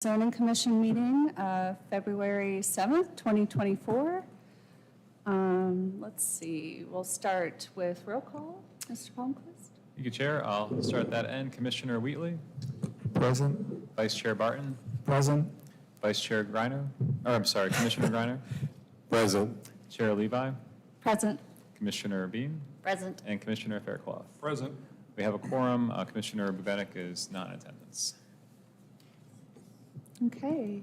Zoning Commission meeting, February 7th, 2024. Let's see, we'll start with roll call. Mr. Palmquist? Thank you, Chair. I'll start at that end. Commissioner Wheatley? Present. Vice Chair Barton? Present. Vice Chair Griner? Or I'm sorry, Commissioner Griner? Present. Chair Levi? Present. Commissioner Bean? Present. And Commissioner Faircloth? Present. We have a quorum. Commissioner Bubenik is not in attendance. Okay.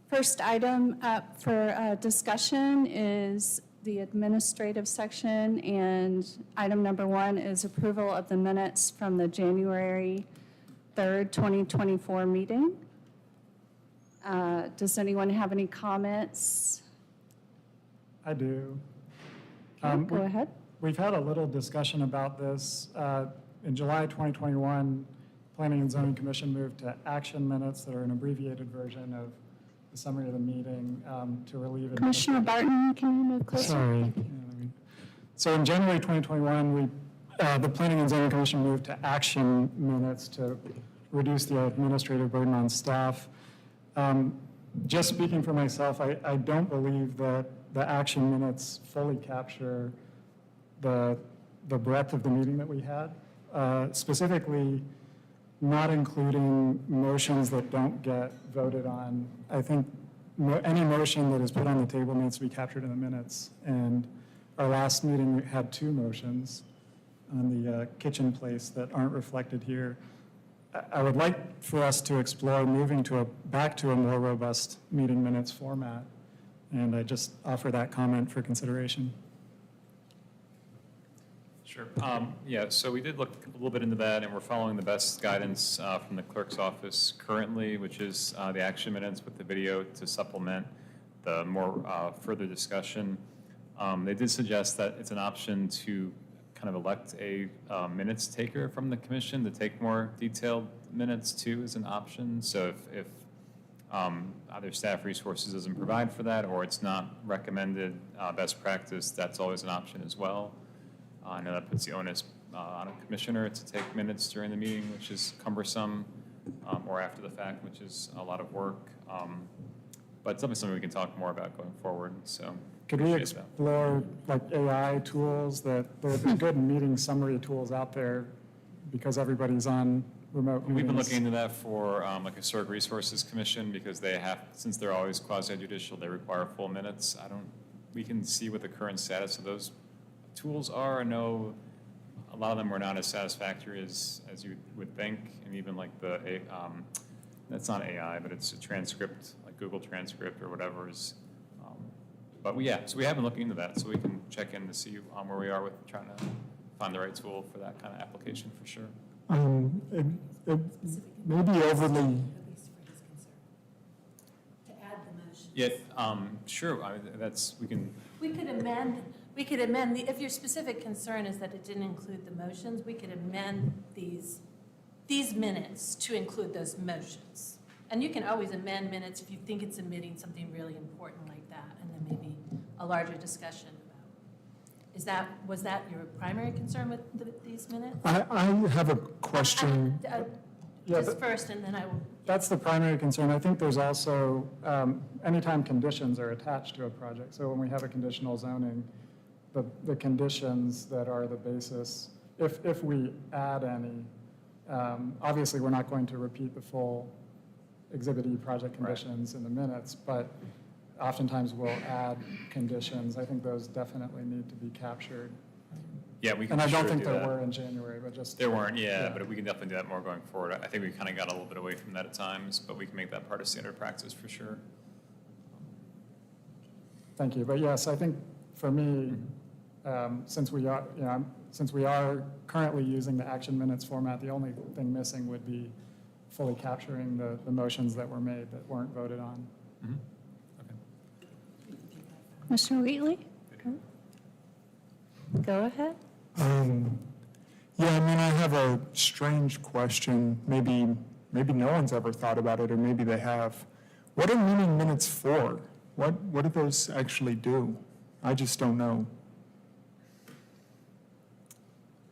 First item up for discussion is the administrative section, and item number 1 is approval of the minutes from the January 3rd, 2024 meeting. Does anyone have any comments? I do. Go ahead. We've had a little discussion about this. In July 2021, Planning and Zoning Commission moved to action minutes that are an abbreviated version of the summary of the meeting to relieve it. Commissioner Barton, can you move closer? Sorry. So in January 2021, the Planning and Zoning Commission moved to action minutes to reduce the administrative burden on staff. Just speaking for myself, I don't believe that the action minutes fully capture the breadth of the meeting that we had, specifically not including motions that don't get voted on. I think any motion that is put on the table needs to be captured in the minutes. And our last meeting, we had 2 motions on the kitchen place that aren't reflected here. I would like for us to explore moving back to a more robust meeting minutes format. And I just offer that comment for consideration. Sure. Yeah, so we did look a little bit into that, and we're following the best guidance from the clerk's office currently, which is the action minutes with the video to supplement the more further discussion. They did suggest that it's an option to kind of elect a minutes taker from the commission to take more detailed minutes too as an option. So if either staff resources doesn't provide for that, or it's not recommended best practice, that's always an option as well. I know that puts the onus on a commissioner to take minutes during the meeting, which is cumbersome, or after the fact, which is a lot of work. But it's something we can talk more about going forward. So could we explore like AI tools that there's good meeting summary tools out there because everybody's on remote meetings? We've been looking into that for like a Historic Resources Commission, because they have, since they're always quasi-judicial, they require full minutes. We can see what the current status of those tools are. I know a lot of them were not as satisfactory as you would think, and even like that's not AI, but it's a transcript, like Google Transcript or whatever is. But so we have been looking into that, so we can check in to see where we are with trying to find the right tool for that kind of application for sure. It may be overly. To add the motion. Yeah, sure. We could amend, if your specific concern is that it didn't include the motions, we could amend these minutes to include those motions. And you can always amend minutes if you think it's omitting something really important like that, and then maybe a larger discussion about. Was that your primary concern with these minutes? I have a question. Just first, and then I will. That's the primary concern. I think there's also, anytime conditions are attached to a project. So when we have a conditional zoning, the conditions that are the basis, if we add any, obviously we're not going to repeat the full Exhibit E project conditions in the minutes, but oftentimes we'll add conditions. I think those definitely need to be captured. Yeah, we can. And I don't think do there that. were in January, but just. There weren't, yeah, but we can definitely do that more going forward. I think we kind of got a little bit away from that at times, but we can make that part of standard practice for sure. Thank you. But yes, I think for me, since we are currently using the action minutes format, the only thing missing would be fully capturing the motions that were made that weren't voted on. Mm-hmm. Okay. Mr. Wheatley? Go ahead. Yeah, I mean, I have a strange question. Maybe no one's ever thought about it, or maybe they have. What are meeting minutes for? What do those actually do? I just don't know.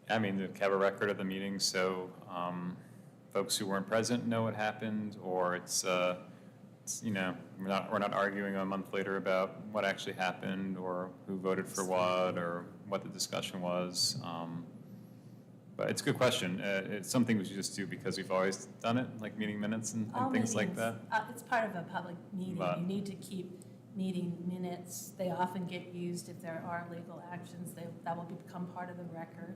I mean, to have a record of the meeting, so folks who weren't present know what happened, or you know, we're not arguing a month later about what actually happened, or who voted for what, or what the discussion was. But it's a good question. It's something we should just do because we've always done it, like meeting minutes and All things like that. meetings, it's part of a public meeting. But- You need to keep meeting minutes. They often get used if there are legal actions. That will become part of the record.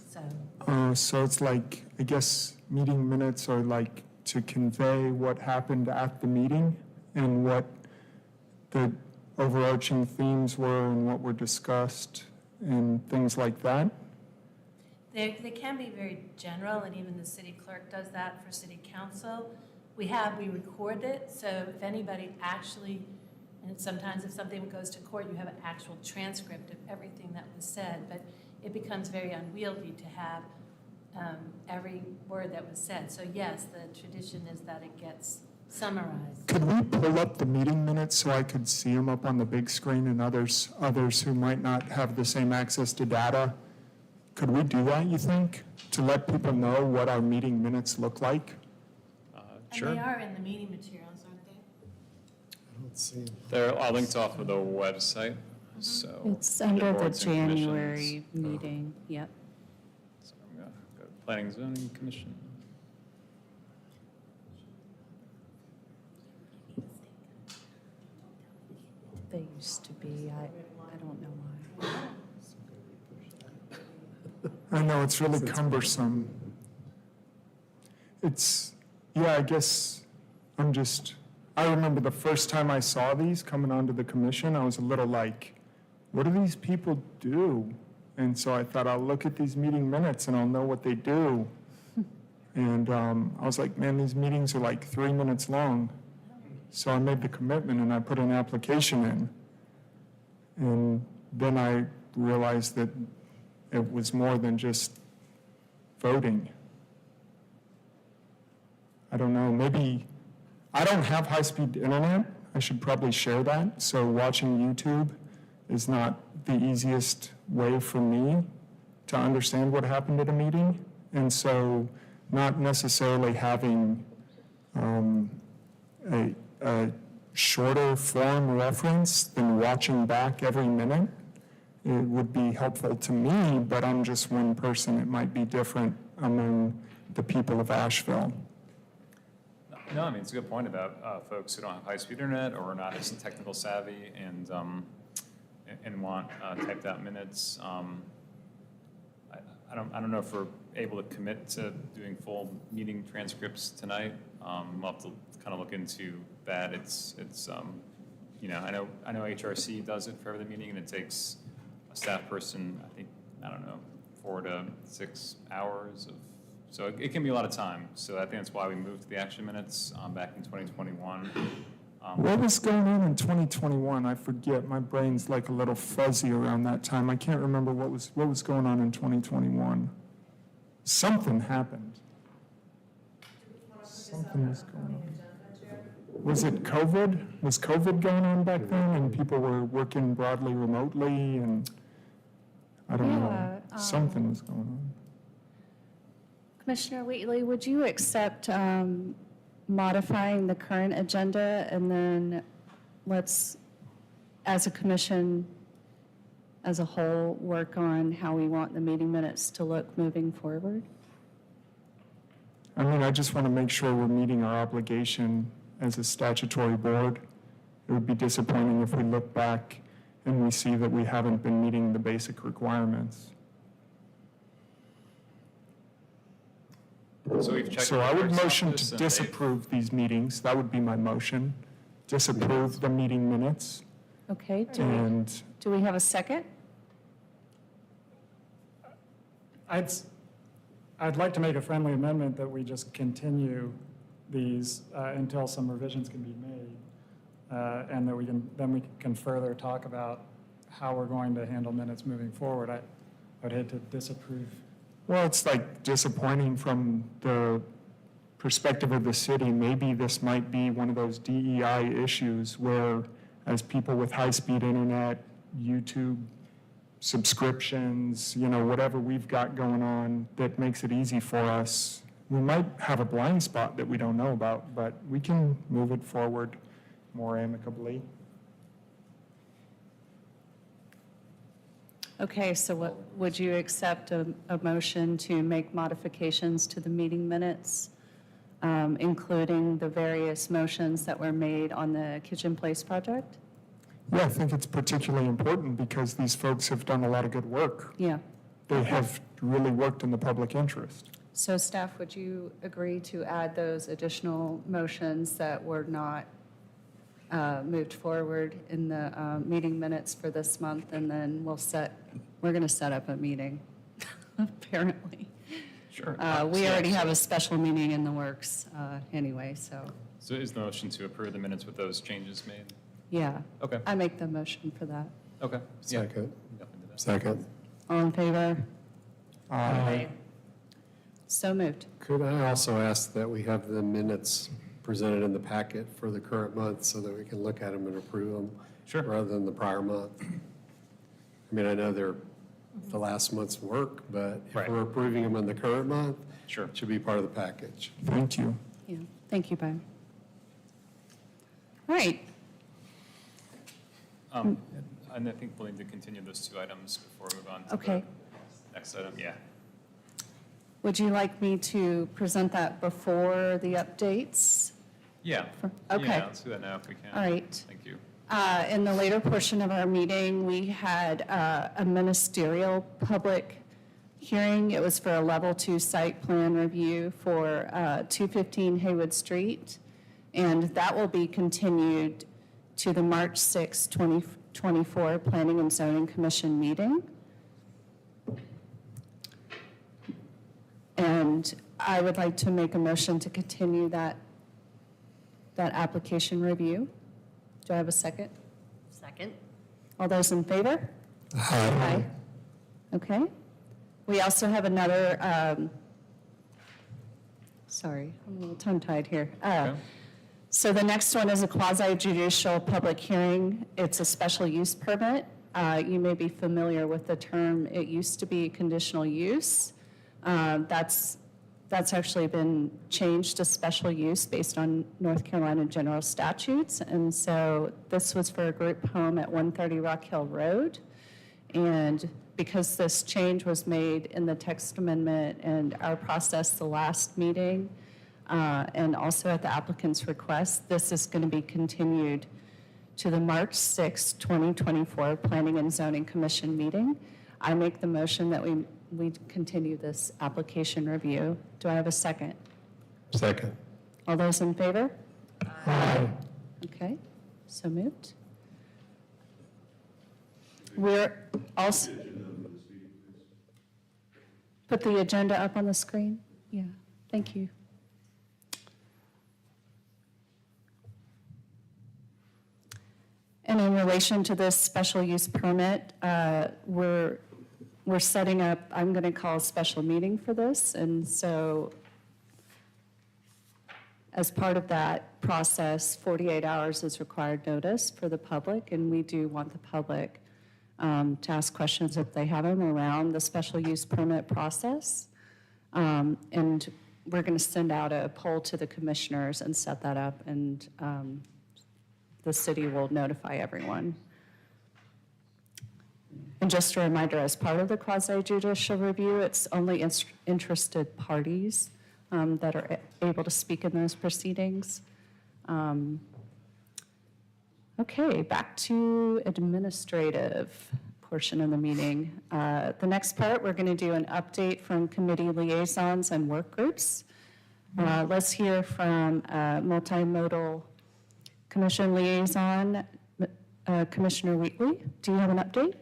So, So it's like, I guess, meeting minutes are like to convey what happened at the meeting and what the overarching themes were and what were discussed and things like that. they can be very general, and even the city clerk does that for city council. We record it, so if anybody actually, and sometimes if something goes to court, you have an actual transcript of everything that was said, but it becomes very unwieldy to have every word that was said. So yes, the tradition is that it gets summarized. Could we pull up the meeting minutes so I could see them up on the big screen and others who might not have the same access to data? Could we do that, you think, to let people know what our meeting minutes look like? Sure. And they are in the meeting materials, aren't they? I don't see. They're all linked off of the website, so. It's under the boards and commissions. January meeting, yep. So I'm gonna go to Planning and Zoning Commission. They used to be, I don't know why. I know, it's really cumbersome. I guess I remember the first time I saw these coming onto the commission, I was a little like, what do these people do? And so I thought, I'll look at these meeting minutes and I'll know what they do. And I was like, man, these meetings are like 3 minutes long. So I made the commitment and I put an application in. And then I realized that it was more than just voting. I don't know, maybe, I don't have high-speed internet. I should probably share that. So watching YouTube is not the easiest way for me to understand what happened at a meeting. And so not necessarily having a shorter form reference than watching back every minute, it would be helpful to me, but I'm just one person. It might be different among the people of Asheville. No, I mean, it's a good point about folks who don't have high-speed internet or are not as technical savvy and want typed out minutes. I don't know if we're able to commit to doing full meeting transcripts tonight. We'll have to kind of look into that. It's you know, I know HRC does it for every meeting, and it takes a staff person, I don't know, 4 to 6 hours of. So it can be a lot of time. So I think that's why we moved to the action minutes back in 2021. What was going on in 2021? I forget. My brain's like a little fuzzy around that time. I can't remember what was going on in 2021. Something happened. Something was going on. Was it COVID? Was COVID going on back then and people were working broadly remotely and I don't know. Something was going on. Commissioner Wheatley, would you accept modifying the current agenda, and then let's, as a commission, as a whole, work on how we want the meeting minutes to look moving forward? I mean, I just want to make sure we're meeting our obligation as a statutory board. It would be disappointing if we look back and we see that we haven't been meeting the basic requirements. So we've checked. So with I the would clerk's motion office to and they've- disapprove these meetings. That would be my motion. Disapprove the meeting minutes. Okay, And do we have a second? I'd like to make a friendly amendment that we just continue these until some revisions can be made, and that we can further talk about how we're going to handle minutes moving forward. I would hate to disapprove. well, it's like disappointing from the perspective of the city. Maybe this might be one of those DEI issues where as people with high-speed internet, YouTube subscriptions, whatever we've got going on that makes it easy for us, we might have a blind spot that we don't know about, but we can move it forward more amicably. Okay, so what, would you accept a motion to make modifications to the meeting minutes, including the various motions that were made on the Kitchen Place project? Yeah, I think it's particularly important because these folks have done a lot of good work. Yeah. They have really worked in the public interest. So staff, would you agree to add those additional motions that were not moved forward in the meeting minutes for this month? And then we're going to set up a meeting, apparently. Sure. We already have a special meeting in the works anyway, so, So is the motion to approve the minutes with those changes made? yeah. Okay. I make the motion for that. Okay. Yeah, Second. definitely do that. Second. All in favor? Aye. So moved. Could I also ask that we have the minutes presented in the packet for the current month so that we can look at them and approve them? Sure. Rather than the prior month? I mean, I know they're the last month's work, but if Right. we're approving them in the current month, Sure. it should be part of the package. Thank you. Yeah, thank you, Brian. All right, And I think we'll need to continue those two items before we move on to Okay. the next item. Yeah. would you like me to present that before the updates? Yeah. Okay. Yeah, let's do that now if we can. All right. Thank you. In the later portion of our meeting, we had a ministerial public hearing. It was for a Level 2 site plan review for 215 Haywood Street, and that will be continued to the March 6, 2024 Planning and Zoning Commission meeting. And I would like to make a motion to continue that application review. Do I have a second? Second. All those in favor? Aye. Okay. We also have another, sorry, I'm a little tongue-tied here. Okay. So the next one is a quasi-judicial public hearing. It's a special use permit. You may be familiar with the term, it used to be conditional use. That's actually been changed to special use based on North Carolina general statutes. And so this was for a group home at 130 Rock Hill Road. And because this change was made in the text amendment and our process the last meeting, and also at the applicant's request, this is going to be continued to the March 6, 2024 Planning and Zoning Commission meeting. I make the motion that we continue this application review. Do I have a second? Second. All those in favor? Aye. Okay, so moved. We're also. Put the agenda up on the screen? Yeah, thank you. And in relation to this special use permit, we're setting up, I'm going to call a special meeting for this. And so as part of that process, 48 hours is required notice for the public. And we do want the public to ask questions if they have them around the special use permit process. And we're going to send out a poll to the commissioners and set that up. And the city will notify everyone. And just a reminder, as part of the quasi-judicial review, it's only interested parties that are able to speak in those proceedings. Okay, back to administrative portion of the meeting. The next part, we're going to do an update from committee liaisons and work groups. Let's hear from multimodal commission liaison, Commissioner Wheatley. Do you have an update?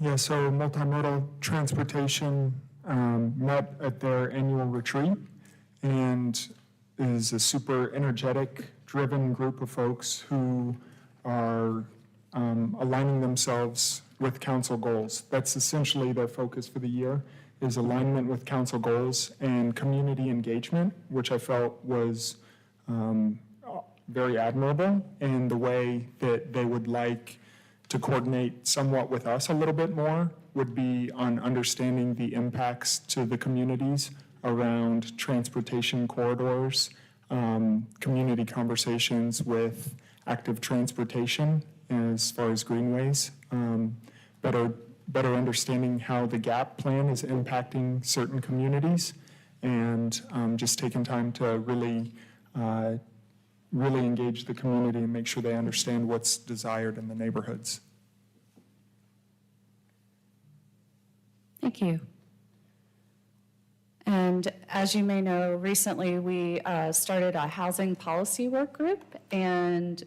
Yeah, so multimodal transportation met at their annual retreat and is a super energetic, driven group of folks who are aligning themselves with council goals. That's essentially their focus for the year, is alignment with council goals and community engagement, which I felt was very admirable in the way that they would like to coordinate somewhat with us a little bit more would be on understanding the impacts to the communities around transportation corridors, community conversations with active transportation as far as greenways, better understanding how the GAP plan is impacting certain communities, and just taking time to really engage the community and make sure they understand what's desired in the neighborhoods. Thank you. And as you may know, recently we started a housing policy work group, and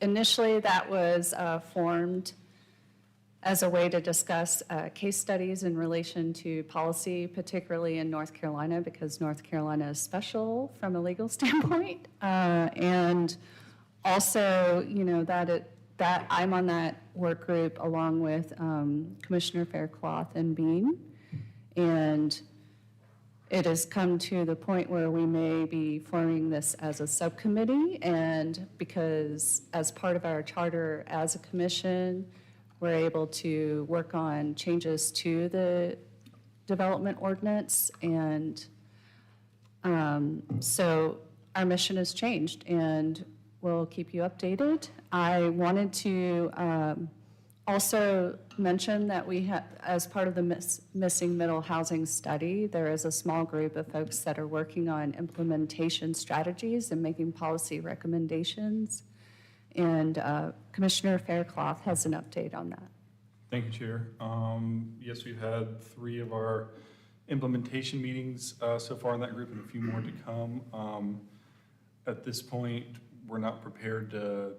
initially that was formed as a way to discuss case studies in relation to policy, particularly in North Carolina, because North Carolina is special from a legal standpoint. And also, you know, that I'm on that work group along with Commissioner Faircloth and Bean. And it has come to the point where we may be forming this as a subcommittee, and because as part of our charter as a commission, we're able to work on changes to the development ordinance, and so our mission has changed, and we'll keep you updated. I wanted to also mention that we have, as part of the missing middle housing study, there is a small group of folks that are working on implementation strategies and making policy recommendations. And Commissioner Faircloth has an update on that. Thank you, Chair. Yes, we've had 3 of our implementation meetings so far in that group, and a few more to come. At this point, we're not prepared to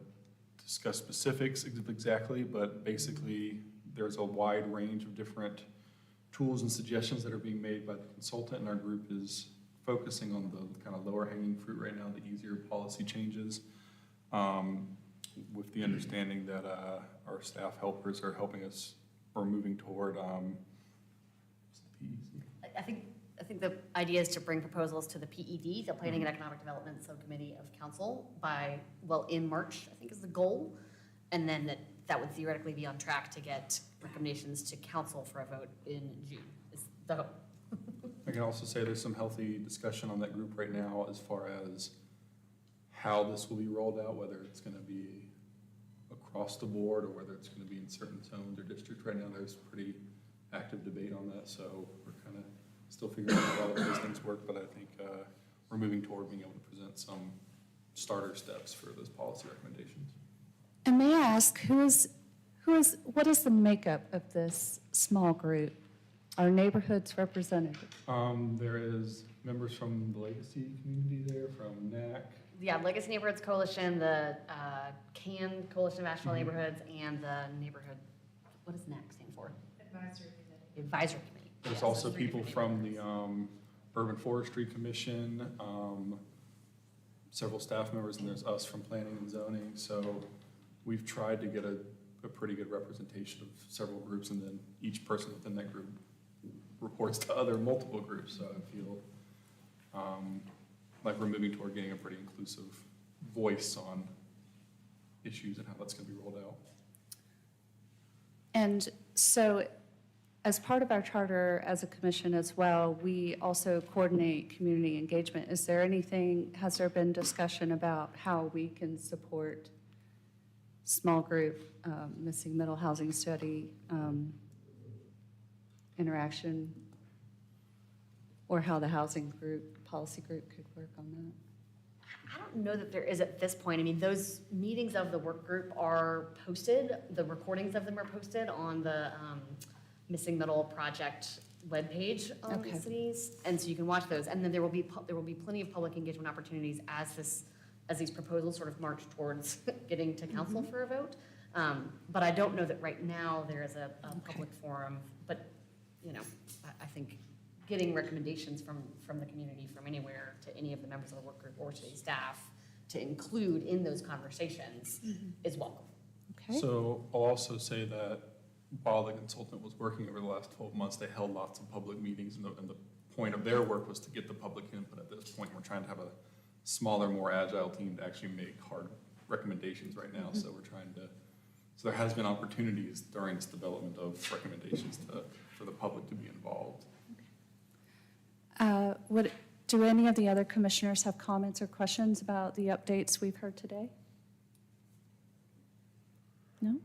discuss specifics exactly, but basically there's a wide range of different tools and suggestions that are being made by the consultant, and our group is focusing on the kind of lower hanging fruit right now, the easier policy changes, with the understanding that our staff helpers are helping us, or moving toward I think the idea is to bring proposals to the PED, the Planning and Economic Development Subcommittee of Council, by, well, in March, I think is the goal. And then that would theoretically be on track to get recommendations to council for a vote in June, is the hope. I can also say there's some healthy discussion on that group right now as far as how this will be rolled out, whether it's going to be across the board or whether it's going to be in certain zones or districts. Right now, there's pretty active debate on that, so we're kind of still figuring out how all of those things work, but I think we're moving toward being able to present some starter steps for those policy recommendations. And may I ask, what is the makeup of this small group? Are neighborhoods represented? There is members from the Legacy community there, from NAC. Yeah, Legacy Neighborhoods Coalition, the CAN Coalition of Asheville Neighborhoods, and the neighborhood, what does NAC stand for? Advisory Committee. There's also people from the Urban Forestry Commission, several staff members, and there's us from Planning and Zoning. So we've tried to get a pretty good representation of several groups, and then each person within that group reports to other multiple groups. So I feel like we're moving toward getting a pretty inclusive voice on issues and how that's going to be rolled out. And so as part of our charter as a commission as well, we also coordinate community engagement. Has there been discussion about how we can support small group missing middle housing study interaction, or how the housing group, policy group could work on that? I don't know that there is at this point. I mean, those meetings of the work group are posted. The recordings of them are posted on the Missing Middle Project webpage of the cities, and so you can watch those. And then there will be plenty of public engagement opportunities as these proposals sort of march towards getting to council for a vote. But I don't know that right now there is a public forum. But you know, I think getting recommendations from the community, from anywhere, to any of the members of the work group or city staff to include in those conversations is welcome. Okay. So I'll also say that while the consultant was working over the last 12 months, they held lots of public meetings, and the point of their work was to get the public input. At this point, we're trying to have a smaller, more agile team to actually make hard recommendations right now. So we're trying to, so there has been opportunities during this development of recommendations for the public to be involved. Do any of the other commissioners have comments or questions about the updates we've heard today? No?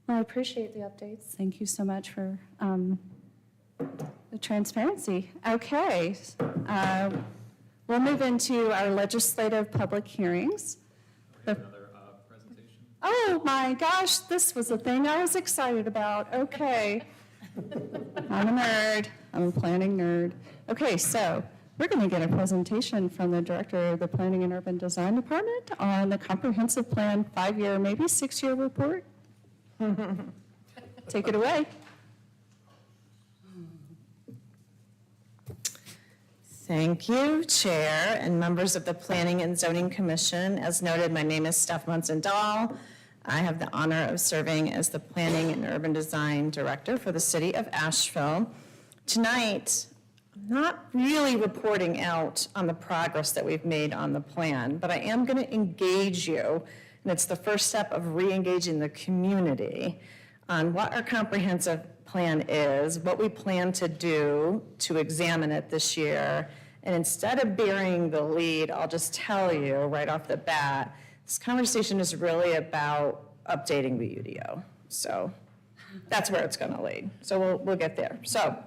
Well, I appreciate the updates. Thank you so much for the transparency. Okay. We'll move into our legislative public hearings. Another presentation? Oh, my gosh, this was the thing I was excited about. Okay. I'm a nerd. I'm a planning nerd. Okay, so we're going to get a presentation from the Director of the Planning and Urban Design Department on the Comprehensive Plan 5-year, maybe 6-year report. Take it away. Thank you, Chair and members of the Planning and Zoning Commission. As noted, my name is Steph Munson-Dahl. I have the honor of serving as the Planning and Urban Design Director for the City of Asheville. Tonight, I'm not really reporting out on the progress that we've made on the plan, but I am going to engage you, and it's the first step of re-engaging the community on what our comprehensive plan is, what we plan to do to examine it this year. And instead of burying the lead, I'll just tell you right off the bat, this conversation is really about updating the UDO. So that's where it's going to lead. So we'll get there. So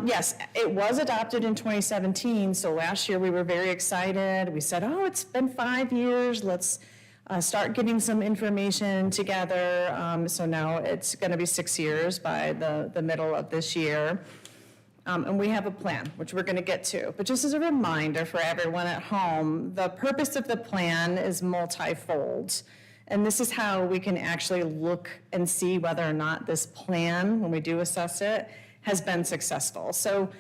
yes, it was adopted in 2017. So last year we were very excited. We said, oh, it's been 5 years. Let's start getting some information together. So now it's going to be 6 years by the middle of this year. And we have a plan, which we're going to get to. But just as a reminder for everyone at home, the purpose of the plan is multifold. And this is how we can actually look and see whether or not this plan, when we do assess it, has been successful. So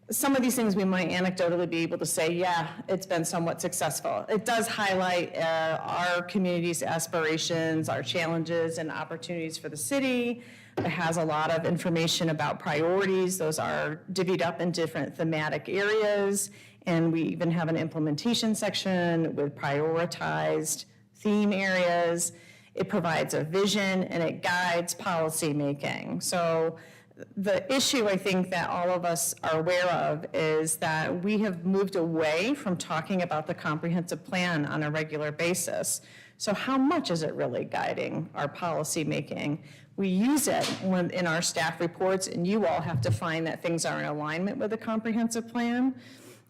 some of these things we might anecdotally be able to say, yeah, it's been somewhat successful. It does highlight our community's aspirations, our challenges and opportunities for the city. It has a lot of information about priorities. Those are divvied up in different thematic areas. And we even have an implementation section with prioritized theme areas. It provides a vision and it guides policy making. So the issue I think that all of us are aware of is that we have moved away from talking about the comprehensive plan on a regular basis. So how much is it really guiding our policy making? We use it in our staff reports, and you all have to find that things are in alignment with the comprehensive plan,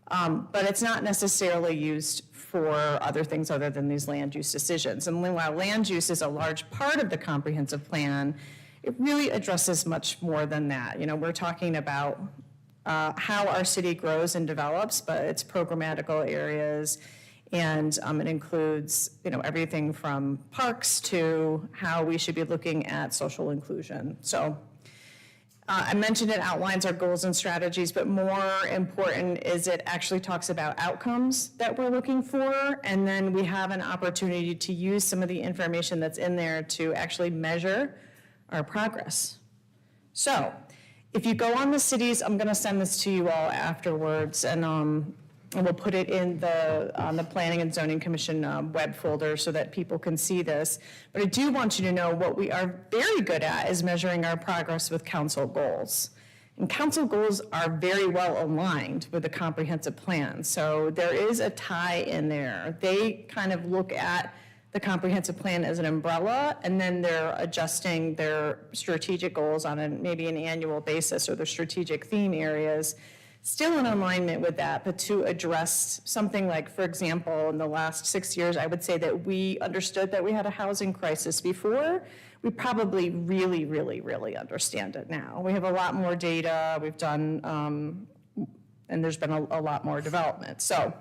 but it's not necessarily used for other things other than these land use decisions. And while land use is a large part of the comprehensive plan, it really addresses much more than that. You know, we're talking about how our city grows and develops, but it's programmatical areas, and it includes, you know, everything from parks to how we should be looking at social inclusion. So I mentioned it outlines our goals and strategies, but more important is it actually talks about outcomes that we're looking for, and then we have an opportunity to use some of the information that's in there to actually measure our progress. So if you go on the cities, I'm going to send this to you all afterwards, and we'll put it on the Planning and Zoning Commission web folder so that people can see this. But I do want you to know what we are very good at is measuring our progress with council goals. And council goals are very well aligned with the comprehensive plan. So there is a tie in there. They kind of look at the comprehensive plan as an umbrella, and then they're adjusting their strategic goals on maybe an annual basis, or their strategic theme areas, still in alignment with that, but to address something like, for example, in the last 6 years, I would say that we understood that we had a housing crisis before. We probably really, really, really understand it now. We have a lot more data, we've done, and there's been a lot more development. So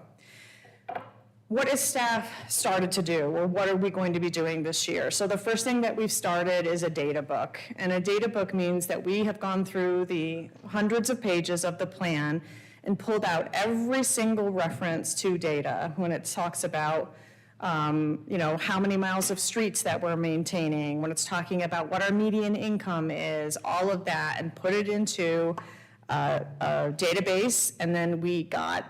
what has staff started to do, or what are we going to be doing this year? So the first thing that we've started is a data book. And a data book means that we have gone through the hundreds of pages of the plan and pulled out every single reference to data when it talks about you know, how many miles of streets that we're maintaining, when it's talking about what our median income is, all of that, and put it into a database. And then we got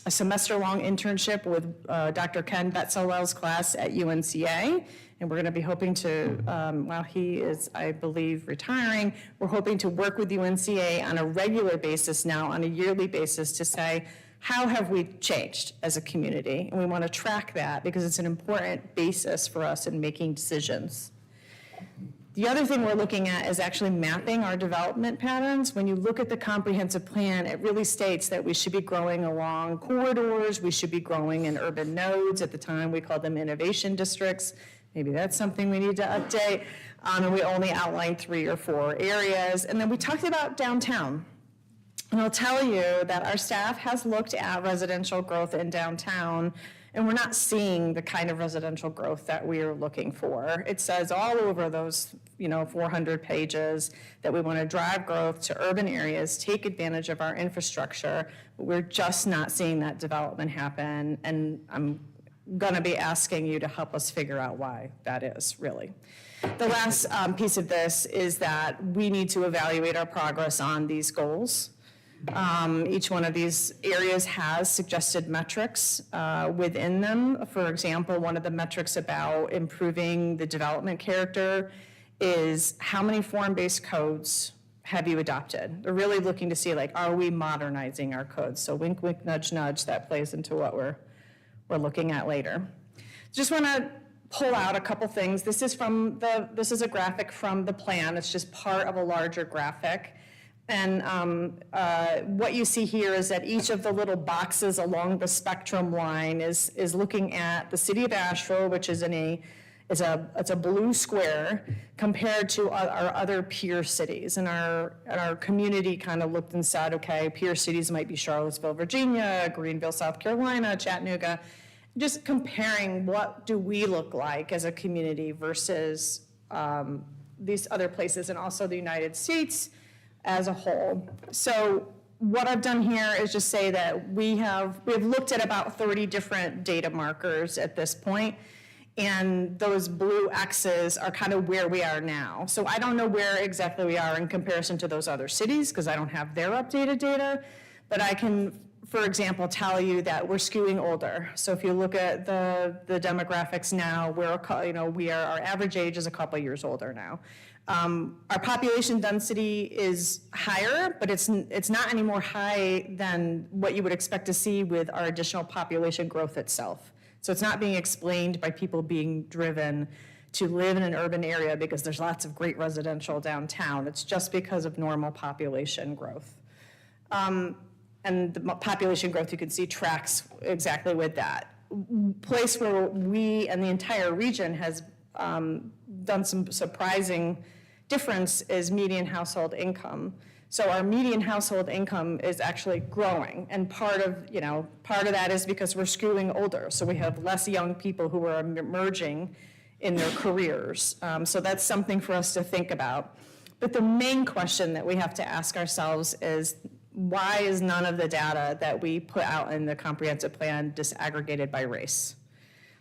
a semester-long internship with Dr. Ken Betzalel's class at UNCA. And we're going to be hoping to, while he is, I believe, retiring, we're hoping to work with UNCA on a regular basis now, on a yearly basis, to say, how have we changed as a community? And we want to track that because it's an important basis for us in making decisions. The other thing we're looking at is actually mapping our development patterns. When you look at the comprehensive plan, it really states that we should be growing along corridors, we should be growing in urban nodes. At the time, we called them innovation districts. Maybe that's something we need to update. And we only outlined 3 or 4 areas. And then we talked about downtown. And I'll tell you that our staff has looked at residential growth in downtown, and we're not seeing the kind of residential growth that we are looking for. It says all over those 400 pages that we want to drive growth to urban areas, take advantage of our infrastructure, but we're just not seeing that development happen, and I'm going to be asking you to help us figure out why that is, really. The last piece of this is that we need to evaluate our progress on these goals. Each one of these areas has suggested metrics within them. For example, one of the metrics about improving the development character is how many form-based codes have you adopted? They're really looking to see, like, are we modernizing our codes? So wink, wink, nudge, nudge, that plays into what we're looking at later. Just want to pull out a couple things. This is a graphic from the plan. It's just part of a larger graphic. And what you see here is that each of the little boxes along the spectrum line is looking at the city of Asheville, which is it's a blue square, compared to our other peer cities. And our community kind of looked and said, okay, peer cities might be Charlottesville, Virginia, Greenville, South Carolina, Chattanooga. Just comparing what do we look like as a community versus these other places, and also the United States as a whole. So what I've done here is just say that we've looked at about 30 different data markers at this point, and those blue X's are kind of where we are now. So I don't know where exactly we are in comparison to those other cities because I don't have their updated data, but I can, for example, tell you that we're skewing older. So if you look at the demographics now, our average age is a couple years older now. Our population density is higher, but it's not any more high than what you would expect to see with our additional population growth itself. So it's not being explained by people being driven to live in an urban area because there's lots of great residential downtown. It's just because of normal population growth. And the population growth, you can see, tracks exactly with that. Place where we and the entire region has done some surprising difference is median household income. So our median household income is actually growing, and part of that is because we're skewing older. So we have less young people who are emerging in their careers. So that's something for us to think about. But the main question that we have to ask ourselves is, why is none of the data that we put out in the comprehensive plan disaggregated by race?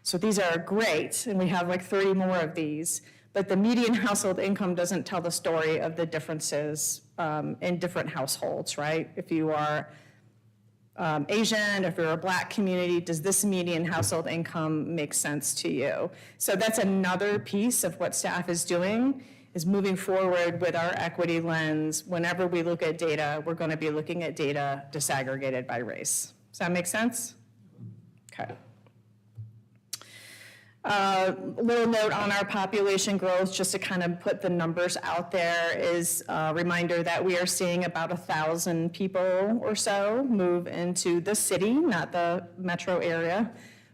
So these are great, and we have like 30 more of these, but the median household income doesn't tell the story of the differences in different households, right? If you are Asian, if you're a Black community, does this median household income make sense to you? So that's another piece of what staff is doing, is moving forward with our equity lens. Whenever we look at data, we're going to be looking at data disaggregated by race. Does that make sense? Okay. A little note on our population growth, just to kind of put the numbers out there, is a reminder that we are seeing about 1,000 people or so move into the city, not the metro area,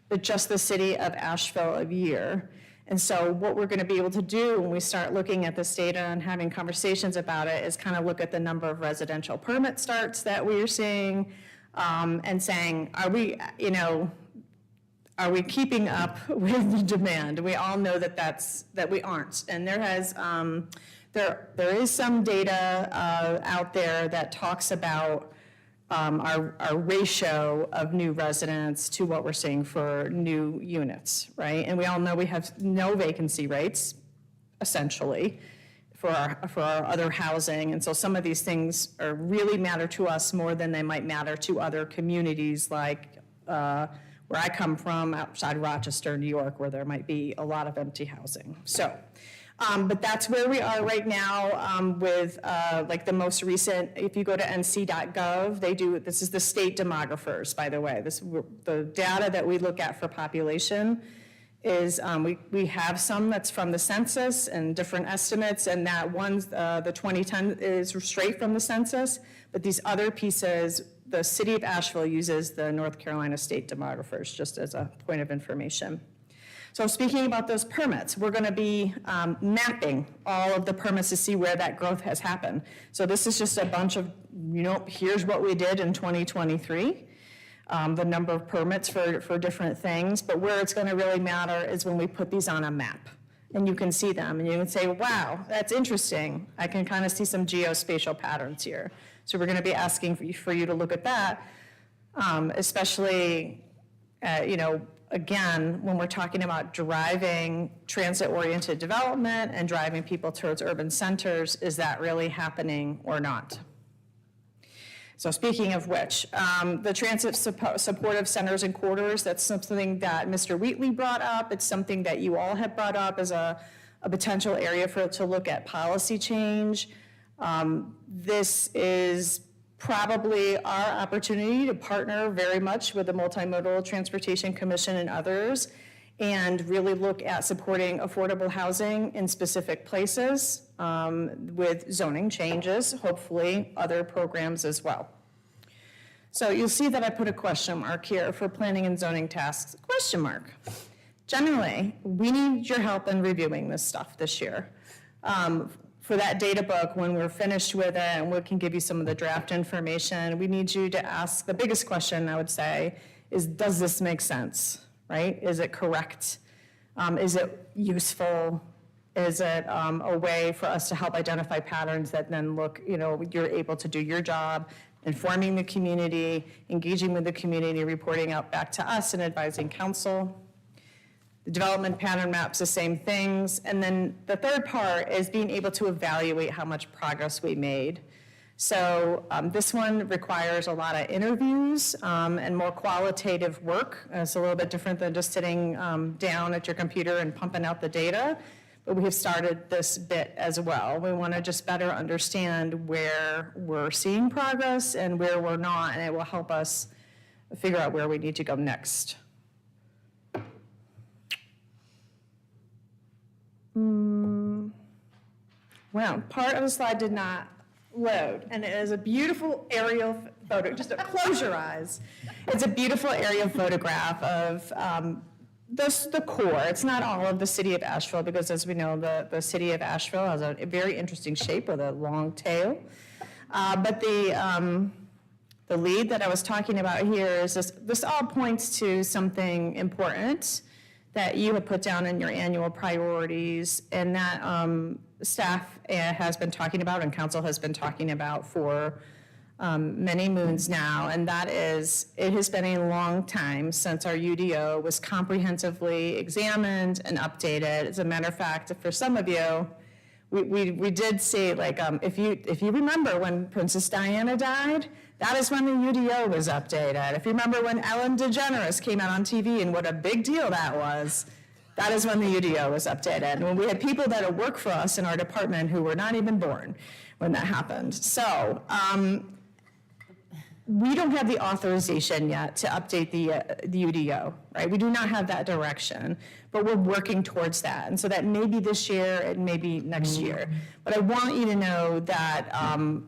but just the city of Asheville a year. And so what we're going to be able to do when we start looking at this data and having conversations about it is kind of look at the number of residential permit starts that we are seeing, and saying, are we keeping up with the demand? We all know that we aren't. And there is some data out there that talks about our ratio of new residents to what we're seeing for new units, right? And we all know we have no vacancy rates, essentially, for our other housing. And so some of these things really matter to us more than they might matter to other communities like where I come from, outside Rochester, New York, where there might be a lot of empty housing. So, but that's where we are right now with like the most recent, if you go to nc.gov, they do, this is the state demographers, by the way. The data that we look at for population is we have some that's from the census and different estimates, and that one's the 2010 is straight from the census, but these other pieces, the city of Asheville uses the North Carolina state demographers, just as a point of information. So speaking about those permits, we're gonna be mapping all of the permits to see where that growth has happened. So this is just a bunch of, here's what we did in 2023. The number of permits for different things, but where it's gonna really matter is when we put these on a map. And you can see them, and you can say, wow, that's interesting. I can kind of see some geospatial patterns here. So we're gonna be asking for you to look at that, especially, again, when we're talking about driving transit-oriented development and driving people towards urban centers, is that really happening or not? So speaking of which, the transit supportive centers and corridors, that's something that Mr. Wheatley brought up. It's something that you all have brought up as a potential area to look at policy change. This is probably our opportunity to partner very much with the Multimodal Transportation Commission and others, and really look at supporting affordable housing in specific places with zoning changes, hopefully other programs as well. So you'll see that I put a question mark here for planning and zoning tasks, question mark. Generally, we need your help in reviewing this stuff this year. For that data book, when we're finished with it and we can give you some of the draft information, we need you to ask, the biggest question I would say is, does this make sense, right? Is it correct? Is it useful? Is it a way for us to help identify patterns that then you're able to do your job, informing the community, engaging with the community, reporting out back to us and advising council. The development pattern maps the same things. And then the third part is being able to evaluate how much progress we made. So this one requires a lot of interviews and more qualitative work. It's a little bit different than just sitting down at your computer and pumping out the data, but we have started this bit as well. We want to just better understand where we're seeing progress and where we're not, and it will help us figure out where we need to go next. Well, part of the slide did not load, and it is a beautiful aerial photo. Just close your eyes. It's a beautiful aerial photograph of the core. It's not all of the city of Asheville, because as we know, the city of Asheville has a very interesting shape with a long tail. But the lead that I was talking about here is this all points to something important that you have put down in your annual priorities, and that staff has been talking about and council has been talking about for many moons now, and that is, it has been a long time since our UDO was comprehensively examined and updated. As a matter of fact, for some of you, we did see, like, if you remember when Princess Diana died, that is when the UDO was updated. If you remember when Ellen DeGeneres came out on TV and what a big deal that was, that is when the UDO was updated. And when we had people that work for us in our department who were not even born when that happened. So we don't have the authorization yet to update the UDO, right? We do not have that direction, but we're working towards that. And so that may be this year, it may be next year. But I want you to know that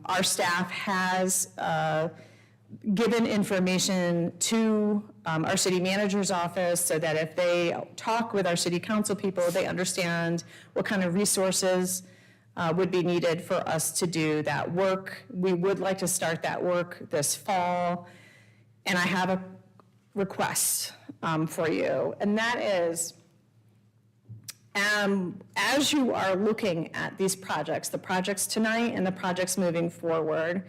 our staff has given information to our city manager's office, so that if they talk with our city council people, they understand what kind of resources would be needed for us to do that work. We would like to start that work this fall. And I have a request for you, and that is, as you are looking at these projects, the projects tonight and the projects moving forward,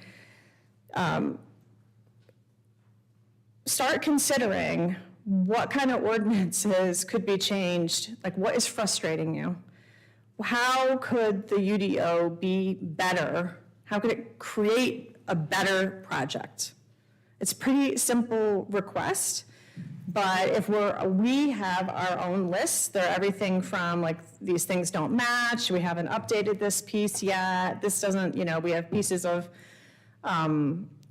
start considering what kind of ordinances could be changed, like what is frustrating you? How could the UDO be better? How could it create a better project? It's a pretty simple request, But if we have our own lists, they're everything from like, these things don't match, we haven't updated this piece yet, this doesn't, we have pieces of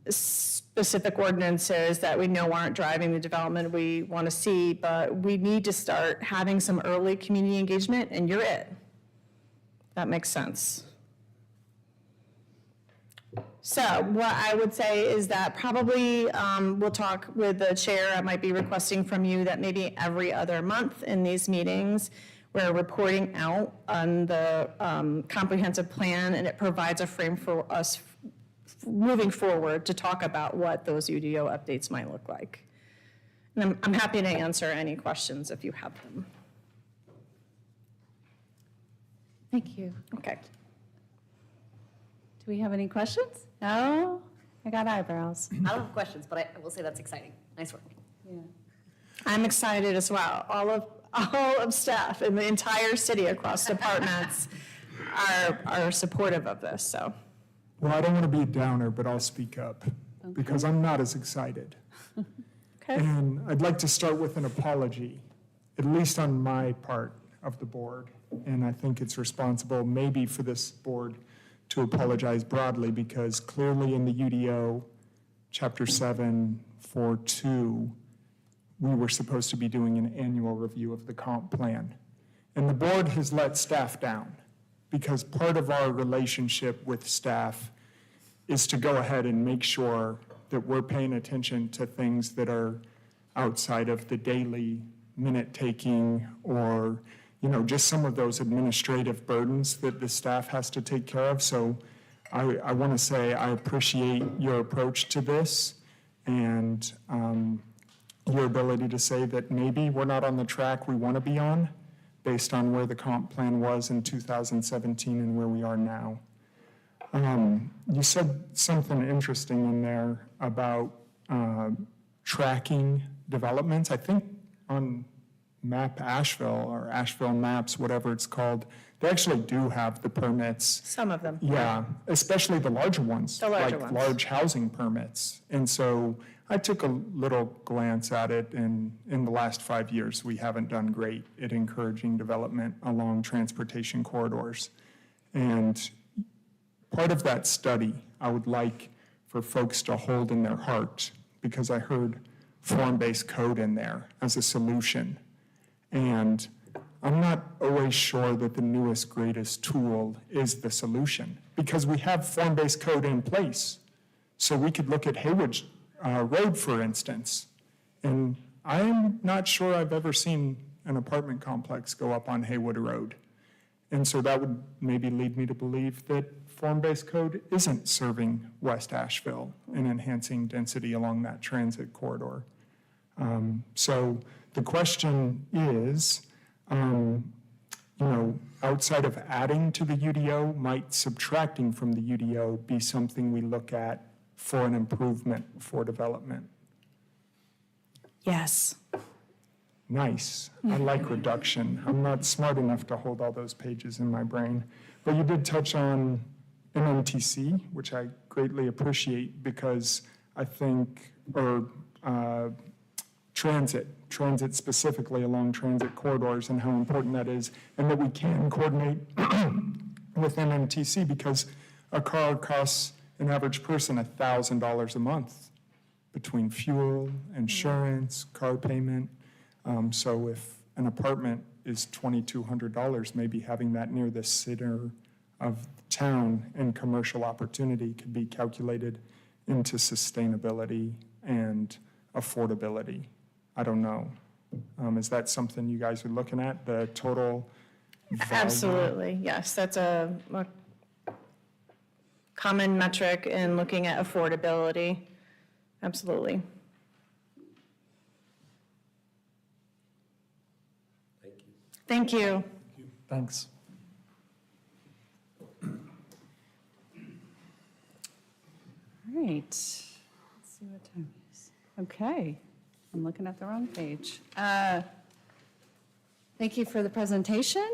specific ordinances that we know aren't driving the development we want to see, but we need to start having some early community engagement, and you're it. That makes sense. So what I would say is that probably we'll talk with the chair. I might be requesting from you that maybe every other month in these meetings, we're reporting out on the comprehensive plan, and it provides a frame for us moving forward to talk about what those UDO updates might look like. And I'm happy to answer any questions if you have them. Thank you. Okay. Do we have any questions? No? I got eyebrows. I don't have questions, but I will say that's exciting. Nice work. Yeah. I'm excited as well. All of staff in the entire city across departments are supportive of this, so. Well, I don't want to be a downer, but I'll speak up because I'm not as excited. Okay. And I'd like to start with an apology, at least on my part of the board. And I think it's responsible maybe for this board to apologize broadly, because clearly in the UDO, Chapter 7.4.2, we were supposed to be doing an annual review of the comp plan. And the board has let staff down, because part of our relationship with staff is to go ahead and make sure that we're paying attention to things that are outside of the daily minute taking, or just some of those administrative burdens that the staff has to take care of. So I want to say I appreciate your approach to this, and your ability to say that maybe we're not on the track we want to be on based on where the comp plan was in 2017 and where we are now. You said something interesting in there about tracking developments. I think on Map Asheville, or Asheville Maps, whatever it's called, they actually do have the permits. Some of them. Yeah, especially the larger ones. The larger like ones. large housing permits. And so I took a little glance at it, and in the last 5 years, we haven't done great at encouraging development along transportation corridors. And part of that study, I would like for folks to hold in their heart, because I heard form-based code in there as a solution. And I'm not always sure that the newest, greatest tool is the solution, because we have form-based code in place. So we could look at Haywood Road, for instance, and I'm not sure I've ever seen an apartment complex go up on Haywood Road. And so that would maybe lead me to believe that form-based code isn't serving West Asheville and enhancing density along that transit corridor. So the question is, outside of adding to the UDO, might subtracting from the UDO be something we look at for an improvement for development? Yes. Nice. I like reduction. I'm not smart enough to hold all those pages in my brain. But you did touch on MMTC, which I greatly appreciate, because I think, transit specifically along transit corridors, and how important that is, and that we can coordinate with MMTC, because a car costs an average person $1,000 a month between fuel, insurance, car payment. So if an apartment is $2,200, maybe having that near the center of town and commercial opportunity could be calculated into sustainability and affordability. I don't know. Is that something you guys are looking at, the total value? Absolutely, yes. That's a common metric in looking at affordability. Absolutely. Thank you. Thanks. All right. Let's see what time it is. Okay. I'm looking at the wrong page. Thank you for the presentation.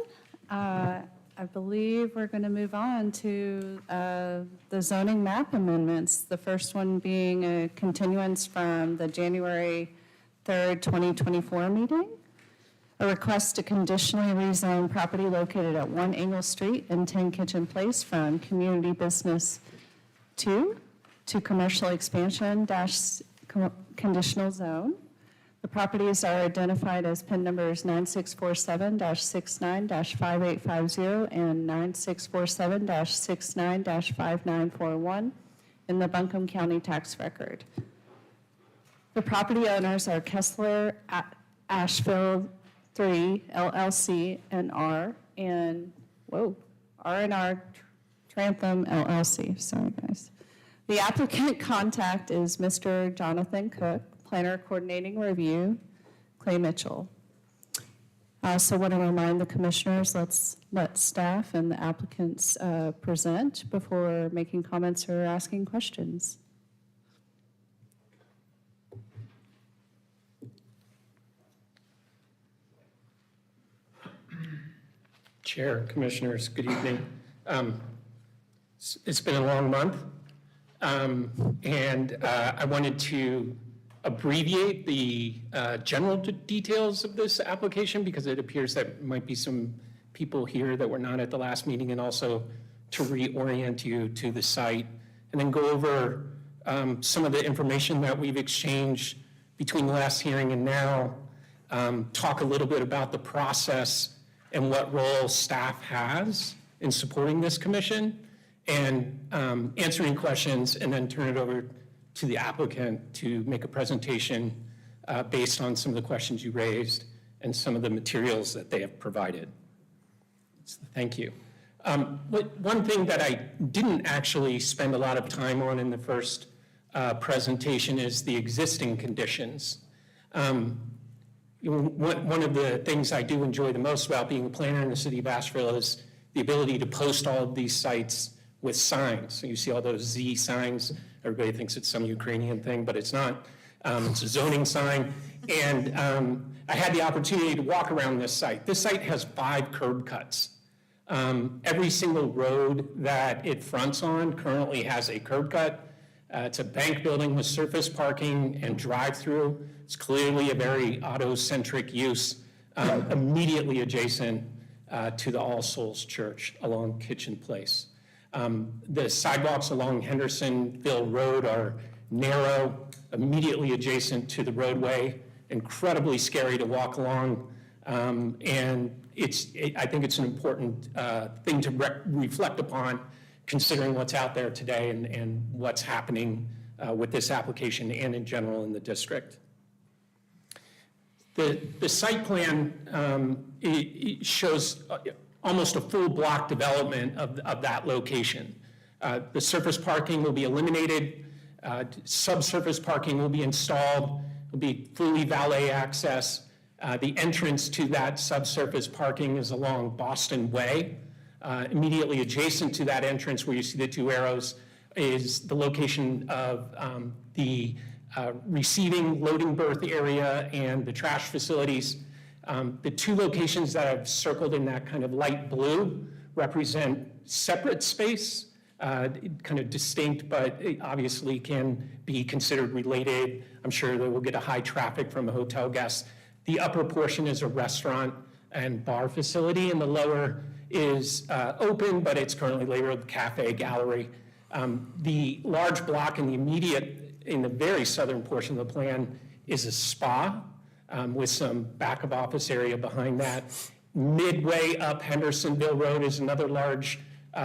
I believe we're going to move on to the zoning map amendments. The first one being a continuance from the January 3rd, 2024 meeting. A request to conditionally rezone property located at 1 Engle Street and 10 Kitchen Place from Community Business 2 to Commercial Expansion Conditional Zone. The properties are identified as PIN numbers 9647-69-5850 and 9647-69-5941 in the Buncombe County Tax Record. The property owners are Kessler Asheville 3 LLC and R&R Trantham LLC. Sorry, guys. The applicant contact is Mr. Jonathan Cook, Planner Coordinating Review, Clay Mitchell. I also want to remind the commissioners, let's let staff and the applicants present before making comments or asking questions. Chair, Commissioners, good evening. It's been a long month, and I wanted to abbreviate the general details of this application because it appears that might be some people here that were not at the last meeting, and also to reorient you to the site, and then go over some of the information that we've exchanged between the last hearing and now, talk a little bit about the process and what role staff has in supporting this commission, and answering questions, and then turn it over to the applicant to make a presentation based on some of the questions you raised and some of the materials that they have provided. So thank you. One thing that I didn't actually spend a lot of time on in the first presentation is the existing conditions. One of the things I do enjoy the most about being a planner in the city of Asheville is the ability to post all of these sites with signs. So you see all those Z signs. Everybody thinks it's some Ukrainian thing, but it's not. It's a zoning sign. And I had the opportunity to walk around this site. This site has 5 curb cuts. Every single road that it fronts on currently has a curb cut. It's a bank building with surface parking and drive-through. It's clearly a very auto-centric use, immediately adjacent to the All Souls Church along Kitchen Place. The sidewalks along Hendersonville Road are narrow, immediately adjacent to the roadway, incredibly scary to walk along, and I think it's an important thing to reflect upon, considering what's out there today and what's happening with this application and in general in the district. The site plan it shows almost a full block development of that location. The surface parking will be eliminated. Subsurface parking will be installed. It will be fully valet access. The entrance to that subsurface parking is along Boston Way. Immediately adjacent to that entrance where you see the 2 arrows is the location of the receiving loading berth area and the trash facilities. The 2 locations that I've circled in that kind of light blue represent separate space, kind of distinct, but it obviously can be considered related. I'm sure that we'll get a high traffic from hotel guests. The upper portion is a restaurant and bar facility, and the lower is open, but it's currently labeled cafe, gallery. The large block in the very southern portion of the plan is a spa with some back of office area behind that. Midway up Hendersonville Road is another large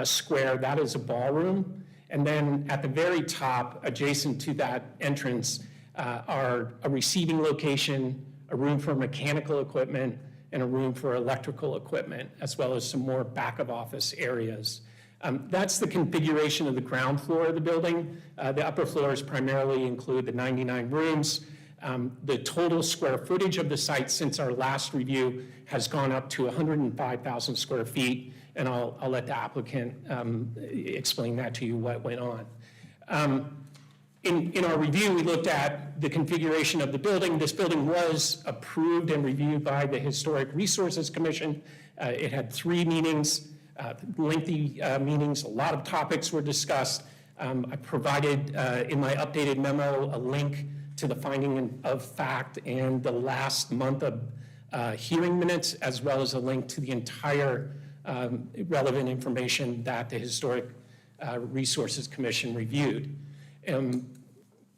square. That is a ballroom. And then at the very top, adjacent to that entrance, are a receiving location, a room for mechanical equipment, and a room for electrical equipment, as well as some more back of office areas. That's the configuration of the ground floor of the building. The upper floors primarily include the 99 rooms. The total square footage of the site since our last review has gone up to 105,000 square feet, and I'll let the applicant explain that to you, what went on. In our review, we looked at the configuration of the building. This building was approved and reviewed by the Historic Resources Commission. It had 3 meetings, lengthy meetings. A lot of topics were discussed. I provided in my updated memo a link to the finding of fact and the last month of hearing minutes, as well as a link to the entire relevant information that the Historic Resources Commission reviewed.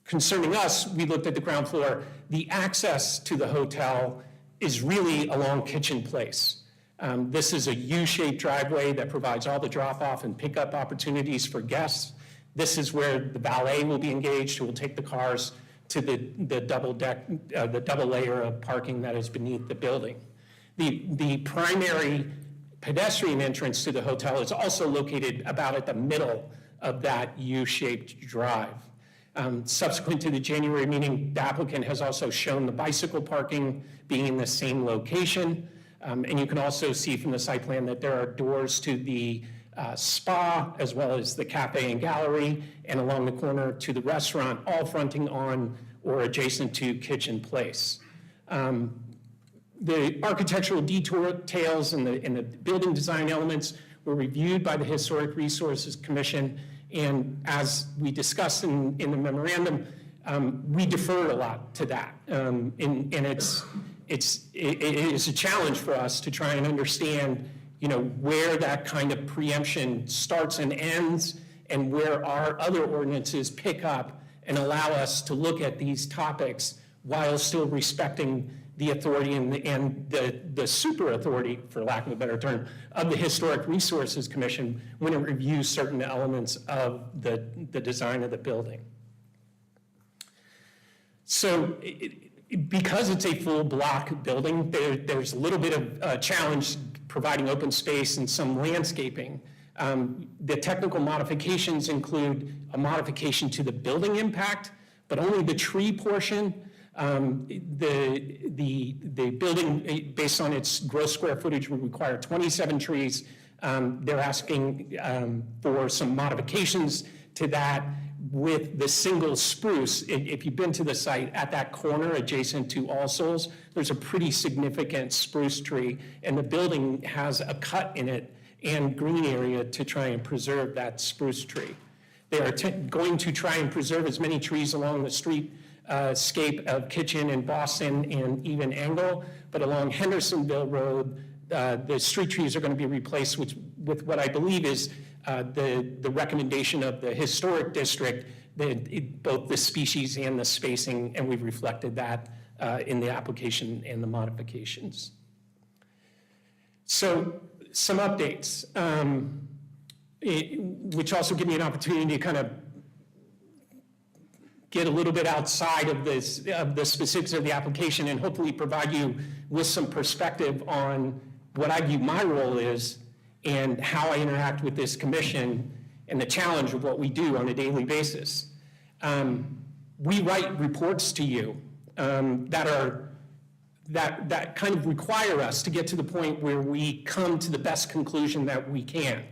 Concerning us, we looked at the ground floor. The access to the hotel is really along Kitchen Place. This is a U-shaped driveway that provides all the drop-off and pickup opportunities for guests. This is where the valet will be engaged, who will take the cars to the double layer of parking that is beneath the building. The primary pedestrian entrance to the hotel is also located about at the middle of that U-shaped drive. Subsequent to the January meeting, the applicant has also shown the bicycle parking being in the same location. And you can also see from the site plan that there are doors to the spa, as well as the cafe and gallery, and along the corner to the restaurant, all fronting on or adjacent to Kitchen Place. The architectural details and the building design elements were reviewed by the Historic Resources Commission, and as we discussed in the memorandum, we deferred a lot to that. And it is a challenge for us to try and understand, where that kind of preemption starts and ends, and where our other ordinances pick up and allow us to look at these topics while still respecting the authority and the super authority, for lack of a better term, of the Historic Resources Commission when it reviews certain elements of the design of the building. So because it's a full block building, there's a little bit of a challenge providing open space and some landscaping. The technical modifications include a modification to the building impact, but only the tree portion. The building, based on its gross square footage, would require 27 trees. They're asking for some modifications to that with the single spruce. If you've been to the site, at that corner adjacent to All Souls, there's a pretty significant spruce tree, and the building has a cut in it and green area to try and preserve that spruce tree. They are going to try and preserve as many trees along the street scape of Kitchen and Boston and even Angle, but along Hendersonville Road, the street trees are going to be replaced with what I believe is the recommendation of the historic district, both the species and the spacing, and we've reflected that in the application and the modifications. So some updates, which also give me an opportunity to kind of get a little bit outside of the specifics of the application and hopefully provide you with some perspective on what I view my role is and how I interact with this commission and the challenge of what we do on a daily basis. We write reports to you that kind of require us to get to the point where we come to the best conclusion that we can.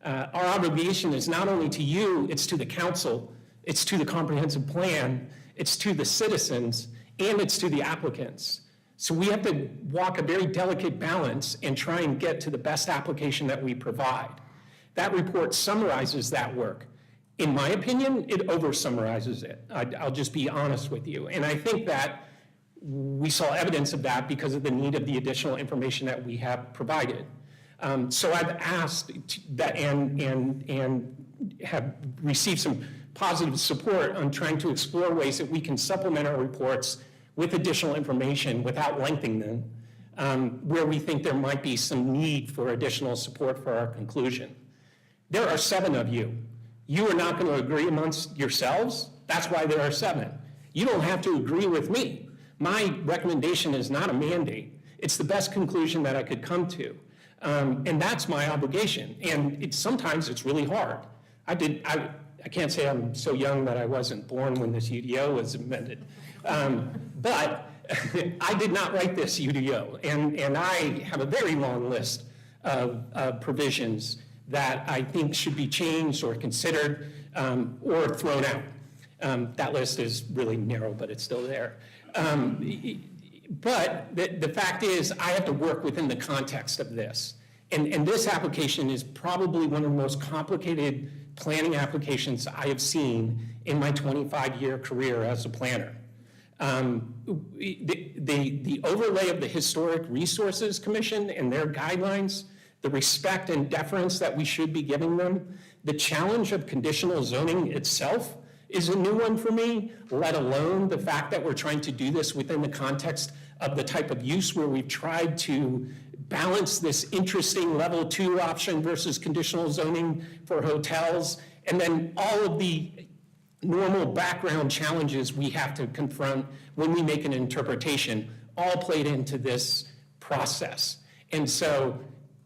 Our obligation is not only to you, it's to the council, it's to the comprehensive plan, it's to the citizens, and it's to the applicants. So we have to walk a very delicate balance and try and get to the best application that we provide. That report summarizes that work. In my opinion, it over-summarizes it. I'll just be honest with you. And I think that we saw evidence of that because of the need of the additional information that we have provided. So I've asked that and have received some positive support on trying to explore ways that we can supplement our reports with additional information without lengthening them, where we think there might be some need for additional support for our conclusion. There are 7 of you. You are not going to agree amongst yourselves. That's why there are 7. You don't have to agree with me. My recommendation is not a mandate. It's the best conclusion that I could come to. And that's my obligation. And sometimes it's really hard. I can't say I'm so young that I wasn't born when this UDO was amended. But I did not write this UDO. And I have a very long list of provisions that I think should be changed or considered or thrown out. That list is really narrow, but it's still there. But the fact is, I have to work within the context of this. And this application is probably one of the most complicated planning applications I have seen in my 25-year career as a planner. The overlay of the Historic Resources Commission and their guidelines, the respect and deference that we should be giving them, the challenge of conditional zoning itself is a new one for me, let alone the fact that we're trying to do this within the context of the type of use where we've tried to balance this interesting level 2 option versus conditional zoning for hotels, and then all of the normal background challenges we have to confront when we make an interpretation, all played into this process. And so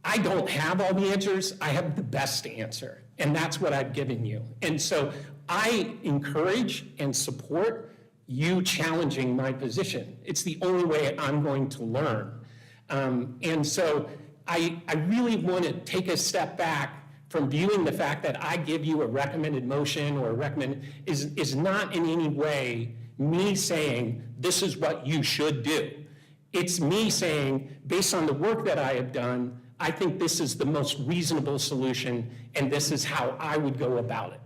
I don't have all the answers, I have the best answer, and that's what I've given you. And so I encourage and support you challenging my position. It's the only way I'm going to learn. And so I really want to take a step back from viewing the fact that I give you a recommended motion or a is not in any way me saying this is what you should do. It's me saying, based on the work that I have done, I think this is the most reasonable solution and this is how I would go about it.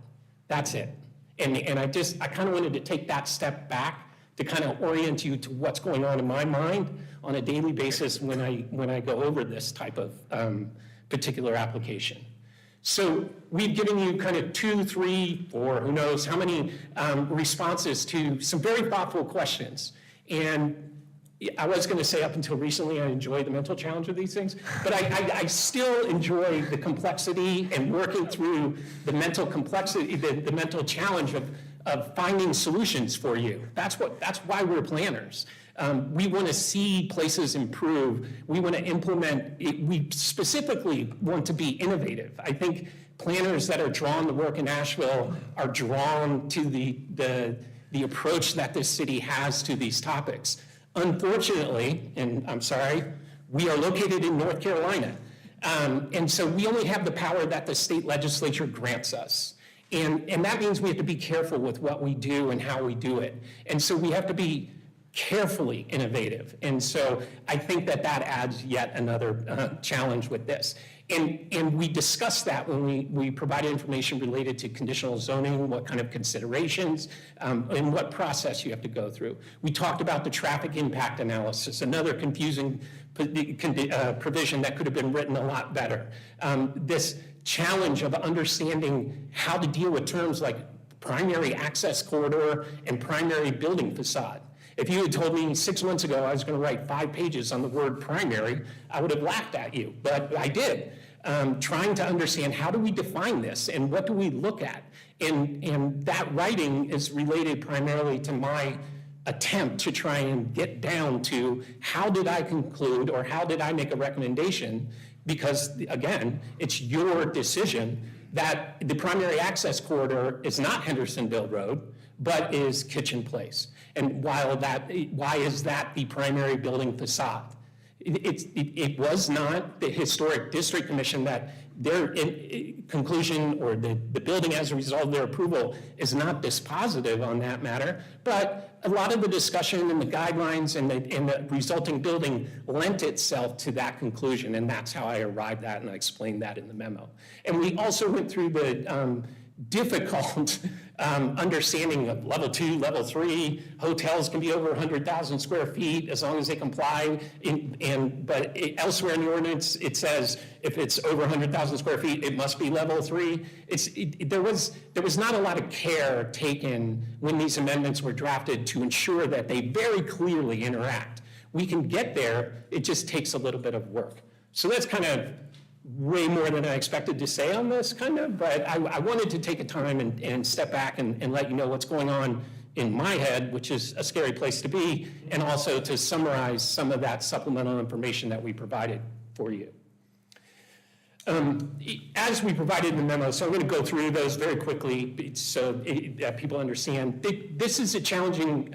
That's it. And I kind of wanted to take that step back to kind of orient you to what's going on in my mind on a daily basis when I go over this type of particular application. So we've given you kind of 2, 3, 4, who knows how many responses to some very thoughtful questions. And I was going to say up until recently I enjoyed the mental challenge of these things, but I still enjoy the complexity and working through the mental complexity, the mental challenge of finding solutions for you. That's why we're planners. We want to see places improve. We want to implement, we specifically want to be innovative. I think planners that are drawn to work in Asheville are drawn to the approach that this city has to these topics. Unfortunately, and I'm sorry, we are located in North Carolina. And so we only have the power that the state legislature grants us. And that means we have to be careful with what we do and how we do it. And so we have to be carefully innovative. And so I think that adds yet another challenge with this. And we discussed that when we provided information related to conditional zoning, what kind of considerations, and what process you have to go through. We talked about the traffic impact analysis, another confusing provision that could have been written a lot better. This challenge of understanding how to deal with terms like primary access corridor and primary building facade. If you had told me 6 months ago I was going to write 5 pages on the word primary, I would have laughed at you, but I did. Trying to understand how do we define this and what do we look at? And that writing is related primarily to my attempt to try and get down to how did I conclude or how did I make a recommendation? Because again, it's your decision that the primary access corridor is not Hendersonville Road, but is Kitchen Place. And why is that the primary building facade? It was not the Historic District Commission that their conclusion or the building as a result of their approval is not dispositive on that matter, but a lot of the discussion and the guidelines and the resulting building lent itself to that conclusion, and that's how I arrived at, and I explained that in the memo. And we also went through the difficult understanding of level 2, level 3. Hotels can be over 100,000 square feet as long as they comply. But elsewhere in the ordinance, it says if it's over 100,000 square feet, it must be level 3. There was not a lot of care taken when these amendments were drafted to ensure that they very clearly interact. We can get there, it just takes a little bit of work. So that's kind of way more than I expected to say on this, but I wanted to take a time and step back and let you know what's going on in my head, which is a scary place to be, and also to summarize some of that supplemental information that we provided for you. As we provided in the memo, so I'm going to go through those very quickly so that people understand. This is a challenging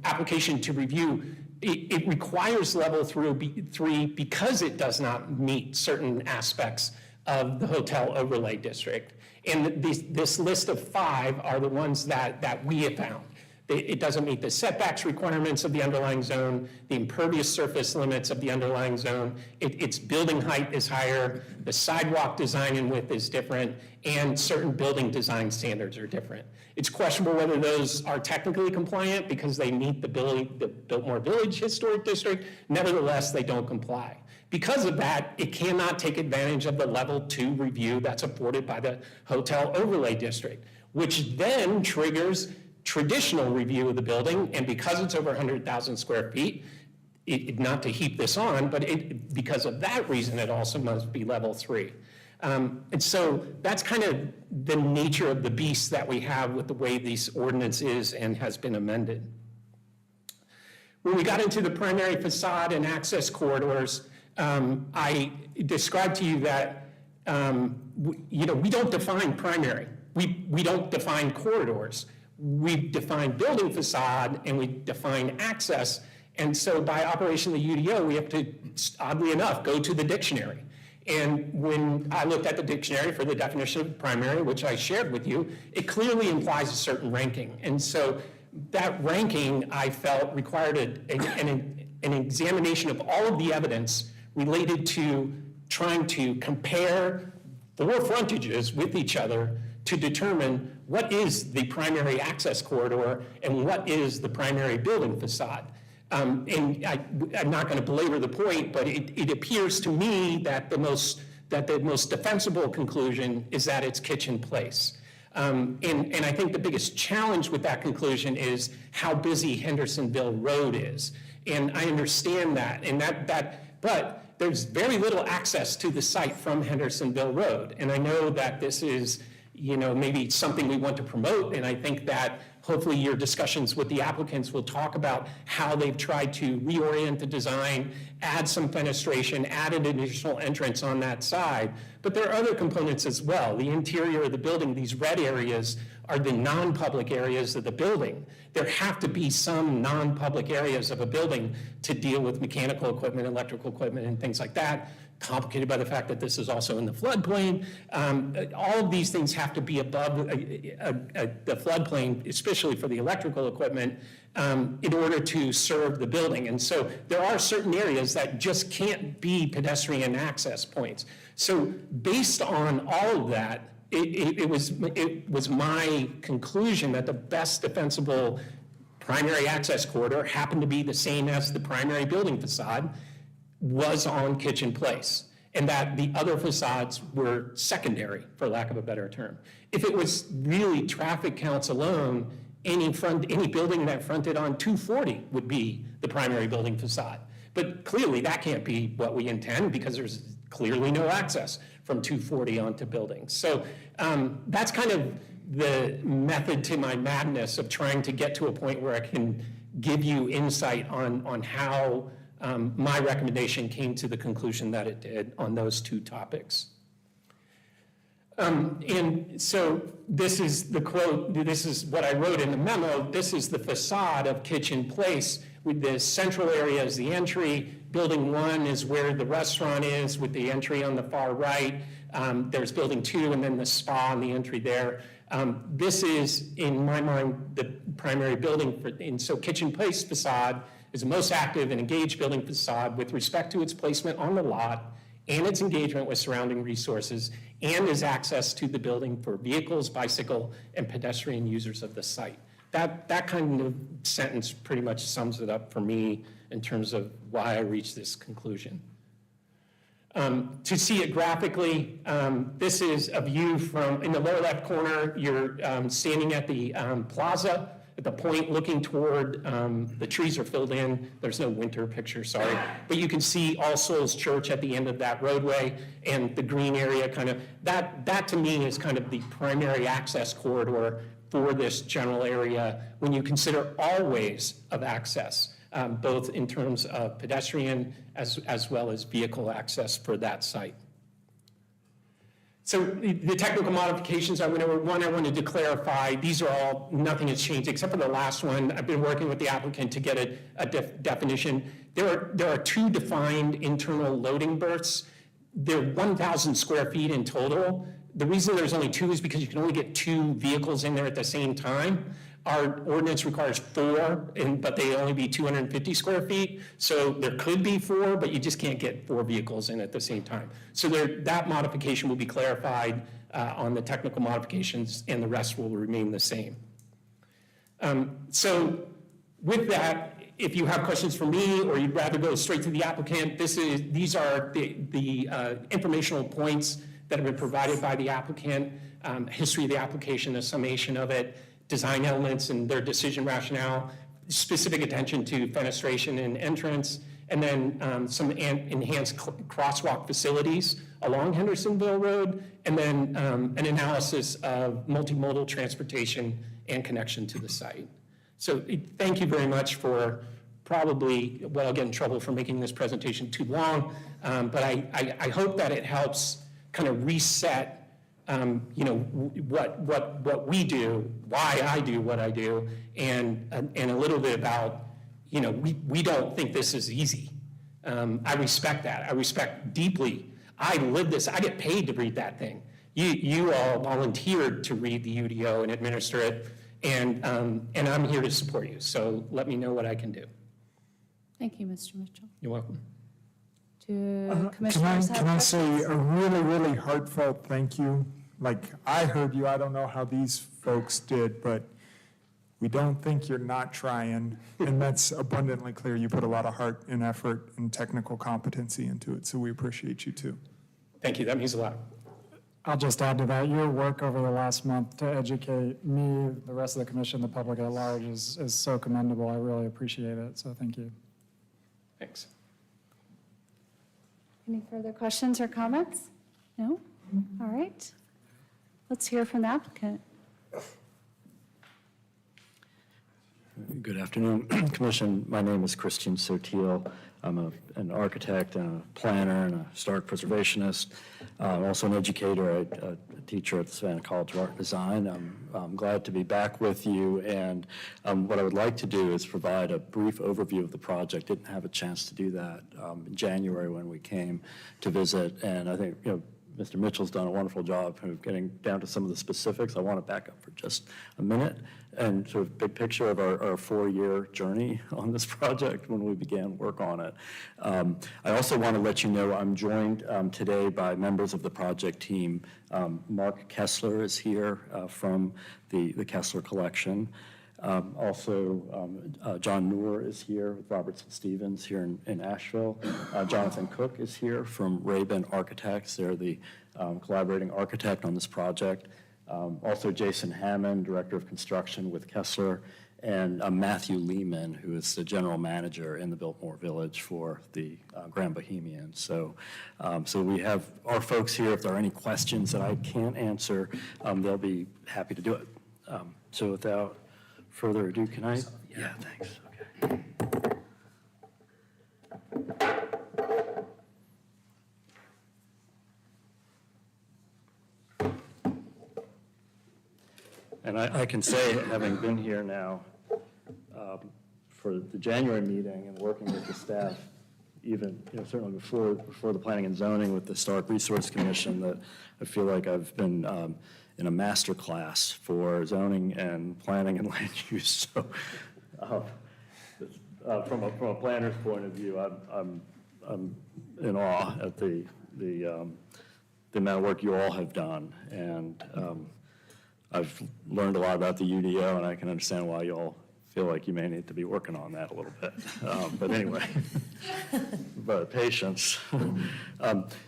application to review. It requires level 3 because it does not meet certain aspects of the hotel overlay district. And this list of 5 are the ones that we have found. It doesn't meet the setbacks requirements of the underlying zone, the impervious surface limits of the underlying zone. Its building height is higher, the sidewalk design and width is different, and certain building design standards are different. It's questionable whether those are technically compliant because they meet the Biltmore Village Historic District. Nevertheless, they don't comply. Because of that, it cannot take advantage of the level 2 review that's afforded by the Hotel Overlay District, which then triggers traditional review of the building, and because it's over 100,000 square feet, not to heap this on, but because of that reason, it also must be level 3. And so that's kind of the nature of the beast that we have with the way this ordinance is and has been amended. When we got into the primary facade and access corridors, I described to you that we don't define primary. We don't define corridors. We define building facade and we define access. And so by operation of the UDO, we have to, oddly enough, go to the dictionary. And when I looked at the dictionary for the definition of primary, which I shared with you, it clearly implies a certain ranking. And so that ranking, I felt, required an examination of all of the evidence related to trying to compare 4 frontages with each other to determine what is the primary access corridor and what is the primary building facade. And I'm not going to belabor the point, but it appears to me that the most defensible conclusion is that it's kitchen place. And I think the biggest challenge with that conclusion is how busy Hendersonville Road is. And I understand that, but there's very little access to the site from Hendersonville Road. And I know that this is, maybe something we want to promote, and I think that hopefully your discussions with the applicants will talk about how they've tried to reorient the design, add some fenestration, add an additional entrance on that side. But there are other components as well. The interior of the building, these red areas are the non-public areas of the building. There have to be some non-public areas of a building to deal with mechanical equipment, electrical equipment, and things like that. Complicated by the fact that this is also in the floodplain. All of these things have to be above the floodplain, especially for the electrical equipment, in order to serve the building. And so there are certain areas that just can't be pedestrian access points. So based on all of that, it was my conclusion that the best defensible primary access corridor happened to be the same as the primary building facade, was on Kitchen Place, and that the other facades were secondary, for lack of a better term. If it was really traffic counts alone, any building that fronted on 240 would be the primary building facade. But clearly that can't be what we intend because there's clearly no access from 240 onto buildings. So that's kind of the method to my madness of trying to get to a point where I can give you insight on how my recommendation came to the conclusion that it did on those 2 topics. And so this is the quote, this is what I wrote in the memo. This is the facade of Kitchen Place, with the central area as the entry. Building 1 is where the restaurant is with the entry on the far right. There's building 2 and then the spa and the entry there. This is, in my mind, the primary building. And so Kitchen Place facade is the most active and engaged building facade with respect to its placement on the lot and its engagement with surrounding resources, and is access to the building for vehicles, bicycle, and pedestrian users of the site. That kind of sentence pretty much sums it up for me in terms of why I reached this conclusion. To see it graphically, this is a view from, in the lower left corner, you're standing at the plaza, at the point looking toward, the trees are filled in. There's no winter picture, sorry. But you can see All Souls Church at the end of that roadway, and the green area kind of, that to me is kind of the primary access corridor for this general area when you consider all ways of access, both in terms of pedestrian as well as vehicle access for that site. So the technical modifications I went over, one I wanted to clarify, these are all, nothing has changed except for the last one. I've been working with the applicant to get a definition. There are 2 defined internal loading berths. They're 1,000 square feet in total. The reason there's only 2 is because you can only get 2 vehicles in there at the same time. Our ordinance requires 4, but they only be 250 square feet. So there could be 4, but you just can't get 4 vehicles in at the same time. So that modification will be clarified on the technical modifications, and the rest will remain the same. So with that, if you have questions for me, or you'd rather go straight to the applicant, these are the informational points that have been provided by the applicant, history of the application, a summation of it, design elements and their decision rationale, specific attention to fenestration and entrance, and then some enhanced crosswalk facilities along Hendersonville Road, and then an analysis of multimodal transportation and connection to the site. So thank you very much for probably, well, I'll get in trouble for making this presentation too long, but I hope that it helps kind of reset what we do, why I do what I do, and a little bit about, we don't think this is easy. I respect that. I respect deeply. I live this. I get paid to read that thing. You all volunteered to read the UDO and administer it, and I'm here to support you. So let me know what I can do. Thank you, Mr. Mitchell. You're welcome. Do commissioners have Can I questions? say a really, really heartfelt thank you? Like, I heard you, I don't know how these folks did, but we don't think you're not trying, and that's abundantly clear. You put a lot of heart and effort and technical competency into it, so we appreciate you too. Thank you. That means a lot. I'll just add to that, your work over the last month to educate me, the rest of the commission, the public at large is so commendable. I really appreciate it, so thank you. Thanks. Any further questions or comments? No? All right. Let's hear from the applicant. Good afternoon, Commission. My name is Christian Sotil. I'm an architect and a planner and a historic preservationist. I'm also an educator, a teacher at the Savannah College of Art and Design. I'm glad to be back with you, and what I would like to do is provide a brief overview of the project. Didn't have a chance to do that in January when we came to visit, and I think Mr. Mitchell's done a wonderful job of getting down to some of the specifics. I want to back up for just a minute and sort of big picture of our 4-year journey on this project when we began work on it. I also want to let you know I'm joined today by members of the project team. Mark Kessler is here from the Kessler Collection. John Noor is here with Robertson Stevens here in Asheville. Jonathan Cook is here from Rabin Architects. They're the collaborating architect on this project. Also Jason Hammond, Director of Construction with Kessler, and Matthew Lehman, who is the General Manager in the Biltmore Village for the Grand Bohemian. So we have our folks here. If there are any questions that I can't answer, they'll be happy to do it. So without further ado, can I? Yeah, thanks. Okay. And I can say, having been here now for the January meeting and working with the staff, even certainly before the Planning and Zoning with the Historic Resource Commission, that I feel like I've been in a master class for zoning and planning and land use. So from a planner's point of view, I'm in awe at the amount of work you all have done. And I've learned a lot about the UDO, and I can understand why you all feel like you may need to be working on that a little bit. But anyway, but patience.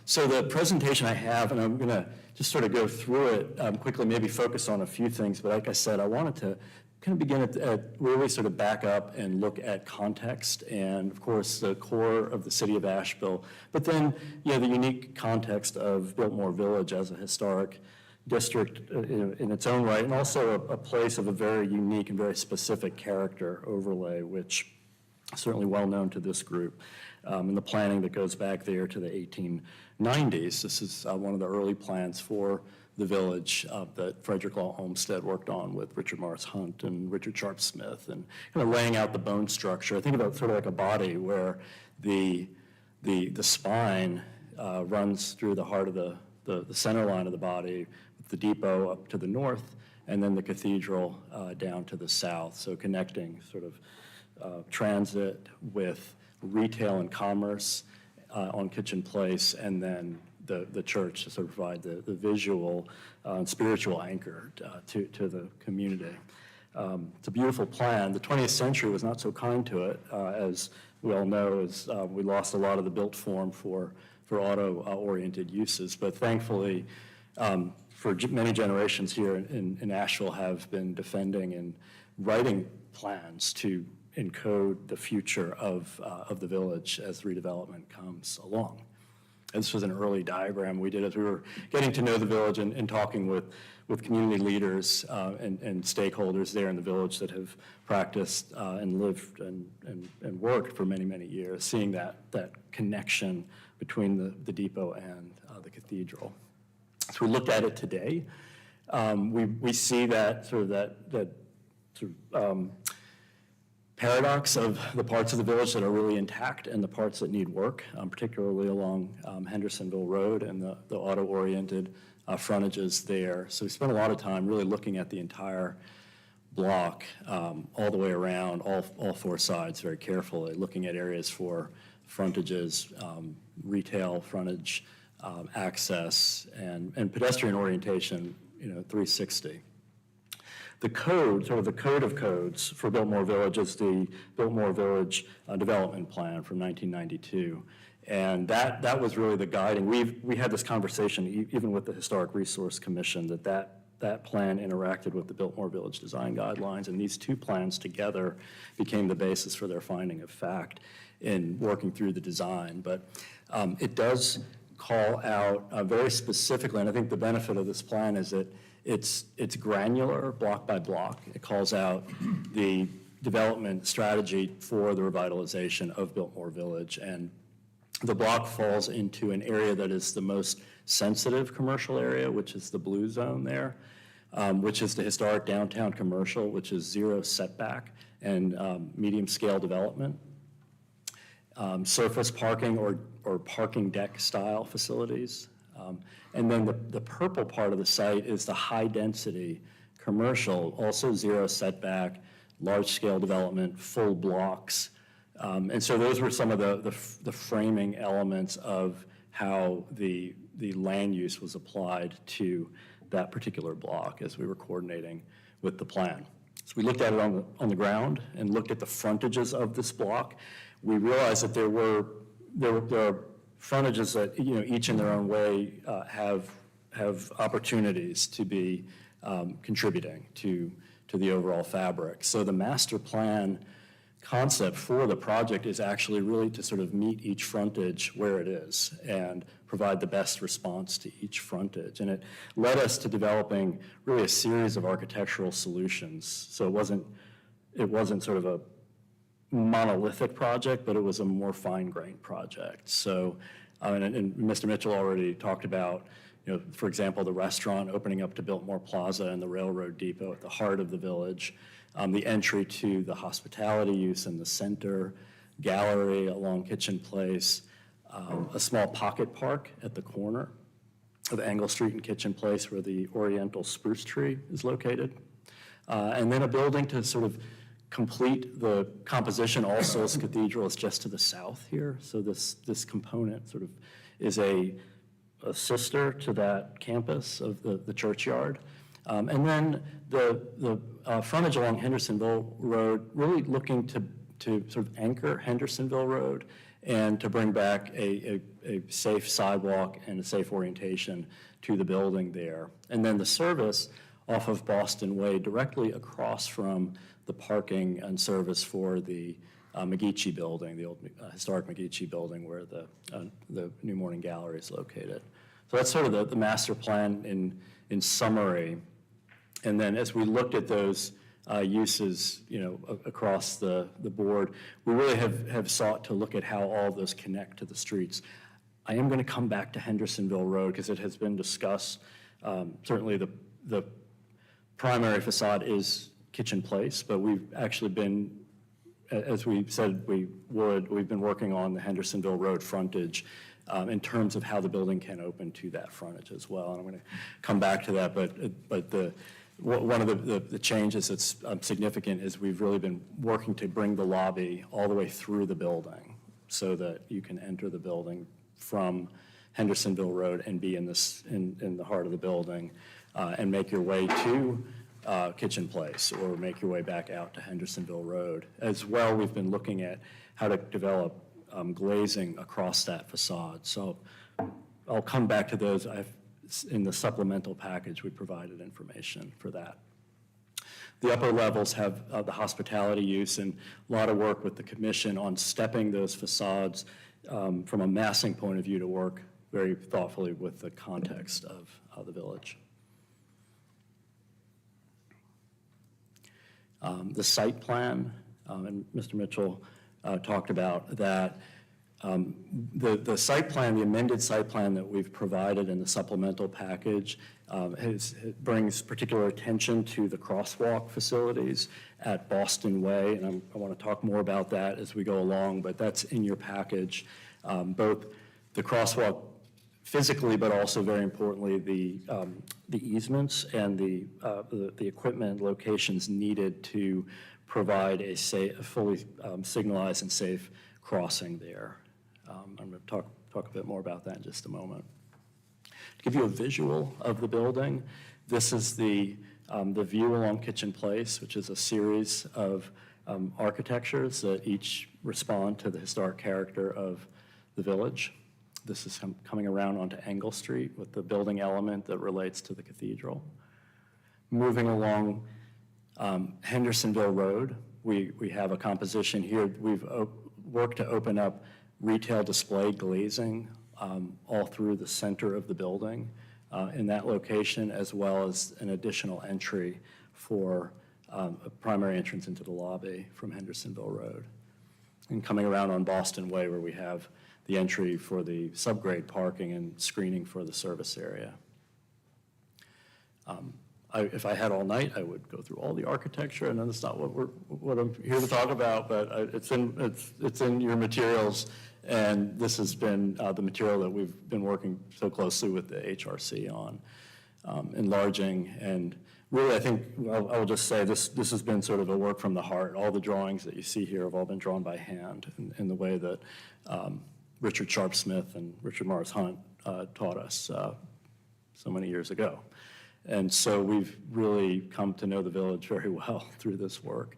So the presentation I have, and I'm going to just sort of go through it quickly, maybe focus on a few things. But like I said, I wanted to kind of begin at really sort of back up and look at context and, of course, the core of the city of Asheville. But then, the unique context of Biltmore Village as a historic district in its own right, and also a place of a very unique and very specific character overlay, which is certainly well known to this group. And the planning that goes back there to the 1890s. This is one of the early plans for the village that Frederick Law Olmsted worked on with Richard Morris Hunt and Richard Sharp Smith, and kind of laying out the bone structure. I think about sort of like a body where the spine runs through the heart of the center line of the body, with the depot up to the north, and then the cathedral down to the south. So connecting sort of transit with retail and commerce on Kitchen Place, and then the church to sort of provide the visual and spiritual anchor to the community. It's a beautiful plan. The 20th century was not so kind to it, as we all know, as we lost a lot of the built form for auto-oriented uses. But thankfully, for many generations here in Asheville have been defending and writing plans to encode the future of the village as redevelopment comes along. And this was an early diagram we did as we were getting to know the village and talking with community leaders and stakeholders there in the village that have practiced and lived and worked for many, many years, seeing that connection between the depot and the cathedral. So we looked at it today. We see that sort of paradox of the parts of the village that are really intact and the parts that need work, particularly along Hendersonville Road and the auto-oriented frontages there. So we spent a lot of time really looking at the entire block all the way around, all four sides very carefully, looking at areas for frontages, retail frontage, access, and pedestrian orientation, 360. The code, sort of the code of codes for Biltmore Village is the Biltmore Village Development Plan from 1992. And that was really the guiding. We had this conversation even with the Historic Resource Commission that plan interacted with the Biltmore Village Design Guidelines, and these two plans together became the basis for their finding of fact in working through the design. But it does call out very specifically, and I think the benefit of this plan is that it's granular, block by block. It calls out the development strategy for the revitalization of Biltmore Village, and the block falls into an area that is the most sensitive commercial area, which is the blue zone there, which is the historic downtown commercial, which is zero setback and medium scale development. Surface parking or parking deck style facilities. And then the purple part of the site is the high density commercial, also zero setback, large scale development, full blocks. And so those were some of the framing elements of how the land use was applied to that particular block as we were coordinating with the plan. So we looked at it on the ground and looked at the frontages of this block. We realized that there are frontages that, each in their own way have opportunities to be contributing to the overall fabric. So the master plan concept for the project is actually really to sort of meet each frontage where it is and provide the best response to each frontage. And it led us to developing really a series of architectural solutions. So it wasn't sort of a monolithic project, but it was a more fine-grained project. So, and Mr. Mitchell already talked about, for example, the restaurant opening up to Biltmore Plaza and the railroad depot at the heart of the village, the entry to the hospitality use in the center, gallery along Kitchen Place, a small pocket park at the corner of Angle Street and Kitchen Place where the Oriental spruce tree is located, and then a building to sort of complete the composition. All Souls Cathedral is just to the south here, so this component sort of is a sister to that campus of the churchyard. And then the frontage along Hendersonville Road, really looking to sort of anchor Hendersonville Road and to bring back a safe sidewalk and a safe orientation to the building there. And then the service off of Boston Way, directly across from the parking and service for the McGeechee building, the old historic McGeechee building where the New Morning Gallery is located. So that's sort of the master plan in summary. And then as we looked at those uses, across the board, we really have sought to look at how all of those connect to the streets. I am going to come back to Hendersonville Road because it has been discussed. Certainly the primary facade is Kitchen Place, but we've actually been, as we said we've been working on the Hendersonville Road frontage in terms of how the building can open to that frontage as well. And I'm going to come back to that, but one of the changes that's significant is we've really been working to bring the lobby all the way through the building so that you can enter the building from Hendersonville Road and be in the heart of the building and make your way to Kitchen Place or make your way back out to Hendersonville Road. As well, we've been looking at how to develop glazing across that facade. So I'll come back to those. In the supplemental package, we provided information for that. The upper levels have the hospitality use and a lot of work with the commission on stepping those facades from a massing point of view to work very thoughtfully with the context of the village. The site plan, and Mr. Mitchell talked about that. The site plan, the amended site plan that we've provided in the supplemental package brings particular attention to the crosswalk facilities at Boston Way, and I want to talk more about that as we go along, but that's in your package. Both the crosswalk physically, but also very importantly, the easements and the equipment locations needed to provide a fully signalized and safe crossing there. I'm going to talk a bit more about that in just a moment. To give you a visual of the building, this is the view along Kitchen Place, which is a series of architectures that each respond to the historic character of the village. This is coming around onto Engle Street with the building element that relates to the cathedral. Moving along Hendersonville Road, we have a composition here. We've worked to open up retail display glazing all through the center of the building in that location, as well as an additional entry for a primary entrance into the lobby from Hendersonville Road. And coming around on Boston Way, where we have the entry for the subgrade parking and screening for the service area. If I had all night, I would go through all the architecture, and that's not what I'm here to talk about, but it's in your materials, and this has been the material that we've been working so closely with the HRC on, enlarging. And really, I think I will just say this has been sort of a work from the heart. All the drawings that you see here have all been drawn by hand in the way that Richard Sharp Smith and Richard Morris Hunt taught us so many years ago. And so we've really come to know the village very well through this work.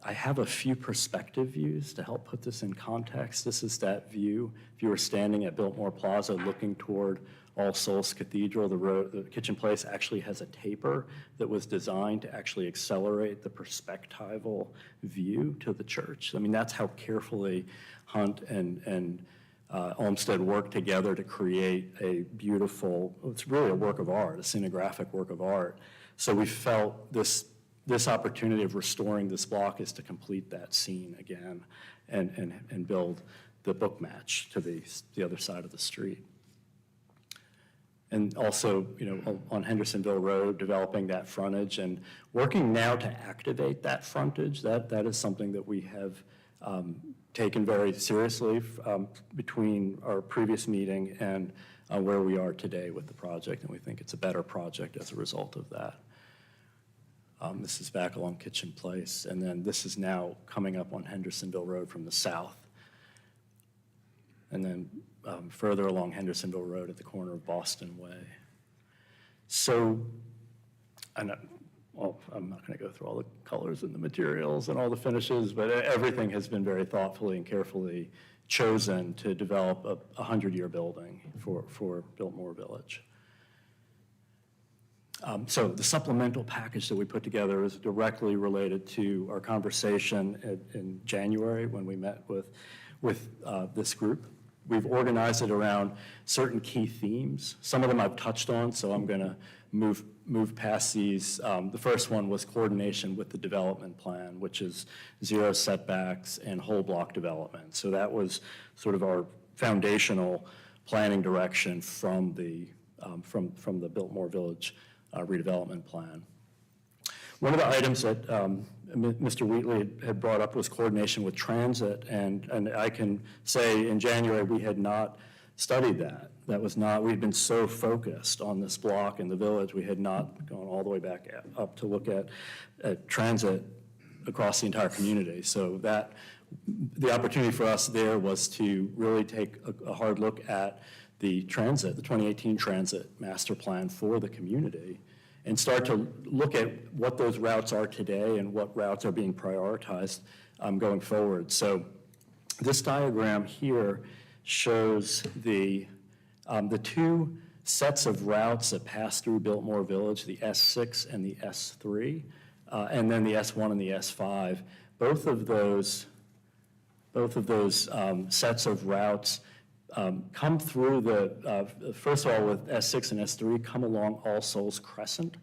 I have a few perspective views to help put this in context. This is that view. If you were standing at Biltmore Plaza looking toward All Souls Cathedral, the Kitchen Place actually has a taper that was designed to actually accelerate the perspectival view to the church. I mean, that's how carefully Hunt and Olmsted worked together to create a beautiful, it's really a work of art, a scenographic work of art. So we felt this opportunity of restoring this block is to complete that scene again and build the book match to the other side of the street. And also, on Hendersonville Road, developing that frontage and working now to activate that frontage. That is something that we have taken very seriously between our previous meeting and where we are today with the project, and we think it's a better project as a result of that. This is back along Kitchen Place, and then this is now coming up on Hendersonville Road from the south. And then further along Hendersonville Road at the corner of Boston Way. So, I'm not going to go through all the colors and the materials and all the finishes, but everything has been very thoughtfully and carefully chosen to develop a 100-year building for Biltmore Village. So the supplemental package that we put together is directly related to our conversation in January when we met with this group. We've organized it around certain key themes. Some of them I've touched on, so I'm going to move past these. The first one was coordination with the development plan, which is zero setbacks and whole block development. So that was sort of our foundational planning direction from the Biltmore Village redevelopment plan. One of the items that Mr. Wheatley had brought up was coordination with transit, and I can say in January we had not studied that. That was not, we'd been so focused on this block in the village, we had not gone all the way back up to look at transit across the entire community. So that, the opportunity for us there was to really take a hard look at the transit, the 2018 transit master plan for the community, and start to look at what those routes are today and what routes are being prioritized going forward. So this diagram here shows the two sets of routes that pass through Biltmore Village, the S6 and the S3, and then the S1 and the S5. Both of those sets of routes come through first of all, with S6 and S3, come along All Souls Crescent,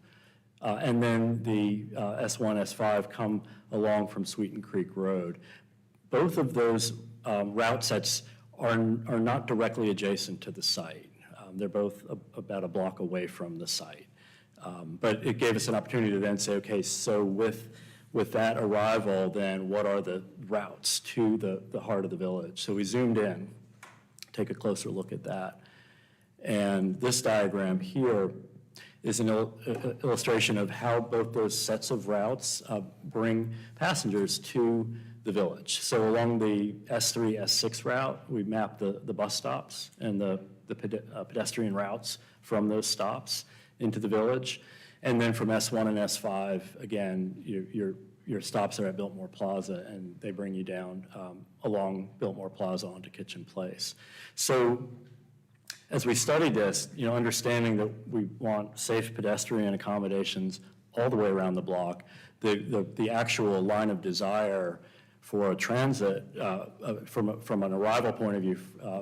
and then the S1, S5 come along from Sweeten Creek Road. Both of those route sets are not directly adjacent to the site. They're both about a block away from the site. But it gave us an opportunity to then say, okay, so with that arrival, then what are the routes to the heart of the village? So we zoomed in, take a closer look at that. And this diagram here is an illustration of how both those sets of routes bring passengers to the village. So along the S3, S6 route, we mapped the bus stops and the pedestrian routes from those stops into the village. And then from S1 and S5, again, your stops are at Biltmore Plaza, and they bring you down along Biltmore Plaza onto Kitchen Place. So as we studied this, understanding that we want safe pedestrian accommodations all the way around the block, the actual line of desire for a transit, from an arrival point of view,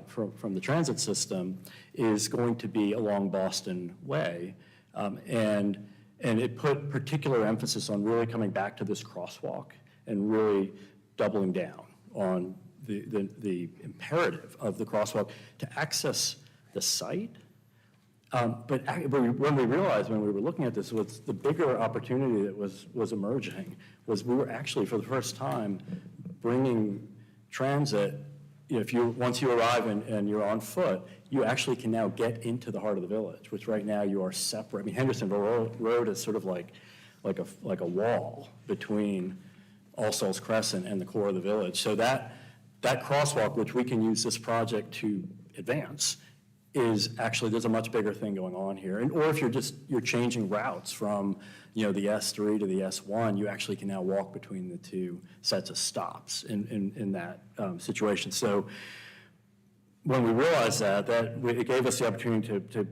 from the transit system, is going to be along Boston Way. And it put particular emphasis on really coming back to this crosswalk and really doubling down on the imperative of the crosswalk to access the site. But when we realized, when we were looking at this, was the bigger opportunity that was emerging was we were actually, for the first time, bringing transit. Once you arrive and you're on foot, you actually can now get into the heart of the village, which right now you are separate. I mean, Hendersonville Road is sort of like a wall between All Souls Crescent and the core of the village. So that crosswalk, which we can use this project to advance, is actually, there's a much bigger thing going on here. Or if you're changing routes from the S3 to the S1, you actually can now walk between the two sets of stops in that situation. So when we realized that it gave us the opportunity to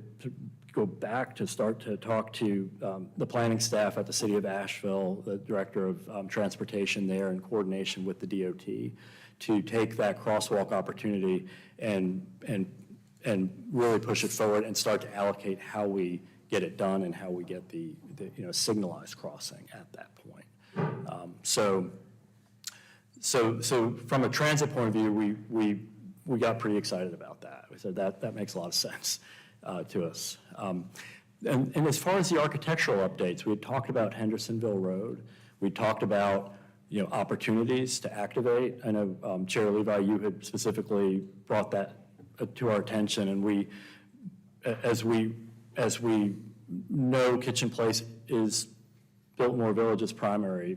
go back to start to talk to the planning staff at the city of Asheville, the director of transportation there, in coordination with the DOT, to take that crosswalk opportunity and really push it forward and start to allocate how we get it done and how we get the signalized crossing at that point. So from a transit point of view, we got pretty excited about that. We said that makes a lot of sense to us. And as far as the architectural updates, we had talked about Hendersonville Road. We talked about opportunities to activate. I know Chair Levi, you had specifically brought that to our attention, and as we know, Kitchen Place is Biltmore Village's primary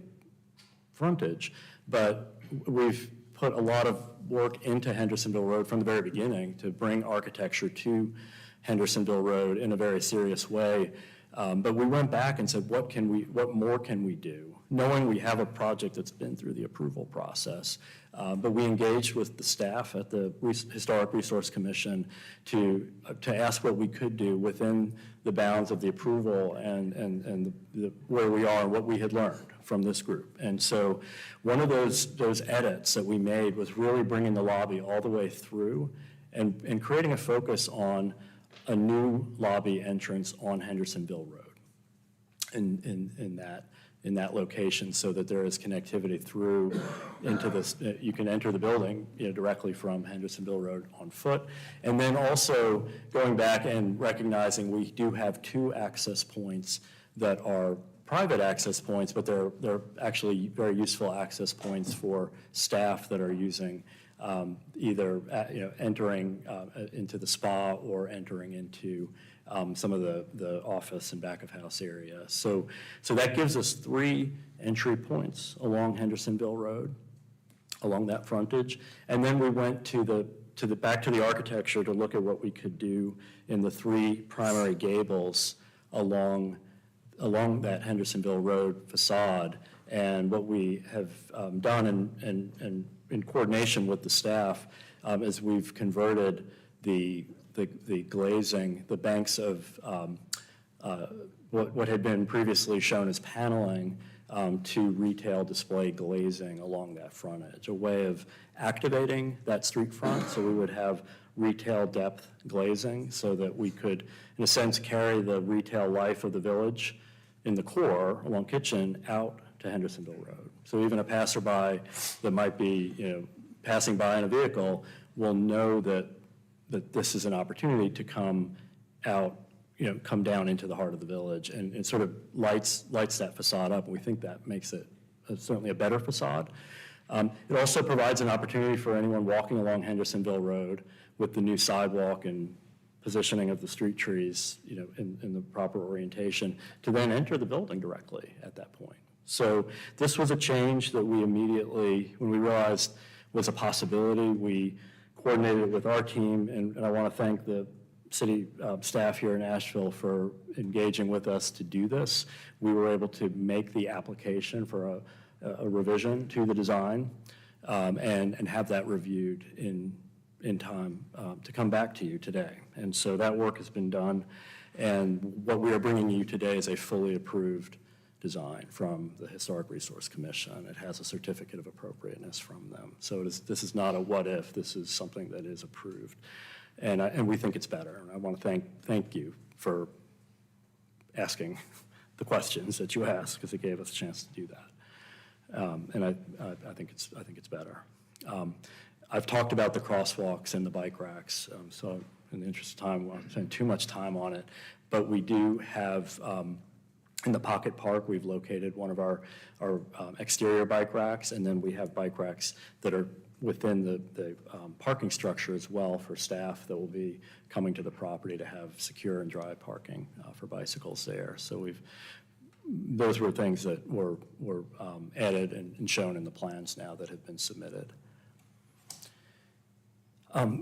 frontage, but we've put a lot of work into Hendersonville Road from the very beginning to bring architecture to Hendersonville Road in a very serious way. But we went back and said, what more can we do? Knowing we have a project that's been through the approval process. But we engaged with the staff at the Historic Resource Commission to ask what we could do within the bounds of the approval and where we are and what we had learned from this group. And so one of those edits that we made was really bringing the lobby all the way through and creating a focus on a new lobby entrance on Hendersonville Road in that location, so that there is connectivity through into this. You can enter the building directly from Hendersonville Road on foot. And then also going back and recognizing we do have two access points that are private access points, but they're actually very useful access points for staff that are using either entering into the spa or entering into some of the office and back of house area. So that gives us 3 entry points along Hendersonville Road, along that frontage. And then we went back to the architecture to look at what we could do in the 3 primary gables along that Hendersonville Road facade. And what we have done and in coordination with the staff is we've converted the glazing, the banks of what had been previously shown as paneling to retail display glazing along that frontage, a way of activating that street front. So we would have retail depth glazing so that we could, in a sense, carry the retail life of the village in the core along Kitchen out to Hendersonville Road. So even a passerby that might be, passing by in a vehicle will know that this is an opportunity to come out, come down into the heart of the village, and it sort of lights that facade up. And we think that makes it certainly a better facade. It also provides an opportunity for anyone walking along Hendersonville Road with the new sidewalk and positioning of the street trees, in the proper orientation, to then enter the building directly at that point. So this was a change that we immediately, when we realized was a possibility, we coordinated with our team, and I want to thank the city staff here in Asheville for engaging with us to do this. We were able to make the application for a revision to the design and have that reviewed in time to come back to you today. And so that work has been done, and what we are bringing you today is a fully approved design from the Historic Resource Commission. It has a certificate of appropriateness from them. So this is not a what if, this is something that is approved. And we think it's better. And I want to thank you for asking the questions that you asked, because it gave us a chance to do that. And I think it's better. I've talked about the crosswalks and the bike racks, so in the interest of time, I won't spend too much time on it. But we do have, in the Pocket Park, we've located one of our exterior bike racks, and then we have bike racks that are within the parking structure as well for staff that will be coming to the property to have secure and dry parking for bicycles there. So those were things that were added and shown in the plans now that have been submitted.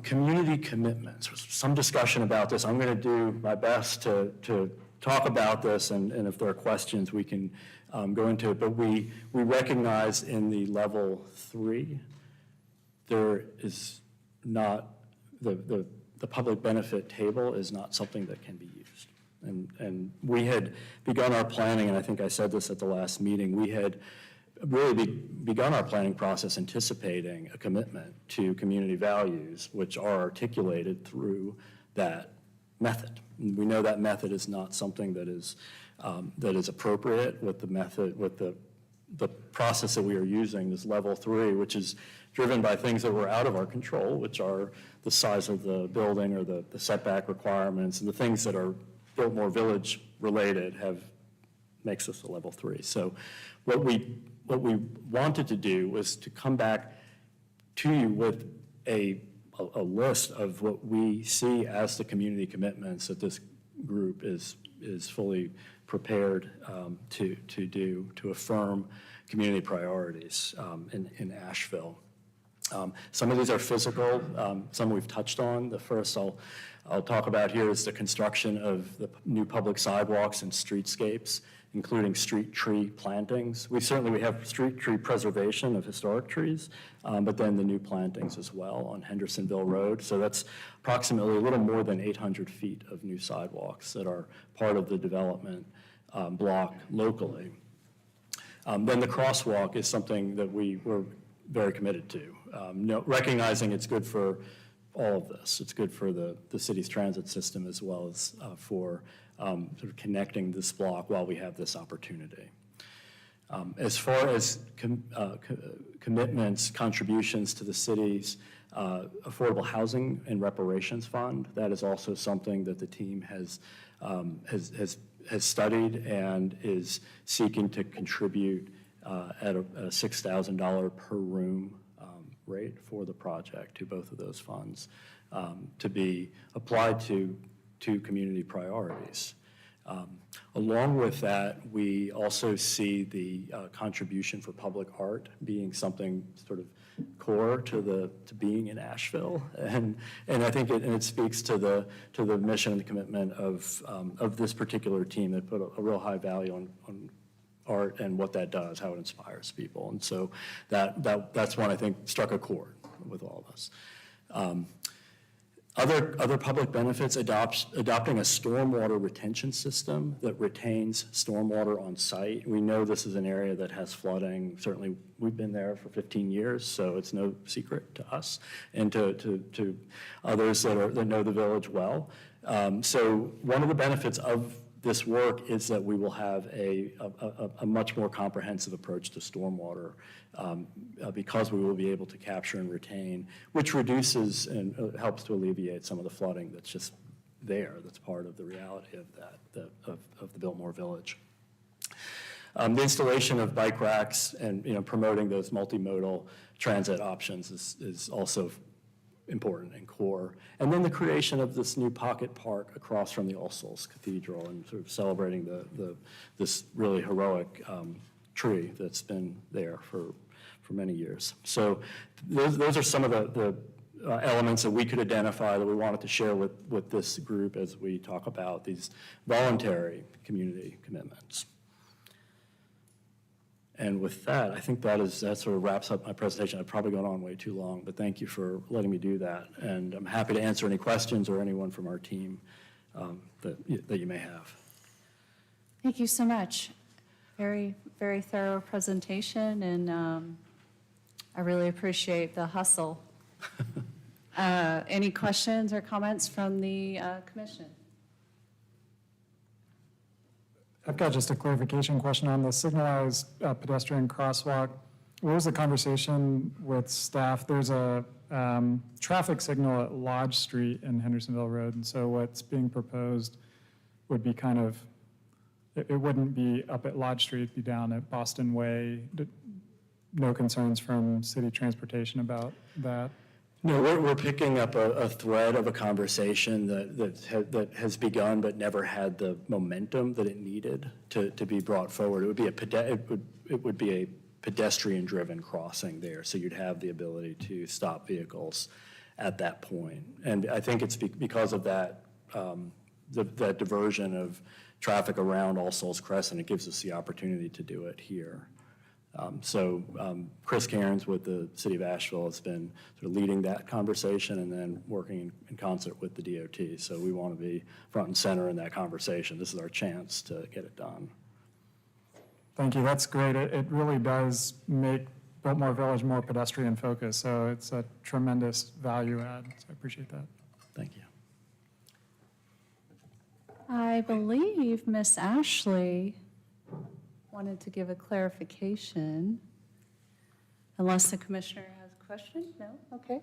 Community commitments, some discussion about this. I'm going to do my best to talk about this, and if there are questions, we can go into it. But we recognize in the level 3, there is not, the public benefit table is not something that can be used. And we had begun our planning, and I think I said this at the last meeting, we had really begun our planning process anticipating a commitment to community values, which are articulated through that method. And we know that method is not something that is appropriate with the method, with the process that we are using, this level 3, which is driven by things that were out of our control, which are the size of the building or the setback requirements, and the things that are Biltmore Village related makes us a level 3. So what we wanted to do was to come back to you with a list of what we see as the community commitments that this group is fully prepared to do, to affirm community priorities in Asheville. Some of these are physical, some we've touched on. The first I'll talk about here is the construction of the new public sidewalks and streetscapes, including street tree plantings. We have street tree preservation of historic trees, but then the new plantings as well on Hendersonville Road. So that's approximately a little more than 800 feet of new sidewalks that are part of the development block locally. Then the crosswalk is something that we were very committed to, recognizing it's good for all of this. It's good for the city's transit system as well as for sort of connecting this block while we have this opportunity. As far as commitments, contributions to the city's Affordable Housing and Reparations Fund, that is also something that the team has studied and is seeking to contribute at a $6,000 per room rate for the project to both of those funds to be applied to community priorities. Along with that, we also see the contribution for public art being something sort of core to being in Asheville, and I think it speaks to the mission and the commitment of this particular team that put a real high value on art and what that does, how it inspires people, and so that's one I think struck a chord with all of us. Other public benefits, adopting a stormwater retention system that retains stormwater on site. We know this is an area that has flooding. Certainly, we've been there for 15 years, so it's no secret to us and to others that know the village well. So one of the benefits of this work is that we will have a much more comprehensive approach to stormwater because we will be able to capture and retain, which reduces and helps to alleviate some of the flooding that's just there, that's part of the reality of that, of the Biltmore Village. The installation of bike racks and promoting those multimodal transit options is also important and core. And then the creation of this new pocket park across from the All Souls Cathedral and sort of celebrating this really heroic tree that's been there for many years. So those are some of the elements that we could identify that we wanted to share with this group as we talk about these voluntary community commitments. And with that, I think that sort of wraps up my presentation. I've probably gone on way too long, but thank you for letting me do that. And I'm happy to answer any questions or anyone from our team that you may have. Thank you so much. Very, very thorough presentation, and I really appreciate the hustle. Any questions or comments from the commission? I've got just a clarification question on the signalized pedestrian crosswalk. What was the conversation with staff? There's a traffic signal at Lodge Street and Hendersonville Road, and so what's being proposed would be kind of, it wouldn't be up at Lodge Street, it'd be down at Boston Way. No concerns from city transportation about that? No, we're picking up a thread of a conversation that has begun but never had the momentum that it needed to be brought forward. It would be a pedestrian-driven crossing there, so you'd have the ability to stop vehicles at that point. And I think it's because of that that diversion of traffic around All Souls Crescent. It gives us the opportunity to do it here. Chris Cairns with the City of Asheville has been sort of leading that conversation and then working in concert with the DOT. So we want to be front and center in that conversation. This is our chance to get it done. Thank you, that's great. It really does make Biltmore Village more pedestrian focused, so it's a tremendous value add, so I appreciate that. Thank you. I believe Miss Ashley wanted to give a clarification, unless the commissioner has a question? No? Okay.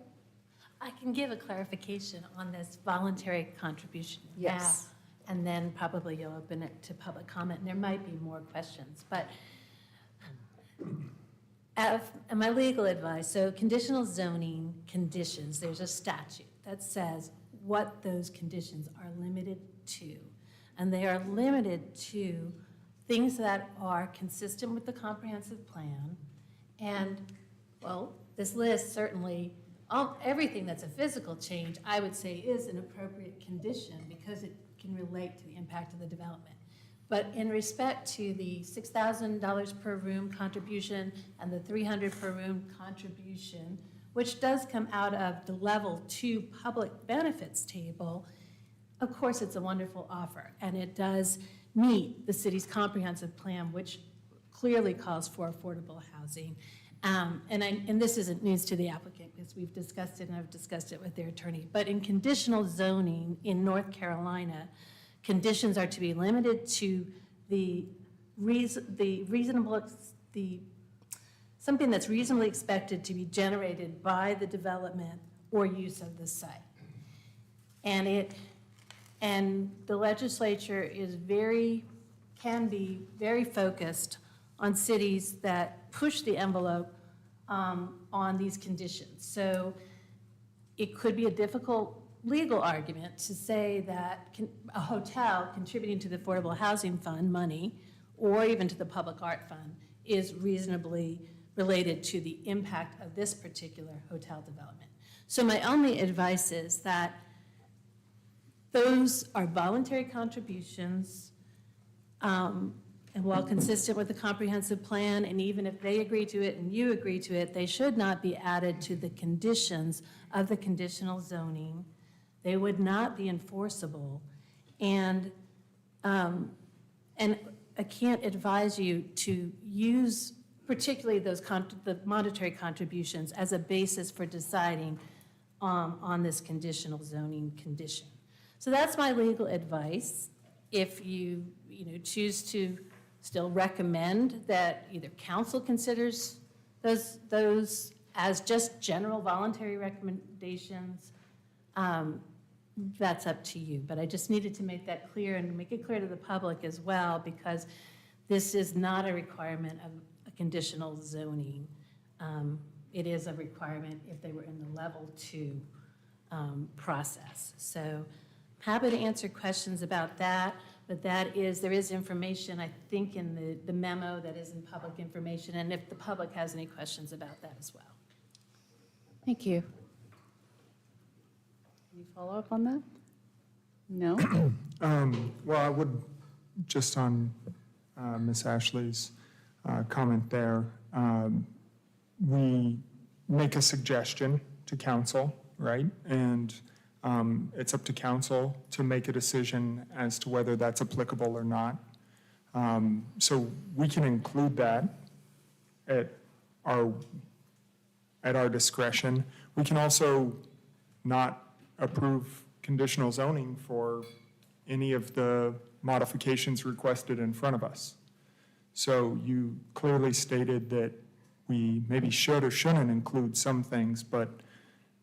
I can give a clarification on this voluntary contribution Yes. now, and then probably you'll open it to public comment, and there might be more questions. But my legal advice, so conditional zoning conditions, there's a statute that says what those conditions are limited to. And they are limited to things that are consistent with the comprehensive plan. And, well, this list certainly, everything that's a physical change, I would say is an appropriate condition because it can relate to the impact of the development. But in respect to the $6,000 per room contribution and the $300 per room contribution, which does come out of the level 2 public benefits table, of course, it's a wonderful offer, and it does meet the city's comprehensive plan, which clearly calls for affordable housing. And this isn't news to the applicant because we've discussed it and I've discussed it with their attorney. But in conditional zoning in North Carolina, conditions are to be limited to something that's reasonably expected to be generated by the development or use of the site. And the legislature can be very focused on cities that push the envelope on these conditions. So it could be a difficult legal argument to say that a hotel contributing to the Affordable Housing Fund money, or even to the Public Art Fund, is reasonably related to the impact of this particular hotel development. So my only advice is that those are voluntary contributions, and while consistent with the comprehensive plan, and even if they agree to it and you agree to it, they should not be added to the conditions of the conditional zoning. They would not be enforceable. And I can't advise you to use particularly the monetary contributions as a basis for deciding on this conditional zoning condition. So that's my legal advice. If you choose to still recommend that either council considers those as just general voluntary recommendations, that's up to you. But I just needed to make that clear and make it clear to the public as well, because this is not a requirement of a conditional zoning. It is a requirement if they were in the level 2 process. So happy to answer questions about that, but there is information, I think, in the memo that is in public information, and if the public has any questions about that as well. Thank you. Any follow-up on that? No? Well, I would, just on Ms. Ashley's comment there, we make a suggestion to council, right? And it's up to council to make a decision as to whether that's applicable or not. So we can include that at our discretion. We can also not approve conditional zoning for any of the modifications requested in front of us. So you clearly stated that we maybe should or shouldn't include some things, but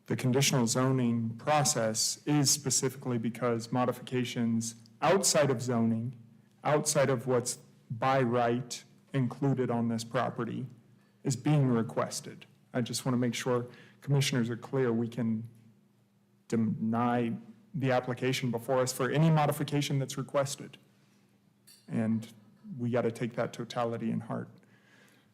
the conditional zoning process is specifically because modifications outside of zoning, outside of what's by right included on this property, is being requested. I just want to make sure commissioners are clear. We can deny the application before us for any modification that's requested. And we got to take that totality in heart.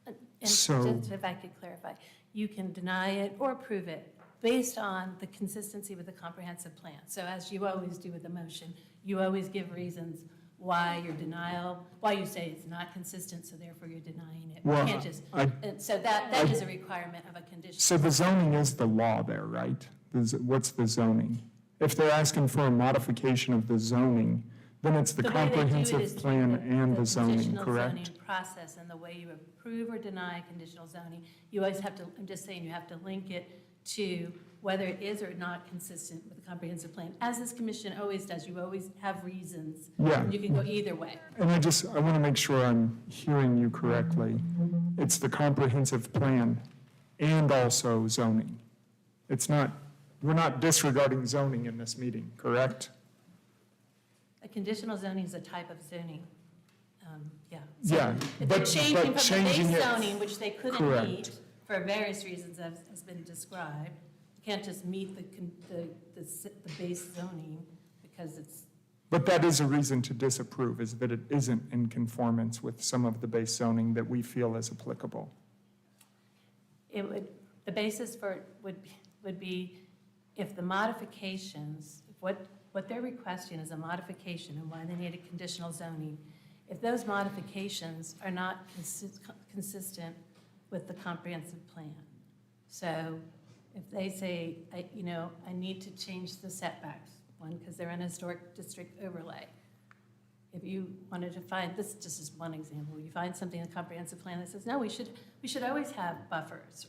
And So- just if I could clarify, you can deny it or approve it based on the consistency with the comprehensive plan. So as you always do with the motion, you always give reasons why your denial, why you say it's not consistent, so therefore you're denying it. Well, You can't just, I- and so that is a requirement of a condition. So the zoning is the law there, right? What's the zoning? If they're asking for a modification of the zoning, then it's the way they do it is comprehensive through plan and the zoning, conditional correct? zoning process, and the way you approve or deny conditional zoning, you always have to, I'm just saying, you have to link it to whether it is or not consistent with the comprehensive plan. As this commission always does, you always have reasons. Yeah. And you can go either way. And I want to make sure I'm hearing you correctly. It's the comprehensive plan and also zoning. It's not, we're not disregarding zoning in this meeting, correct? A conditional zoning is a type of zoning. Yeah. Yeah, If they're but changing from the changing base it. zoning, which they couldn't Correct. meet for various reasons as has been described, you can't just meet the base zoning because it's, But that is a reason to disapprove, is that it isn't in conformance with some of the base zoning that we feel is applicable. the basis for it would be if the modifications, what they're requesting is a modification and why they need a conditional zoning. If those modifications are not consistent with the comprehensive plan. So if they say, I need to change the setbacks, one, because they're in a historic district overlay. If you wanted to find, this just is one example, you find something in the comprehensive plan that says, no, we should always have buffers.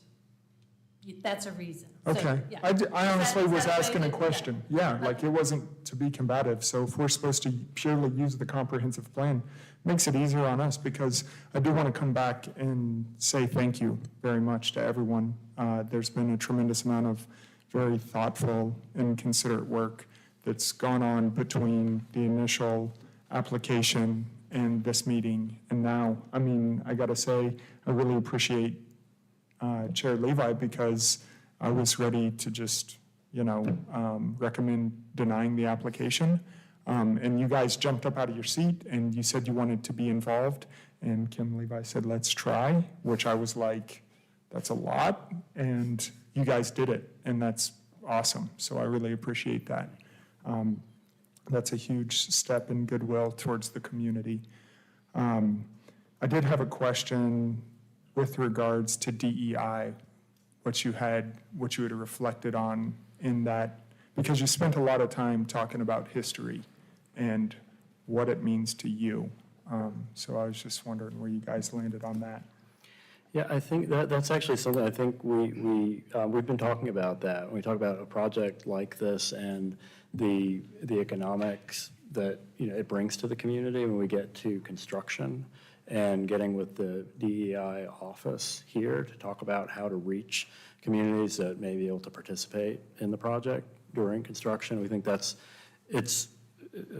That's a reason. So, Okay. yeah. I honestly Is was that a way asking a that- question. Yeah, like it wasn't to be combative. So if we're supposed to purely use the comprehensive plan, makes it easier on us, because I do want to come back and say thank you very much to everyone. There's been a tremendous amount of very thoughtful and considerate work that's gone on between the initial application and this meeting and now. I mean, I got to say, I really appreciate Chair Levi, because I was ready to just, recommend denying the application. And you guys jumped up out of your seat and you said you wanted to be involved. And Kim Levi said, let's try, which I was like, that's a lot. And you guys did it, and that's awesome. So I really appreciate that. That's a huge step in goodwill towards the community. I did have a question with regards to DEI, what you had reflected on in that, because you spent a lot of time talking about history and what it means to you. So I was just wondering where you guys landed on that. Yeah, I think that's actually something I think we've been talking about that. When we talk about a project like this and the economics that, it brings to the community when we get to construction, and getting with the DEI office here to talk about how to reach communities that may be able to participate in the project during construction. We think it's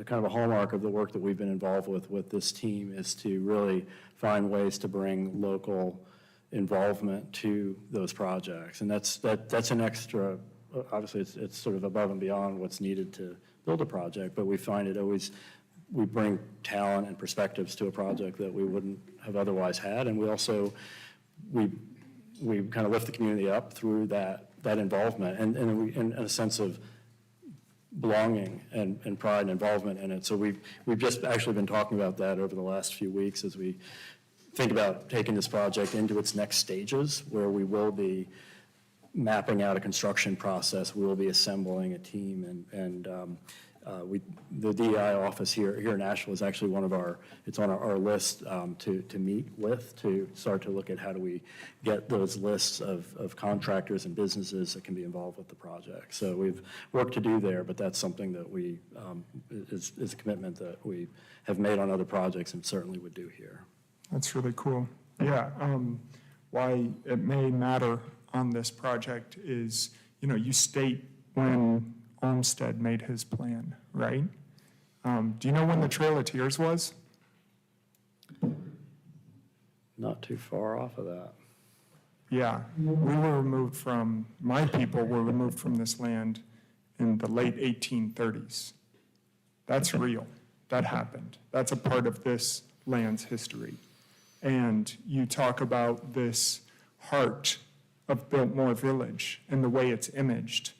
kind of a hallmark of the work that we've been involved with this team, is to really find ways to bring local involvement to those projects. And that's an extra, obviously it's sort of above and beyond what's needed to build a project, but we find we bring talent and perspectives to a project that we wouldn't have otherwise had. And we also, we kind of lift the community up through that involvement and a sense of belonging and pride and involvement in it. So we've just actually been talking about that over the last few weeks as we think about taking this project into its next stages, where we will be mapping out a construction process, we will be assembling a team, and the DEI office here in Asheville is actually it's on our list to meet with, to start to look at how do we get those lists of contractors and businesses that can be involved with the project. So we've work to do there, but that's something that is a commitment that we have made on other projects and certainly would do here. That's really cool. Yeah, why it may matter on this project is, you state when Olmsted made his plan, right? Do you know when the Trail of Tears was? Not too far off of that. Yeah, my people were removed from this land in the late 1830s. That's real. That happened. That's a part of this land's history. And you talk about this heart of Biltmore Village and the way it's imaged.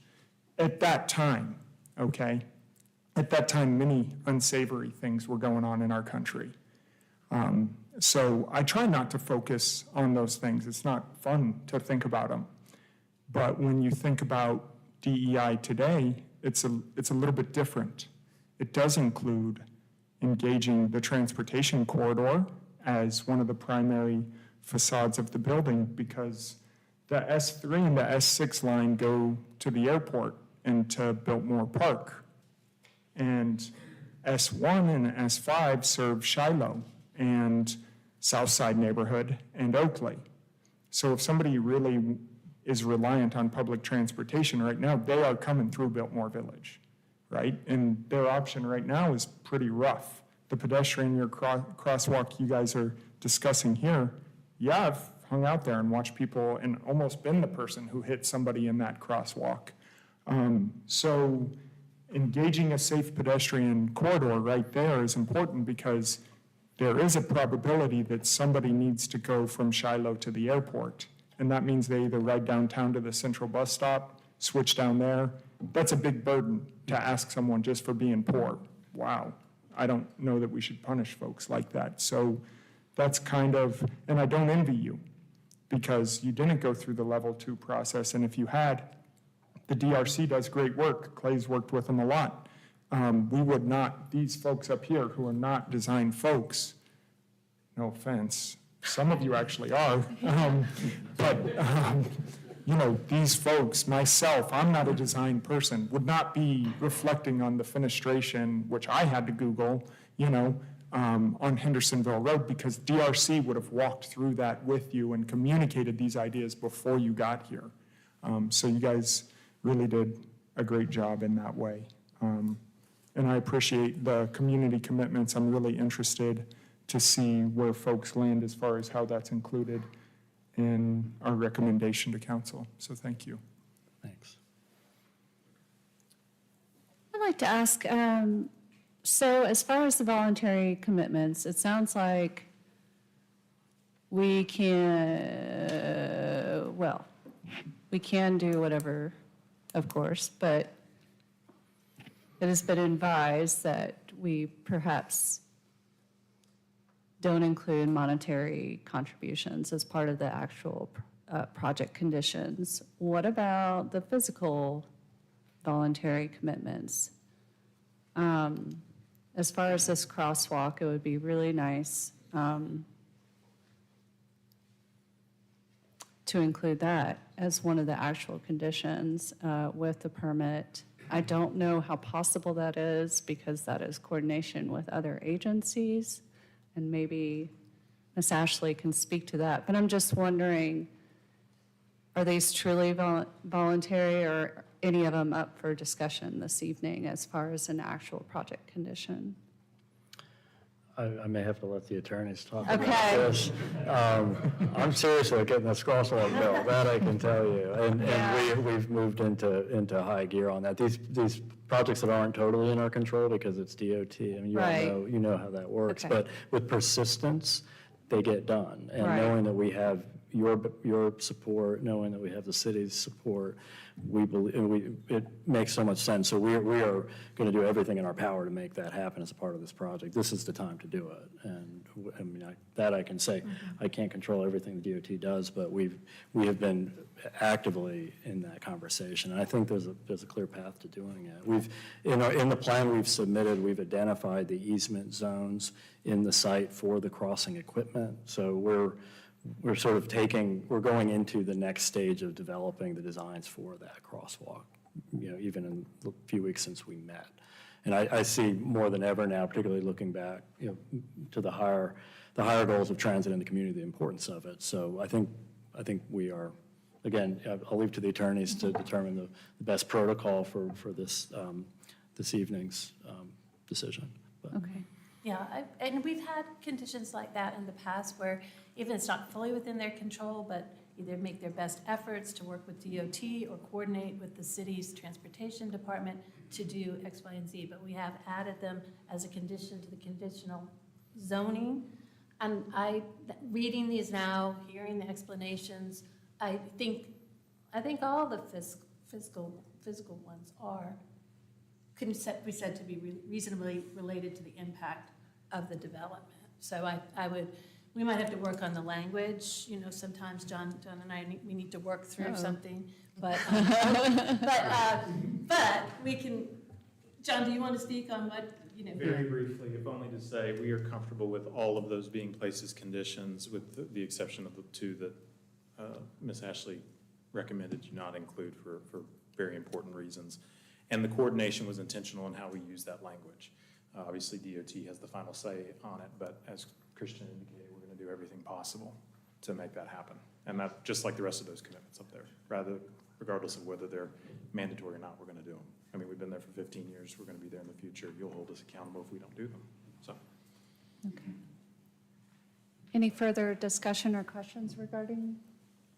At that time, okay, many unsavory things were going on in our country. So I try not to focus on those things. It's not fun to think about them. But when you think about DEI today, it's a little bit different. It does include engaging the transportation corridor as one of the primary facades of the building, because the S3 and the S6 line go to the airport and to Biltmore Park. And S1 and S5 serve Shiloh and Southside neighborhood and Oakley. So if somebody really is reliant on public transportation right now, they are coming through Biltmore Village, right? And their option right now is pretty rough. The pedestrian crosswalk you guys are discussing here, yeah, I've hung out there and watched people and almost been the person who hit somebody in that crosswalk. So engaging a safe pedestrian corridor right there is important, because there is a probability that somebody needs to go from Shiloh to the airport. And that means they either ride downtown to the central bus stop, switch down there. That's a big burden to ask someone just for being poor. Wow. I don't know that we should punish folks like that. So that's kind of, and I don't envy you, because you didn't go through the level 2 process. And if you had, the DRC does great work. Clay's worked with them a lot. We would not, these folks up here who are not design folks, no offense, some of you actually are, these folks, myself, I'm not a design person, would not be reflecting on the fenestration, which I had to Google, on Hendersonville Road, because DRC would have walked through that with you and communicated these ideas before you got here. So you guys really did a great job in that way. And I appreciate the community commitments. I'm really interested to see where folks land as far as how that's included. in our recommendation to council. So thank you. Thanks. I'd like to ask, so as far as the voluntary commitments, it sounds like we can, well, we can do whatever, of course, but it has been advised that we perhaps don't include monetary contributions as part of the actual project conditions. What about the physical voluntary commitments? As far as this crosswalk, it would be really nice to include that as one of the actual conditions with the permit. I don't know how possible that is because that is coordination with other agencies, and maybe Ms. Ashley can speak to that. But I'm just wondering, are these truly voluntary, or any of them up for discussion this evening as far as an actual project condition? I may have to let the attorneys talk Okay. about this. I'm serious about getting this crosswalk built, that I can tell you. And we've moved into high gear on that. These projects that aren't totally in our control because it's DOT, I mean, you know how that works. Okay. But with persistence, they get done. And Right. knowing that we have your support, knowing that we have the city's support, we believe, and it makes so much sense. So we are going to do everything in our power to make that happen as a part of this project. This is the time to do it. And I mean, I can say. I can't control everything the DOT does, but we have been actively in that conversation. And I think there's a clear path to doing it. In the plan we've submitted, we've identified the easement zones in the site for the crossing equipment. So we're sort of we're going into the next stage of developing the designs for that crosswalk, even in the few weeks since we met. And I see more than ever now, particularly looking back, to the higher goals of transit in the community, the importance of it. So I think we are, again, I'll leave to the attorneys to determine the best protocol for this evening's decision. But. Okay. Yeah, and we've had conditions like that in the past where even it's not fully within their control, but either make their best efforts to work with DOT or coordinate with the city's transportation department to do X, Y, and Z. But we have added them as a condition to the conditional zoning. And reading these now, hearing the explanations, I think all the physical ones can be said to be reasonably related to the impact of the development. So we might have to work on the language. Sometimes John and I, we need to work through something, but we can. John, do you want to speak on what, Very briefly, if only to say, we are comfortable with all of those being placed as conditions, with the exception of the two that Ms. Ashley recommended you not include for very important reasons. And the coordination was intentional in how we use that language. Obviously, DOT has the final say on it, but as Christian indicated, we're going to do everything possible to make that happen. And that, just like the rest of those commitments up there, regardless of whether they're mandatory or not, we're going to do them. I mean, we've been there for 15 years. We're going to be there in the future. You'll hold us accountable if we don't do them. So. Okay. Any further discussion or questions regarding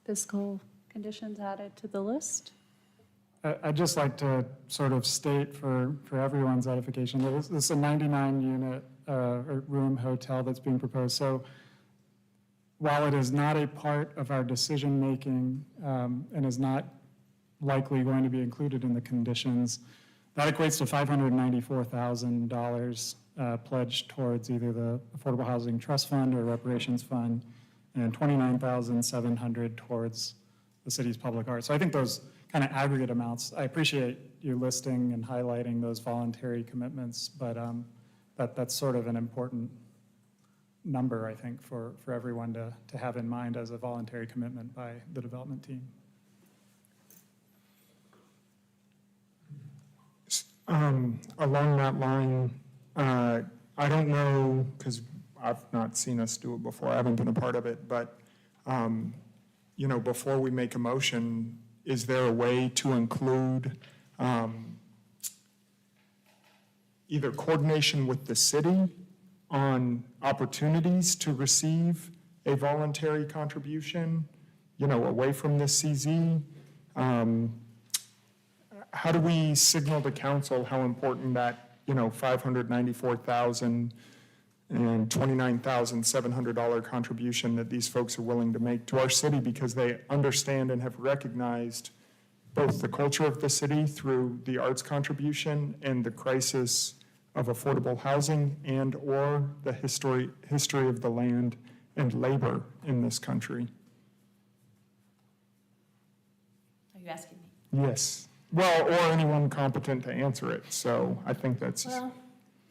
physical conditions added to the list? I'd just like to sort of state for everyone's edification that this is a 99-unit room hotel that's being proposed. So while it is not a part of our decision-making and is not likely going to be included in the conditions, that equates to $594,000 pledged towards either the Affordable Housing Trust Fund or Reparations Fund, and $29,700 towards the city's public art. So I think those kind of aggregate amounts, I appreciate you listing and highlighting those voluntary commitments, but that's sort of an important number, I think, for everyone to have in mind as a voluntary commitment by the development team. Along that line, I don't know, because I've not seen us do it before, I haven't been a part of it, but, before we make a motion, is there a way to include either coordination with the city on opportunities to receive a voluntary contribution away from the CZ? How do we signal to council how important that, $594,000 and $29,700 contribution that these folks are willing to make to our city, because they understand and have recognized both the culture of the city through the arts contribution and the crisis of affordable housing and/or the history of the land and labor in this country? Are you asking me? Yes. Well, or anyone competent to answer it. So I think that's. Well,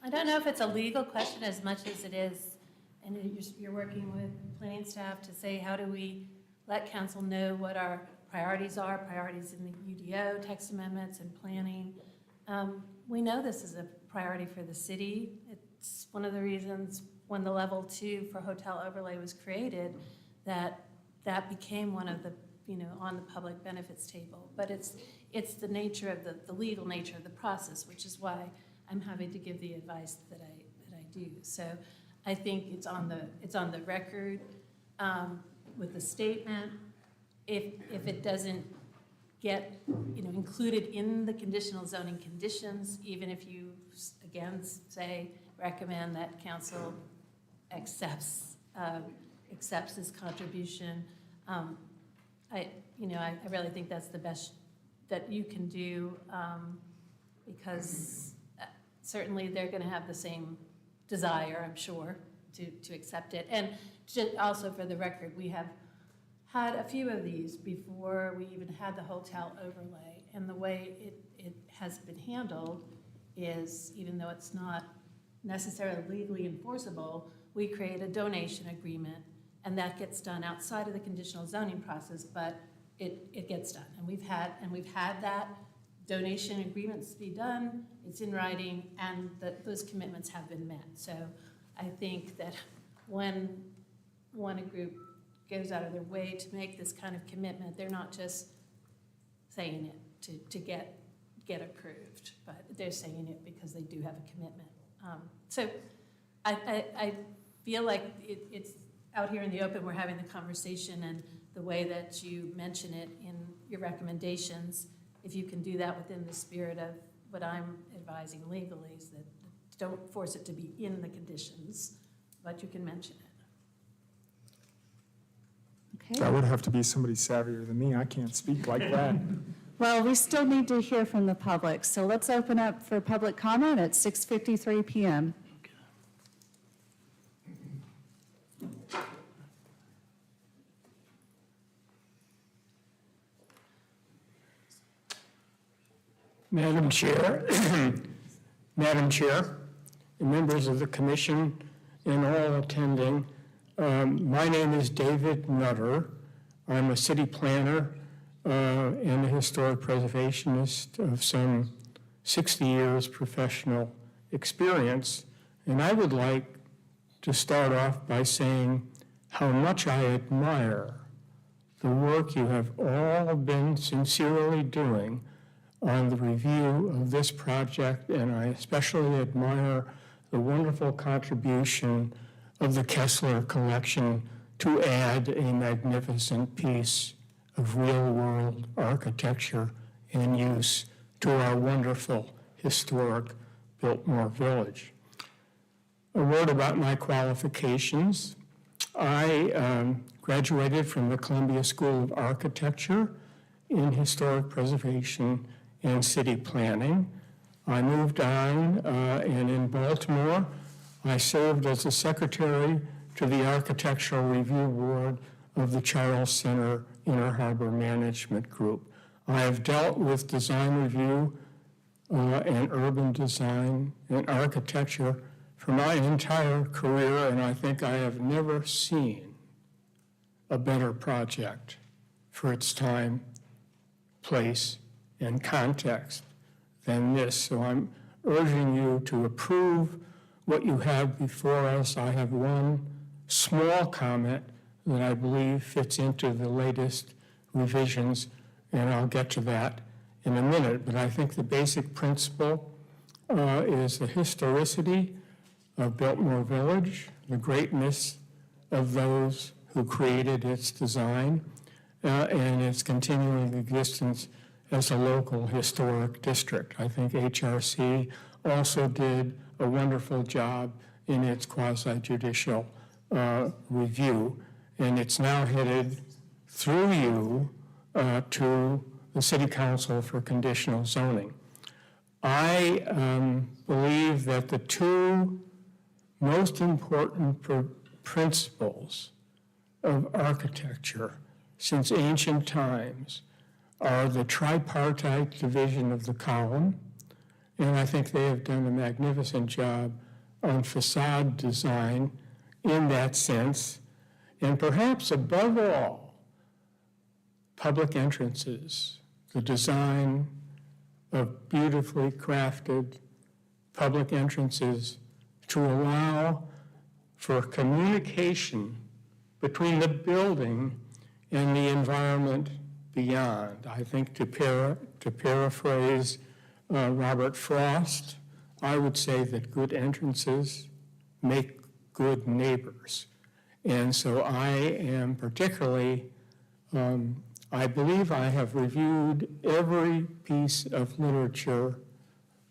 I don't know if it's a legal question as much as it is, and you're working with planning staff to say, how do we let council know what our priorities are, priorities in the UDO, text amendments, and planning. We know this is a priority for the city. It's one of the reasons when the level 2 for hotel overlay was created, that became one of the, on the public benefits table. But it's the nature of the legal nature of the process, which is why I'm happy to give the advice that I do. So I think it's on the record with the statement. If it doesn't get included in the conditional zoning conditions, even if you again say recommend that council accepts this contribution, I really think that's the best that you can do, because certainly they're going to have the same desire, I'm sure, to accept it. And also for the record, we have had a few of these before we even had the hotel overlay. And the way it has been handled is, even though it's not necessarily legally enforceable, we create a donation agreement, and that gets done outside of the conditional zoning process, but it gets done. And we've had that donation agreements be done, it's in writing, and those commitments have been met. So I think that when a group goes out of their way to make this kind of commitment, they're not just saying it to get approved, but they're saying it because they do have a commitment. So I feel like it's out here in the open, we're having the conversation, and the way that you mention it in your recommendations, if you can do that within the spirit of what I'm advising legally, is that don't force it to be in the conditions, but you can mention it. Okay. That would have to be somebody savvier than me. I can't speak like that. Well, we still need to hear from the public, so let's open up for public comment at 6:53 p.m. Madam Chair, Madam Chair, and members of the commission and all attending, my name is David Nutter. I'm a city planner and a historic preservationist of some 60 years professional experience. And I would like to start off by saying how much I admire the work you have all been sincerely doing on the review of this project, and I especially admire the wonderful contribution of the Kessler Collection to add a magnificent piece of real-world architecture and use to our wonderful historic Biltmore Village. A word about my qualifications. I graduated from the Columbia School of Architecture in historic preservation and city planning. I moved on, and in Baltimore, I served as the secretary to the Architectural Review Board of the Charles Center Inner Harbor Management Group. I have dealt with design review and urban design and architecture for my entire career, and I think I have never seen a better project for its time, place, and context than this. So I'm urging you to approve what you have before us. I have one small comment that I believe fits into the latest revisions, and I'll get to that in a minute. But I think the basic principle is the historicity of Biltmore Village, the greatness of those who created its design, and its continuing existence as a local historic district. I think HRC also did a wonderful job in its quasi-judicial review, and it's now headed through you to the City Council for conditional zoning. I believe that the two most important principles of architecture since ancient times are the tripartite division of the column, and I think they have done a magnificent job on facade design in that sense, and perhaps above all, public entrances, the design of beautifully crafted public entrances to allow for communication between the building and the environment beyond. I think to paraphrase Robert Frost, I would say that good entrances make good neighbors. And so I am particularly, I believe I have reviewed every piece of literature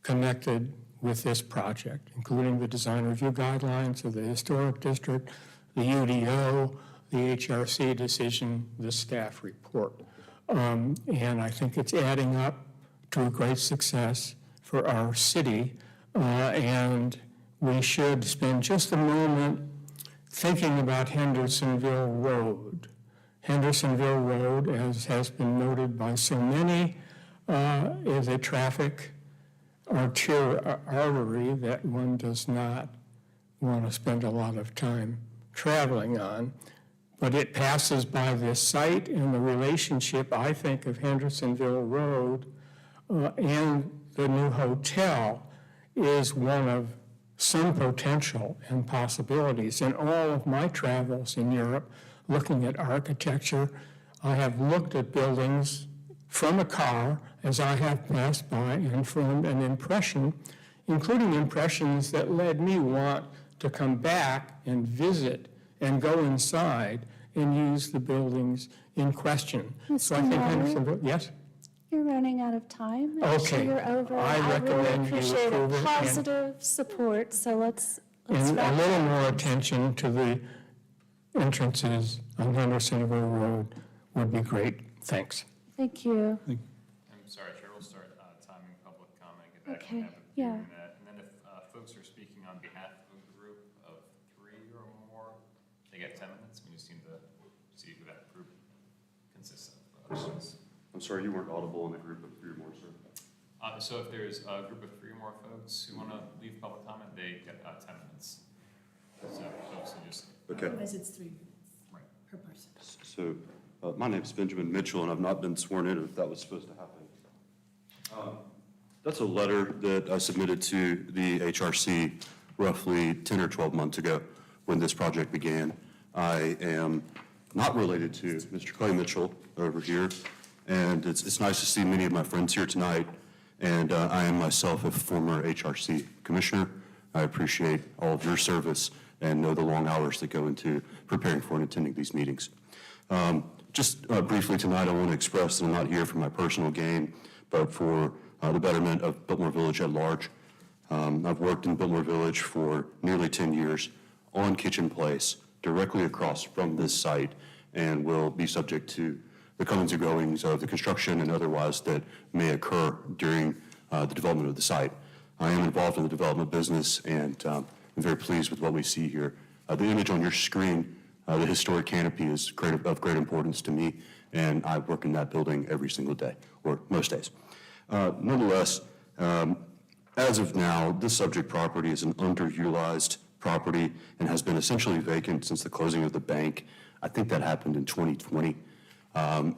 connected with this project, including the design review guidelines of the historic district, the UDO, the HRC decision, the staff report. And I think it's adding up to a great success for our city. And we should spend just a moment thinking about Hendersonville Road. Hendersonville Road, as has been noted by so many, is a traffic artery that one does not want to spend a lot of time traveling on. But it passes by this site, and the relationship, I think, of Hendersonville Road and the new hotel is one of some potential and possibilities. In all of my travels in Europe, looking at architecture, I have looked at buildings from a car as I have passed by and formed an impression, including impressions that led me want to come back and visit and go inside and use the buildings in question. So I think Mr. Nutter? Hendersonville, yes? You're running out of time. Okay. You're over. I really recommend you appreciate approve it a and- positive support, so let's And a wrap little up. more attention to the entrances on Hendersonville Road would be great. Thanks. Thank you. I'm sorry, Chair, we'll start timing public comment, get back Okay, and have a yeah. doing that. And then if folks are speaking on behalf of a group of 3 or more, they get 10 minutes. We just need to see who that group consists of. I'm sorry, you weren't audible in a group of 3 or more, sir. So if there's a group of 3 or more folks who want to leave public comment, they get 10 minutes. So folks who just. Okay. Otherwise, it's 3 minutes Right. per person. So my name's Benjamin Mitchell, and I've not been sworn in if that was supposed to happen. That's a letter that I submitted to the HRC roughly 10 or 12 months ago when this project began. I am not related to Mr. Clay Mitchell over here, and it's nice to see many of my friends here tonight. And I am myself a former HRC commissioner. I appreciate all of your service and know the long hours that go into preparing for and attending these meetings. Just briefly tonight, I want to express that I'm not here for my personal gain, but for the betterment of Biltmore Village at large. I've worked in Biltmore Village for nearly 10 years on Kitchen Place, directly across from this site, and will be subject to the comings and goings of the construction and otherwise that may occur during the development of the site. I am involved in the development business, and I'm very pleased with what we see here. The image on your screen, the historic canopy, is of great importance to me, and I work in that building every single day, or most days. Nonetheless, as of now, this subject property is an underutilized property and has been essentially vacant since the closing of the bank. I think that happened in 2020.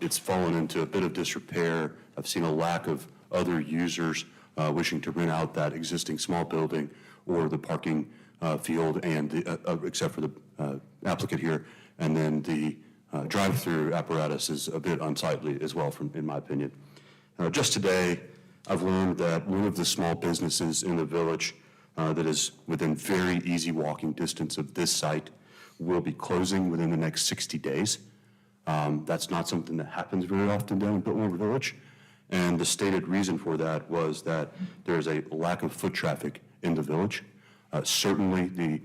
It's fallen into a bit of disrepair. I've seen a lack of other users wishing to rent out that existing small building or the parking field, and except for the applicant here, and then the drive-through apparatus is a bit unsightly as well, in my opinion. Just today, I've learned that one of the small businesses in the village that is within very easy walking distance of this site will be closing within the next 60 days. That's not something that happens very often down in Biltmore Village. And the stated reason for that was that there's a lack of foot traffic in the village. Certainly the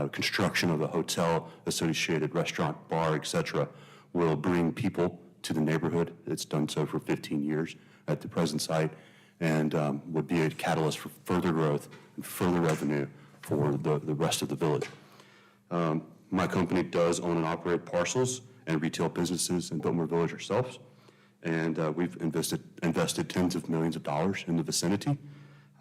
construction of a hotel, associated restaurant, bar, et cetera, will bring people to the neighborhood. It's done so for 15 years at the present site, and would be a catalyst for further growth and further revenue for the rest of the village. My company does own and operate parcels and retail businesses in Biltmore Village ourselves, and we've invested tens of millions of dollars in the vicinity,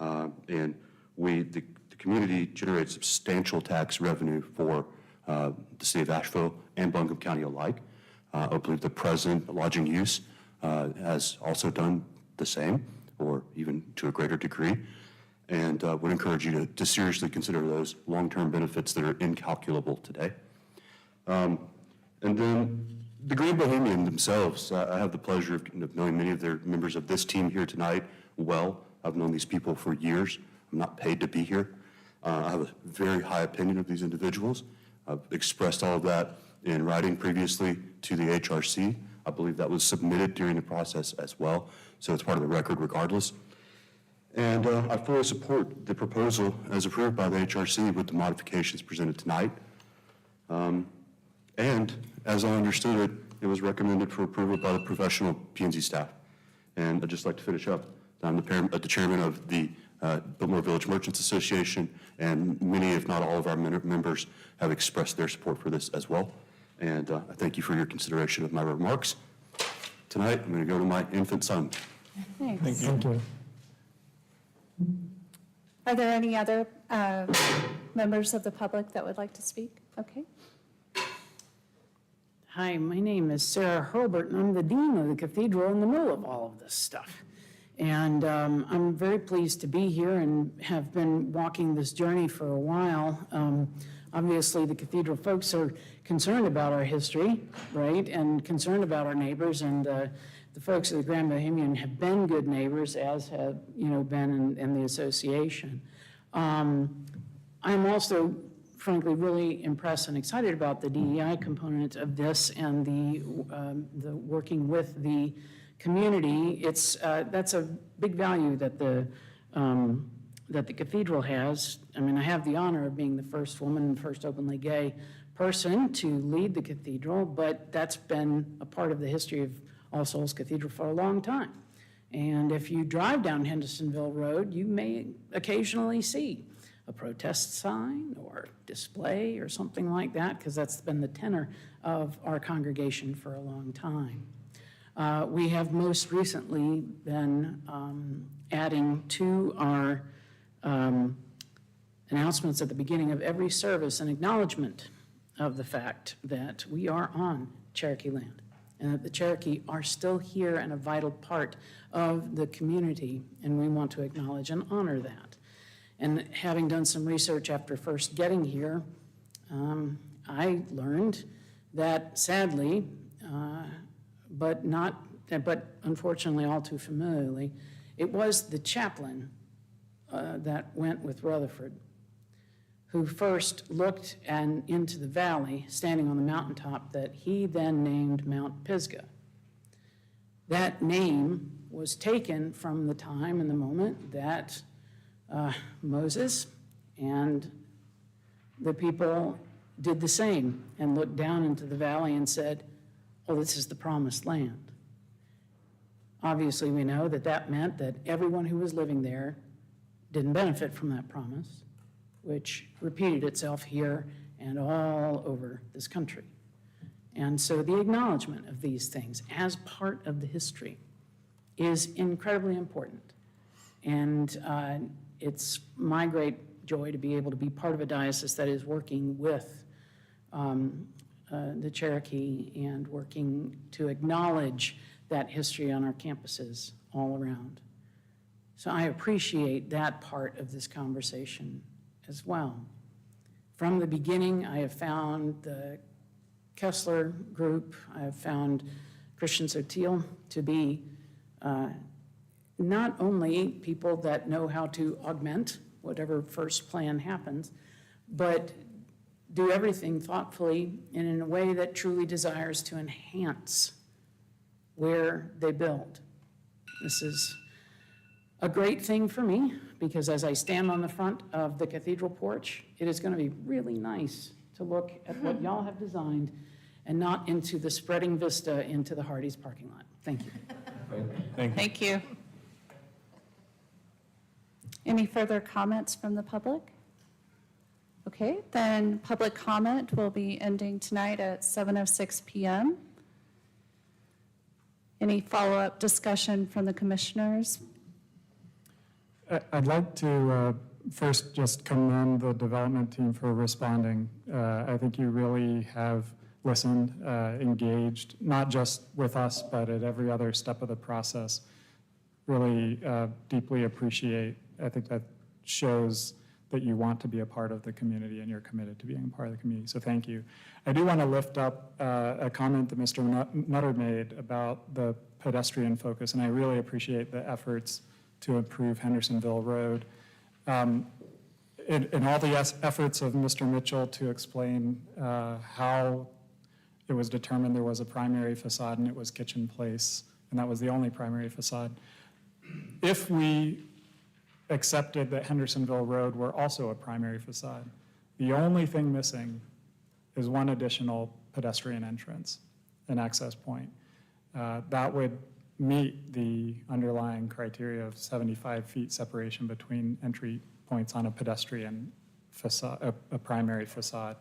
and the community generates substantial tax revenue for the city of Asheville and Buncombe County alike. I believe the present lodging use has also done the same, or even to a greater degree, and would encourage you to seriously consider those long-term benefits that are incalculable today. And then the Grand Bohemian themselves, I have the pleasure of knowing many of their members of this team here tonight well. I've known these people for years. I'm not paid to be here. I have a very high opinion of these individuals. I've expressed all of that in writing previously to the HRC. I believe that was submitted during the process as well, so it's part of the record regardless. And I fully support the proposal as approved by the HRC with the modifications presented tonight. And as I understood it, it was recommended for approval by the professional P&Z staff. And I'd just like to finish up. I'm the chairman of the Biltmore Village Merchants Association, and many, if not all of our members have expressed their support for this as well. And I thank you for your consideration of my remarks. Tonight, I'm going to go to my infant son. Thanks. Thank you. Are there any other members of the public that would like to speak? Okay. Hi, my name is Sarah Herbert, and I'm the dean of the cathedral in the middle of all of this stuff. And I'm very pleased to be here and have been walking this journey for a while. Obviously, the cathedral folks are concerned about our history, right, and concerned about our neighbors, and the folks of the Grand Bohemian have been good neighbors, as have, been in the association. I'm also, frankly, really impressed and excited about the DEI component of this and the working with the community. That's a big value that the cathedral has. I mean, I have the honor of being the first woman and first openly gay person to lead the cathedral, but that's been a part of the history of All Souls Cathedral for a long time. And if you drive down Hendersonville Road, you may occasionally see a protest sign or display or something like that, because that's been the tenor of our congregation for a long time. We have most recently been adding to our announcements at the beginning of every service an acknowledgement of the fact that we are on Cherokee land and that the Cherokee are still here and a vital part of the community, and we want to acknowledge and honor that. And having done some research after first getting here, I learned that sadly, but unfortunately all too familiarly, it was the chaplain that went with Rutherford who first looked into the valley, standing on the mountaintop that he then named Mount Pisgah. That name was taken from the time and the moment that Moses and the people did the same and looked down into the valley and said, oh, this is the promised land. Obviously, we know that that meant that everyone who was living there didn't benefit from that promise, which repeated itself here and all over this country. And so the acknowledgement of these things as part of the history is incredibly important. And it's my great joy to be able to be part of a diocese that is working with the Cherokee and working to acknowledge that history on our campuses all around. So I appreciate that part of this conversation as well. From the beginning, I have found the Kessler group, I have found Christian Sotil to be not only people that know how to augment whatever first plan happens, but do everything thoughtfully and in a way that truly desires to enhance where they build. This is a great thing for me, because as I stand on the front of the cathedral porch, it is going to be really nice to look at what y'all have designed and not into the spreading vista into the Hardee's parking lot. Thank you. Thank you. Any further comments from the public? Okay, then public comment will be ending tonight at 7:06 p.m. Any follow-up discussion from the commissioners? I'd like to first just commend the development team for responding. I think you really have listened, engaged, not just with us, but at every other step of the process. Really deeply appreciate. I think that shows that you want to be a part of the community and you're committed to being a part of the community. So thank you. I do want to lift up a comment that Mr. Nutter made about the pedestrian focus, and I really appreciate the efforts to improve Hendersonville Road. In all the efforts of Mr. Mitchell to explain how it was determined there was a primary facade and it was Kitchen Place, and that was the only primary facade. If we accepted that Hendersonville Road were also a primary facade, the only thing missing is one additional pedestrian entrance, an access point. That would meet the underlying criteria of 75 feet separation between entry points on a pedestrian facade, a primary facade.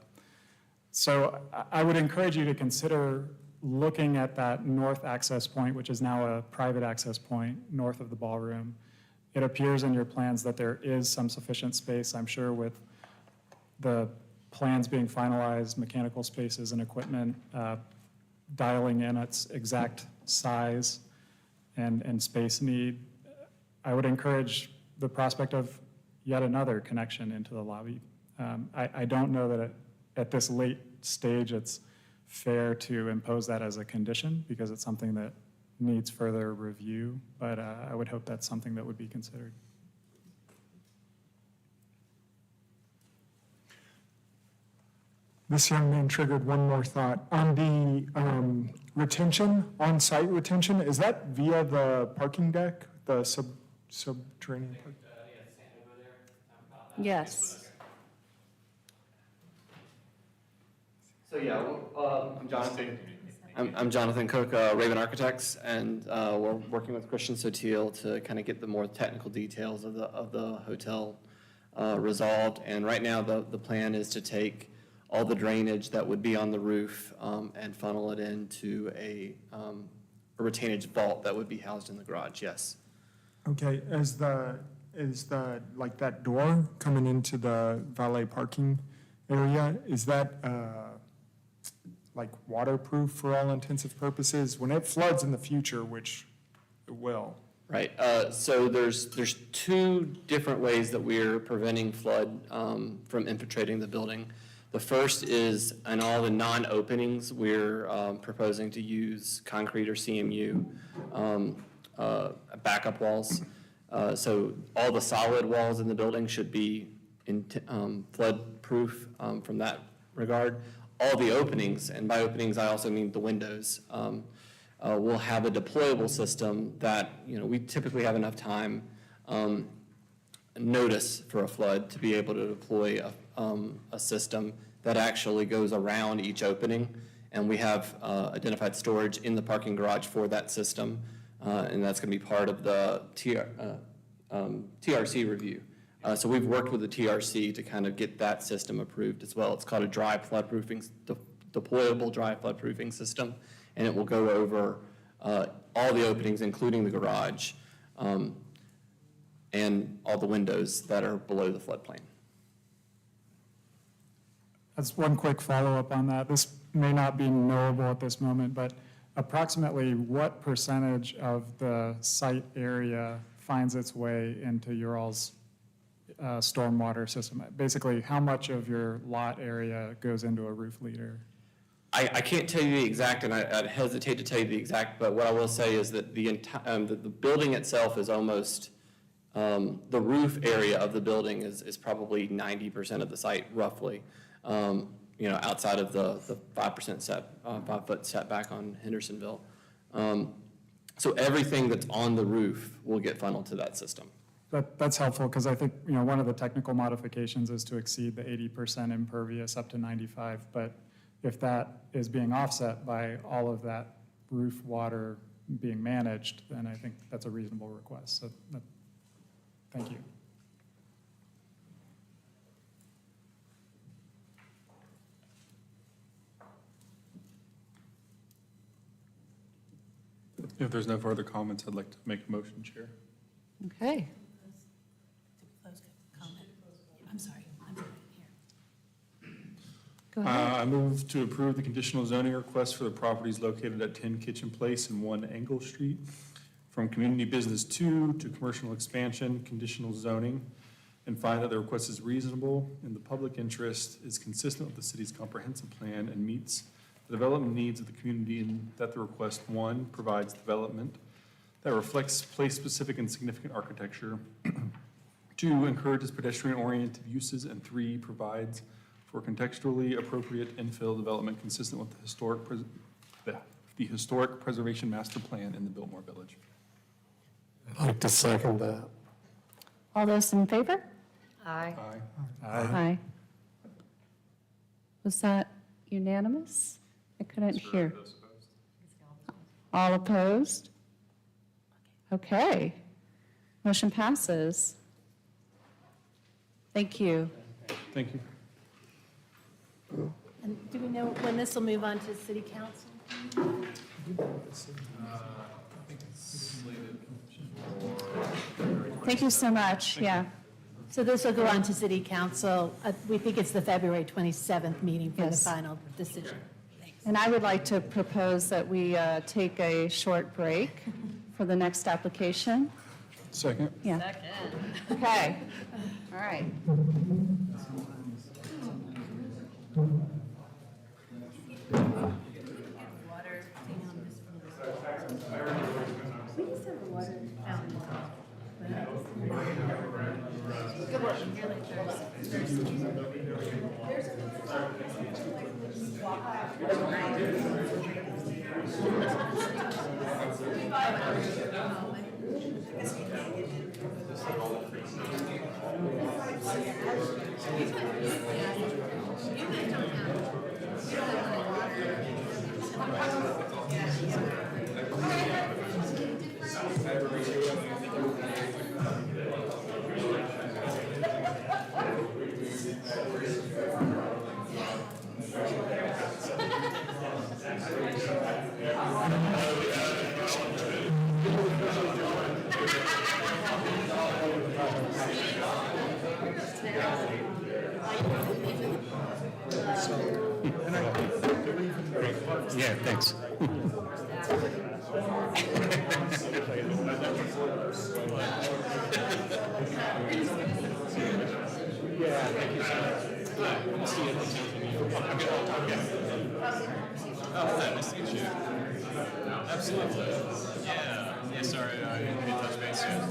So I would encourage you to consider looking at that north access point, which is now a private access point north of the ballroom. It appears in your plans that there is some sufficient space, I'm sure, with the plans being finalized, mechanical spaces and equipment, dialing in its exact size and space need. I would encourage the prospect of yet another connection into the lobby. I don't know that at this late stage it's fair to impose that as a condition, because it's something that needs further review, but I would hope that's something that would be considered. This young man triggered one more thought. On the retention, on-site retention, is that via the parking deck, the subterranean park? Yes. So yeah, I'm Jonathan. I'm Jonathan Cook, Raven Architects, and we're working with Christian Sotil to kind of get the more technical details of the hotel resolved. And right now, the plan is to take all the drainage that would be on the roof and funnel it into a retainage vault that would be housed in the garage. Yes. Okay. Is the like that door coming into the valet parking area? Is that like waterproof for all intensive purposes when it floods in the future, which it will? Right. So there's two different ways that we're preventing flood from infiltrating the building. The first is in all the non-openings, we're proposing to use concrete or CMU backup walls. So all the solid walls in the building should be flood-proof from that regard. All the openings, and by openings I also mean the windows, will have a deployable system that, we typically have enough time notice for a flood to be able to deploy a system that actually goes around each opening. And we have identified storage in the parking garage for that system, and that's going to be part of the TRC review. So we've worked with the TRC to kind of get that system approved as well. It's called a dry floodproofing, deployable dry floodproofing system, and it will go over all the openings, including the garage, and all the windows that are below the floodplain. That's one quick follow-up on that. This may not be knowable at this moment, but approximately what percentage of the site area finds its way into your all's stormwater system? Basically, how much of your lot area goes into a roof leader? I can't tell you the exact, and I'd hesitate to tell you the exact, but what I will say is that the building itself is almost, the roof area of the building is probably 90% of the site, roughly. outside of the 5% 5-foot setback on Hendersonville. So everything that's on the roof will get funneled to that system. That's helpful, because I think, one of the technical modifications is to exceed the 80% impervious up to 95, but if that is being offset by all of that roof water being managed, then I think that's a reasonable request, so, thank you. If there's no further comments, I'd like to make a motion, Chair. Okay. I'm sorry. Go ahead. I move to approve the conditional zoning request for the properties located at 10 Kitchen Place and 1 Engle Street from Community Business 2 to Commercial Expansion, conditional zoning, and find that the request is reasonable and the public interest is consistent with the city's comprehensive plan and meets the development needs of the community, and that the request, 1, provides development that reflects place-specific and significant architecture, 2, encourages pedestrian-oriented uses, and 3, provides for contextually appropriate infill development consistent with the historic preservation master plan in the Biltmore Village. I'd like to second that. All those in favor? Aye. Aye. Aye. Was that unanimous? I couldn't hear. All opposed? Okay. Motion passes. Thank you. Thank you. And do we know when this will move on to city council? Thank you so much, yeah. So this will go on to city council. We think it's the February 27th meeting for the Yes. final decision. And I would like to propose that we take a short break for the next application. Second. Yeah. Okay. All right. Yeah, thanks. Absolutely. Yeah, sorry, I didn't touch base yet.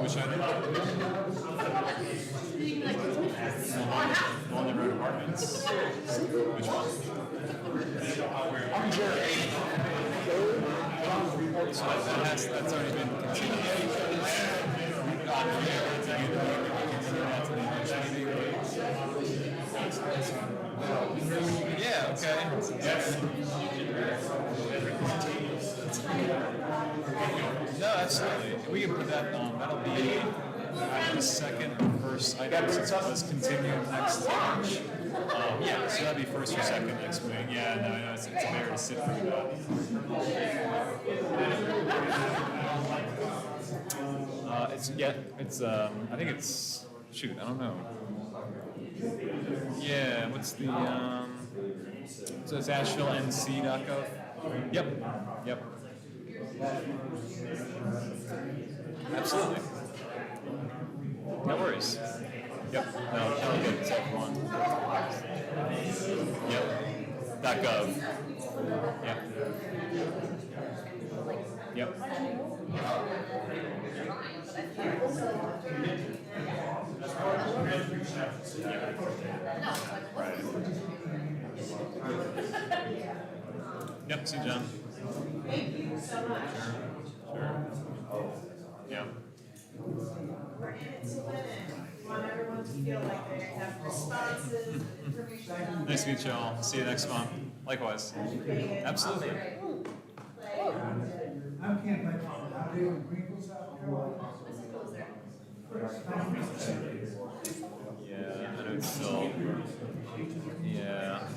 Which I on the road apartments. Which one? So that's already been continued. Yeah, okay. No, absolutely. We can put that, that'll be the second or first item, since it was continued next March. Yeah, so that'd be first or second next week. Yeah, no, it's better to sit through that. I think it's, shoot, I don't know. Yeah, what's the, so it's AshevilleNC.gov? Yep. Absolutely. No worries. Yep, no, I'll get the second one. Yep, .gov. Yep. Yep. Yep, see you, John. Thank you so much. Sure. Yeah. We're in it to win it. We want everyone to feel like they have responses and information. Nice to meet you all. See you next month. Likewise. Absolutely. I'm Ken Lecter. I live in Greenville, South Carolina. Yeah, I know it's still, yeah.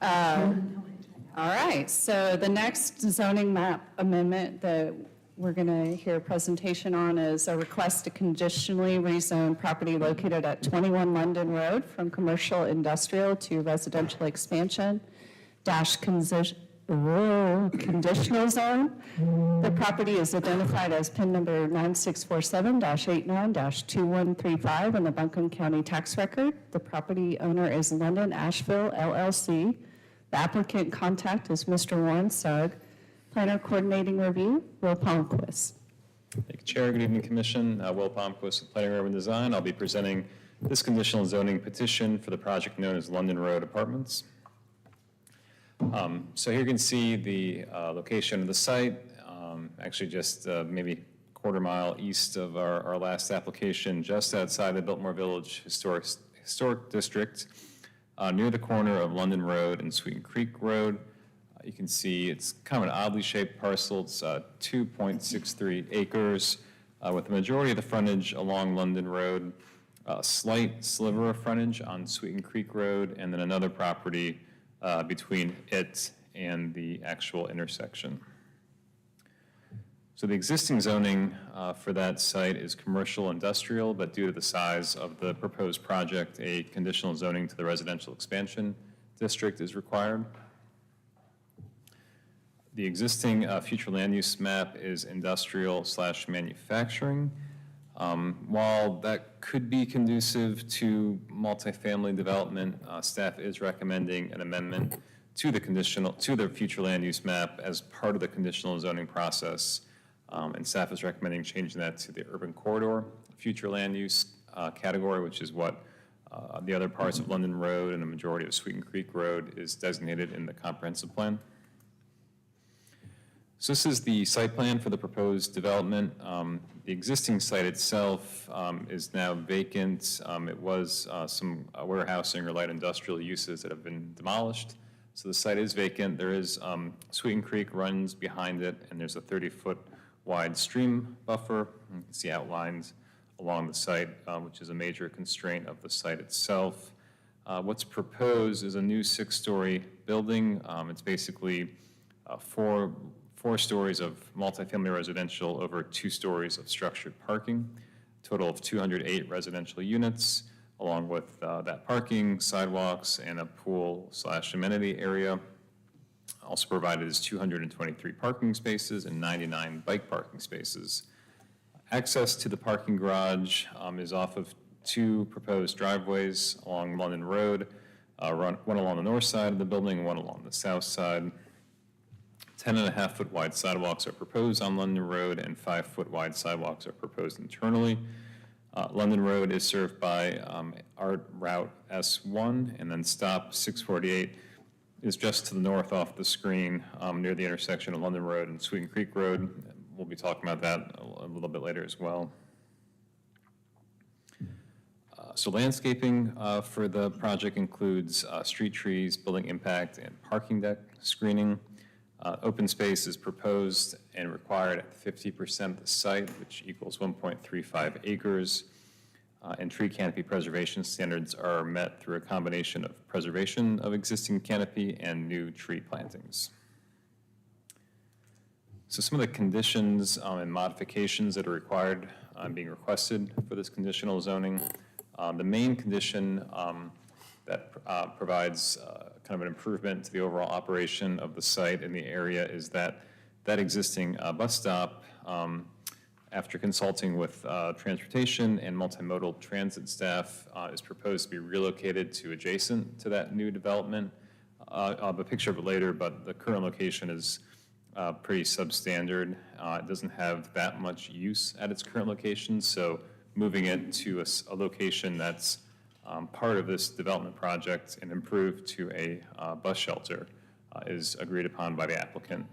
All right, so the next zoning map amendment that we're going to hear a presentation on is a request to conditionally rezone property located at 21 London Road from commercial industrial to residential expansion dash conditional zone. The property is identified as PIN number 9647-89-2135 in the Buncombe County Tax Record. The property owner is London Asheville LLC. The applicant contact is Mr. Warren Sugg. Planner coordinating review, Will Palmquist. Thank you, Chair. Good evening, Commission. Will Palmquist with Planning and Urban Design. I'll be presenting this conditional zoning petition for the project known as London Road Apartments. So here you can see the location of the site, actually just maybe quarter mile east of our last application, just outside the Biltmore Village Historic District, near the corner of London Road and Sweeten Creek Road. You can see it's kind of an oddly shaped parcel. It's 2.63 acres with the majority of the frontage along London Road, a slight sliver of frontage on Sweeten Creek Road, and then another property between it and the actual intersection. So the existing zoning for that site is commercial industrial, but due to the size of the proposed project, a conditional zoning to the residential expansion district is required. The existing future land use map is industrial/manufacturing. While that could be conducive to multifamily development, staff is recommending an amendment to the future land use map as part of the conditional zoning process. And staff is recommending changing that to the urban corridor future land use category, which is what the other parts of London Road and a majority of Sweeten Creek Road is designated in the comprehensive plan. So this is the site plan for the proposed development. The existing site itself is now vacant. It was some warehousing or light industrial uses that have been demolished. So the site is vacant. There is Sweeten Creek runs behind it, and there's a 30-foot wide stream buffer. You can see outlined along the site, which is a major constraint of the site itself. What's proposed is a new 6-story building. It's basically four stories of multifamily residential over 2 stories of structured parking, total of 208 residential units, along with that parking, sidewalks, and a pool/amenity area. Also provided is 223 parking spaces and 99 bike parking spaces. Access to the parking garage is off of 2 proposed driveways along London Road, one along the north side of the building and one along the south side. 10.5-foot wide sidewalks are proposed on London Road, and 5-foot wide sidewalks are proposed internally. London Road is served by Art Route S1, and then stop 648 is just to the north off the screen near the intersection of London Road and Sweeten Creek Road. We'll be talking about that a little bit later as well. So landscaping for the project includes street trees, building impact, and parking deck screening. Open space is proposed and required at 50% of the site, which equals 1.35 acres. And tree canopy preservation standards are met through a combination of preservation of existing canopy and new tree plantings. So some of the conditions and modifications that are required being requested for this conditional zoning. The main condition that provides kind of an improvement to the overall operation of the site in the area is that existing bus stop, after consulting with transportation and multimodal transit staff, is proposed to be relocated to adjacent to that new development. I'll have a picture of it later, but the current location is pretty substandard. It doesn't have that much use at its current location, so moving it to a location that's part of this development project and improved to a bus shelter is agreed upon by the applicant.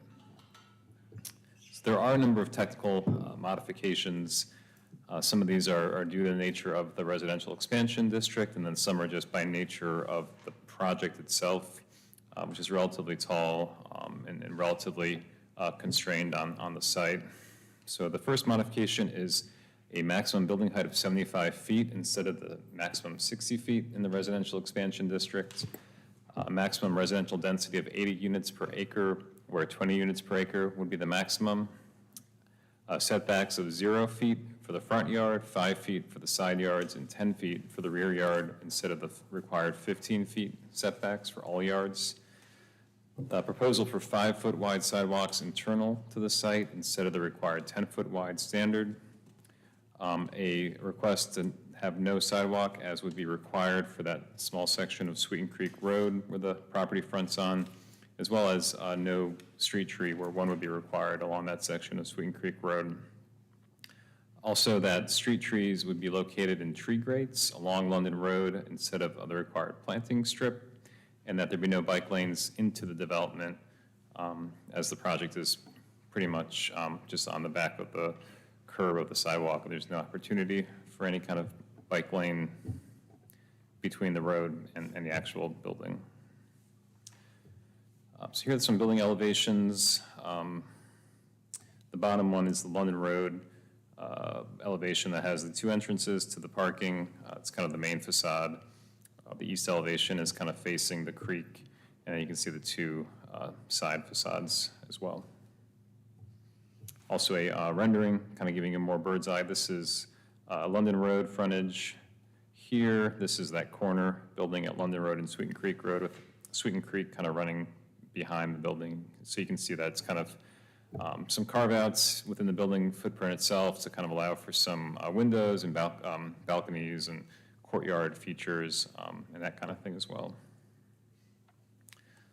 So there are a number of technical modifications. Some of these are due to the nature of the residential expansion district, and then some are just by nature of the project itself, which is relatively tall and relatively constrained on the site. So the first modification is a maximum building height of 75 feet instead of the maximum 60 feet in the residential expansion district. A maximum residential density of 80 units per acre, where 20 units per acre would be the maximum. Setbacks of 0 feet for the front yard, 5 feet for the side yards, and 10 feet for the rear yard instead of the required 15 feet setbacks for all yards. The proposal for 5-foot wide sidewalks internal to the site instead of the required 10-foot wide standard. A request to have no sidewalk as would be required for that small section of Sweeten Creek Road where the property fronts on, as well as no street tree where one would be required along that section of Sweeten Creek Road. Also, that street trees would be located in tree grates along London Road instead of the required planting strip, and that there be no bike lanes into the development as the project is pretty much just on the back of the curb of the sidewalk. There's no opportunity for any kind of bike lane between the road and the actual building. So here are some building elevations. The bottom one is the London Road elevation that has the 2 entrances to the parking. It's kind of the main facade. The east elevation is kind of facing the creek, and then you can see the 2 side facades as well. Also a rendering, kind of giving you more bird's eye. This is London Road frontage here. This is that corner building at London Road and Sweeten Creek Road, with Sweeten Creek kind of running behind the building. So you can see that's kind of some carve-outs within the building footprint itself to kind of allow for some windows and balconies and courtyard features and that kind of thing as well.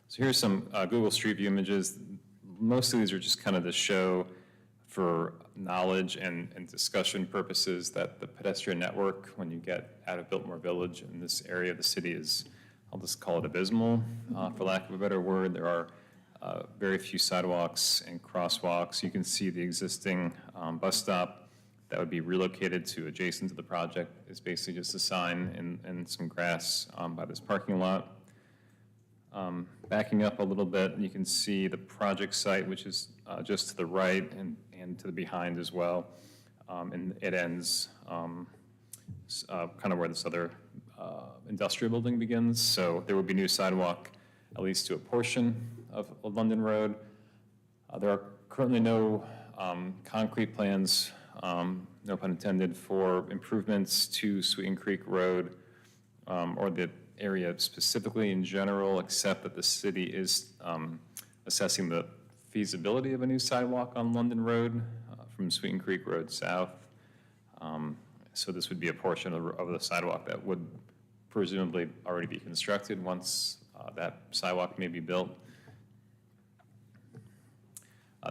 So here's some Google Street View images. Most of these are just kind of to show for knowledge and discussion purposes that the pedestrian network, when you get out of Biltmore Village in this area of the city, is, I'll just call it abysmal, for lack of a better word. There are very few sidewalks and crosswalks. You can see the existing bus stop that would be relocated to adjacent to the project is basically just a sign and some grass by this parking lot. Backing up a little bit, you can see the project site, which is just to the right and to the behind as well. And it ends kind of where this other industrial building begins. So there would be new sidewalk, at least to a portion of London Road. There are currently no concrete plans, no pun intended, for improvements to Sweeten Creek Road or the area specifically in general, except that the city is assessing the feasibility of a new sidewalk on London Road from Sweeten Creek Road south. So this would be a portion of the sidewalk that would presumably already be constructed once that sidewalk may be built.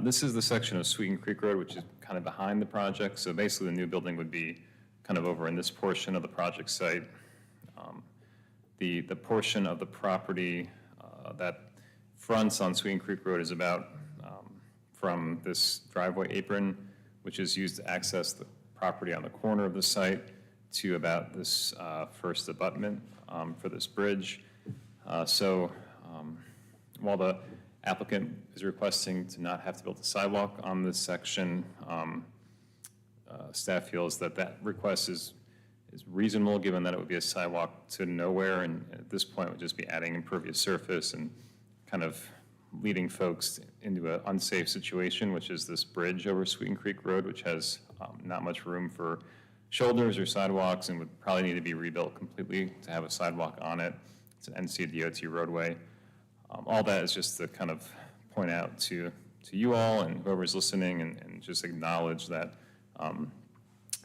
This is the section of Sweeten Creek Road, which is kind of behind the project. So basically, the new building would be kind of over in this portion of the project site. The portion of the property that fronts on Sweeten Creek Road is about from this driveway apron, which is used to access the property on the corner of the site, to about this first abutment for this bridge. So while the applicant is requesting to not have to build a sidewalk on this section, staff feels that that request is reasonable, given that it would be a sidewalk to nowhere, and at this point would just be adding impervious surface and kind of leading folks into an unsafe situation, which is this bridge over Sweeten Creek Road, which has not much room for shoulders or sidewalks and would probably need to be rebuilt completely to have a sidewalk on it. It's an NCDOT roadway. All that is just to kind of point out to you all and whoever's listening and just acknowledge that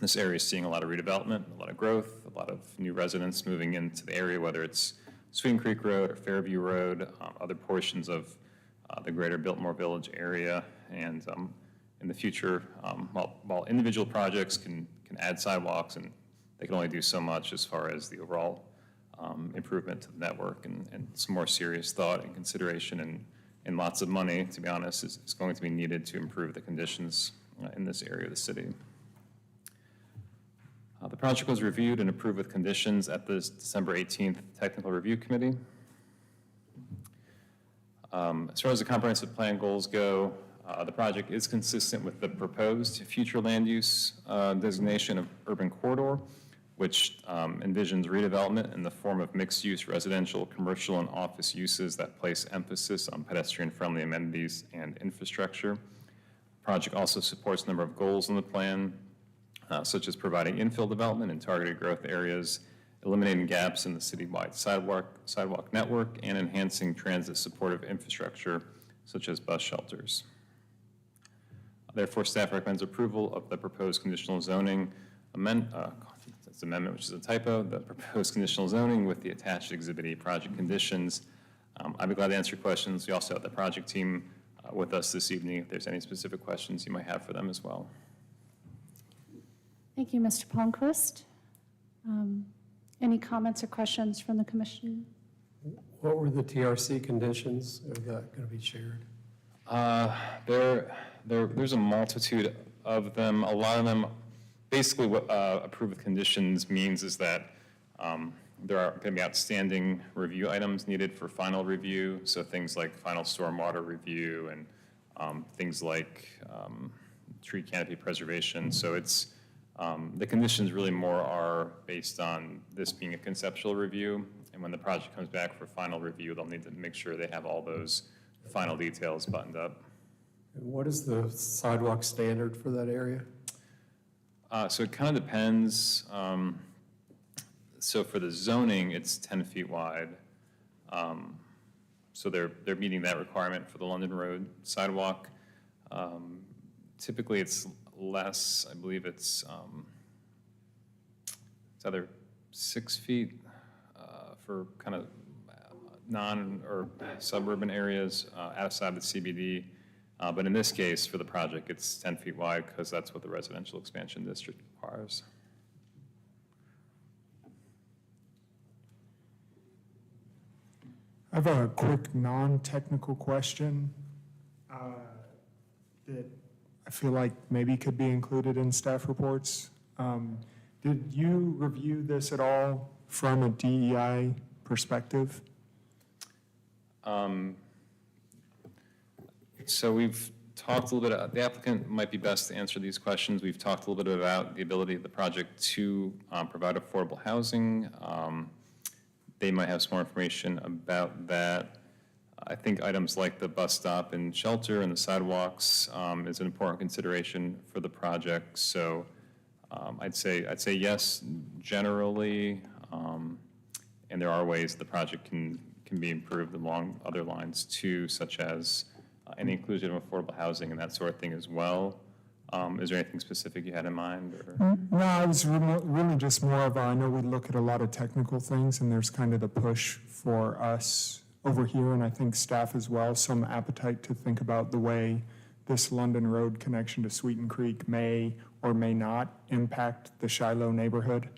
this area is seeing a lot of redevelopment, a lot of growth, a lot of new residents moving into the area, whether it's Sweeten Creek Road or Fairview Road, other portions of the greater Biltmore Village area. And in the future, while individual projects can add sidewalks, and they can only do so much as far as the overall improvement to the network, and some more serious thought and consideration and lots of money, to be honest, is going to be needed to improve the conditions in this area of the city. The project was reviewed and approved with conditions at the December 18th Technical Review Committee. As far as the comprehensive plan goals go, the project is consistent with the proposed future land use designation of urban corridor, which envisions redevelopment in the form of mixed-use residential, commercial, and office uses that place emphasis on pedestrian-friendly amenities and infrastructure. The project also supports a number of goals in the plan, such as providing infill development in targeted growth areas, eliminating gaps in the citywide sidewalk network, and enhancing transit-supportive infrastructure, such as bus shelters. Therefore, staff recommends approval of the proposed conditional zoning amendment, which is a typo, the proposed conditional zoning with the attached Exhibit A project conditions. I'd be glad to answer your questions. We also have the project team with us this evening if there's any specific questions you might have for them as well. Thank you, Mr. Palmquist. Any comments or questions from the commission? What were the TRC conditions? Are that going to be shared? There's a multitude of them. A lot of them, basically what approved with conditions means is that there are going to be outstanding review items needed for final review. So things like final stormwater review and things like tree canopy preservation. So it's, the conditions really more are based on this being a conceptual review. And when the project comes back for final review, they'll need to make sure they have all those final details buttoned up. And what is the sidewalk standard for that area? So it kind of depends. So for the zoning, it's 10 feet wide. So they're meeting that requirement for the London Road sidewalk. Typically, it's less. I believe it's either 6 feet for kind of non or suburban areas outside the CBD. But in this case, for the project, it's 10 feet wide because that's what the residential expansion district requires. I have a quick non-technical question that I feel like maybe could be included in staff reports. Did you review this at all from a DEI perspective? So we've talked a little bit, the applicant might be best to answer these questions. We've talked a little bit about the ability of the project to provide affordable housing. They might have some more information about that. I think items like the bus stop and shelter and the sidewalks is an important consideration for the project. So I'd say yes, generally, and there are ways the project can be improved along other lines too, such as any inclusion of affordable housing and that sort of thing as well. Is there anything specific you had in mind? Or? No, it was really just more of, I know we look at a lot of technical things and there's kind of the push for us over here, and I think staff as well, some appetite to think about the way this London Road connection to Sweeten Creek may or may not impact the Shiloh neighborhood.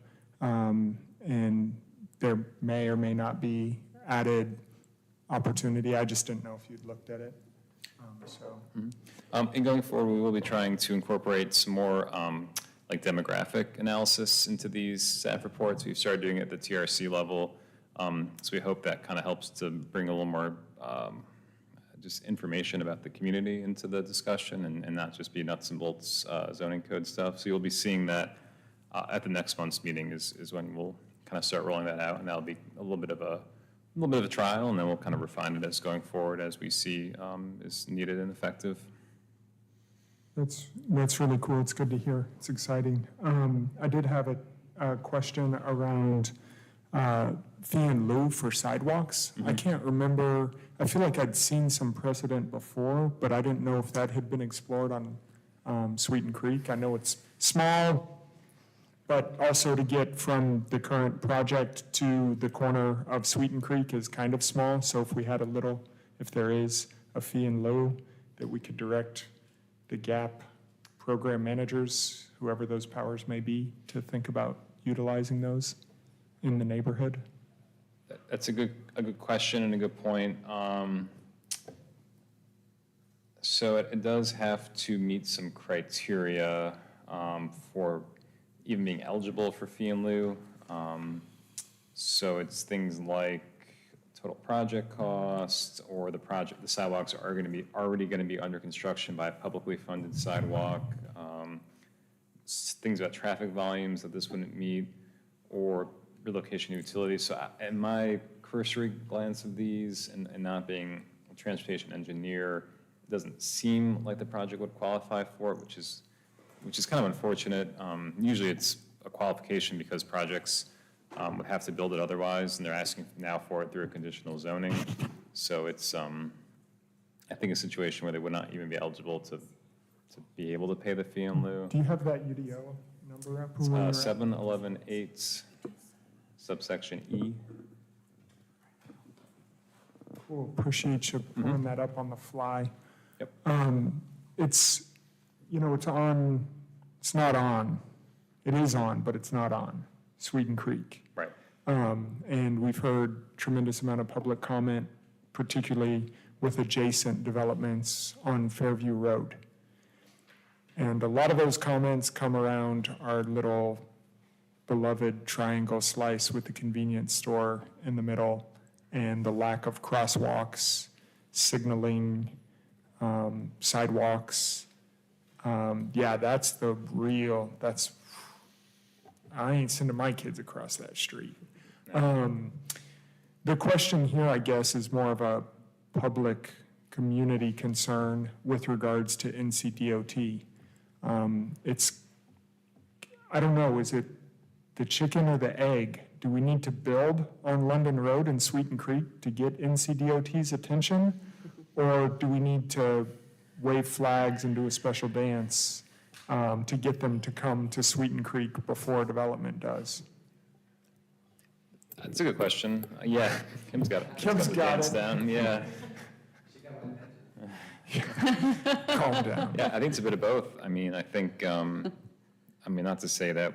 And there may or may not be added opportunity. I just didn't know if you'd looked at it. And going forward, we will be trying to incorporate some more like demographic analysis into these staff reports. We've started doing it at the TRC level. So we hope that kind of helps to bring a little more just information about the community into the discussion and not just be nuts and bolts zoning code stuff. So you'll be seeing that at the next month's meeting is when we'll kind of start rolling that out, and that'll be a little bit of a trial, and then we'll kind of refine it as going forward as we see is needed and effective. That's really cool. It's good to hear. It's exciting. I did have a question around fee in lieu for sidewalks. I can't remember. I feel like I'd seen some precedent before, but I didn't know if that had been explored on Sweeten Creek. I know it's small, but also to get from the current project to the corner of Sweeten Creek is kind of small. So if there is a fee in lieu that we could direct the GAP program managers, whoever those powers may be, to think about utilizing those in the neighborhood? That's a good question and a good point. So it does have to meet some criteria for even being eligible for fee in lieu. So it's things like total project cost, or the sidewalks are already going to be under construction by a publicly funded sidewalk. Things about traffic volumes that this wouldn't meet. or relocation utilities. So in my cursory glance of these, and not being a transportation engineer, it doesn't seem like the project would qualify for it, which is kind of unfortunate. Usually it's a qualification because projects would have to build it otherwise, and they're asking now for it through a conditional zoning. So it's, I think, a situation where they would not even be eligible to be able to pay the fee in lieu. Do you have that UDO number up? It's, Where you're at? 711.8 subsection E. Cool, appreciate you pulling that up on the fly. Yep. It's, it's on, it's not on. It is on, but it's not on Sweeten Creek. Right. And we've heard tremendous amount of public comment, particularly with adjacent developments on Fairview Road. And a lot of those comments come around our little beloved triangle slice with the convenience store in the middle and the lack of crosswalks, signaling, sidewalks. Yeah, that's I ain't sending my kids across that street. The question here, I guess, is more of a public community concern with regards to NCDOT. I don't know, is it the chicken or the egg? Do we need to build on London Road and Sweeten Creek to get NCDOT's attention? Or do we need to wave flags and do a special dance to get them to come to Sweeten Creek before development does? That's a good question. Yeah, Kim's got the got dance it. down, yeah. Calm down. Yeah, I think it's a bit of both. I mean, I think, not to say that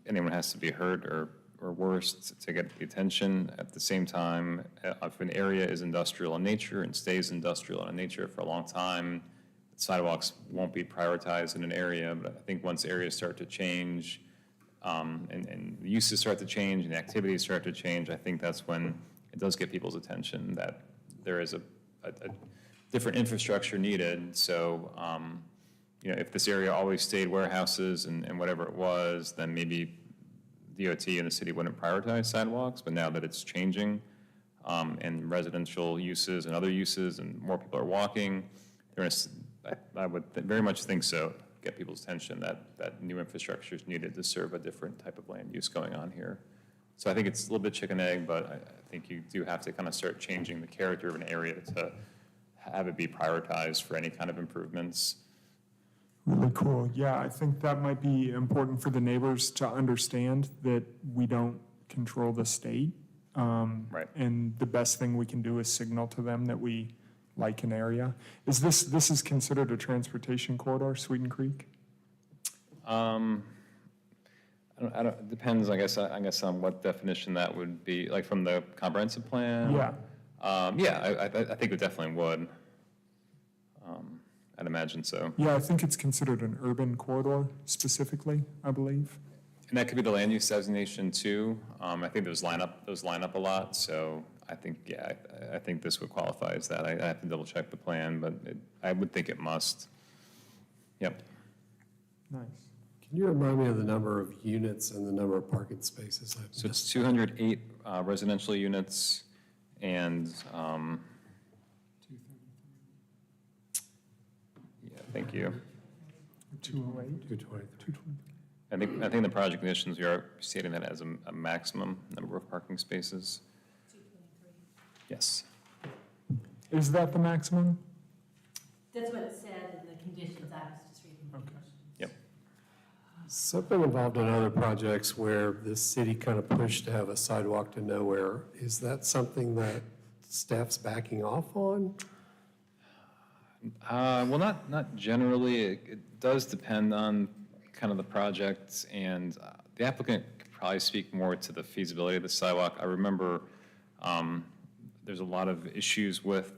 anyone has to be hurt or worse to get the attention. At the same time, if an area is industrial in nature and stays industrial in nature for a long time, sidewalks won't be prioritized in an area. But I think once areas start to change, and the uses start to change and the activities start to change, I think that's when it does get people's attention that there is a different infrastructure needed. So, if this area always stayed warehouses and whatever it was, then maybe DOT and the city wouldn't prioritize sidewalks. But now that it's changing, and residential uses and other uses and more people are walking, I would very much think so, get people's attention that new infrastructure is needed to serve a different type of land use going on here. So I think it's a little bit chicken egg, but I think you do have to kind of start changing the character of an area to have it be prioritized for any kind of improvements. Really cool. Yeah, I think that might be important for the neighbors to understand that we don't control the state. Right. And the best thing we can do is signal to them that we like an area. This is considered a transportation corridor, Sweeten Creek? It depends, I guess on what definition that would be, like from the comprehensive plan? Yeah. I think it definitely would. I'd imagine so. Yeah, I think it's considered an urban corridor specifically, I believe. And that could be the land use designation too. I think those line up a lot, so I think, I think this would qualify as that. I have to double check the plan, but I would think it must. Yep. Nice. Can you remind me of the number of units and the number of parking spaces? So it's 208 residential units and, thank you. 208? 220. I think the project conditions, we are stating that as a maximum number of parking spaces. 223. Yes. Is that the maximum? That's what it said in the conditions. I was just reading the conditions. Yep. So I've been involved in other projects where the city kind of pushed to have a sidewalk to nowhere. Is that something that staff's backing off on? Well, not generally. It does depend on kind of the project, and the applicant could probably speak more to the feasibility of the sidewalk. I remember there's a lot of issues with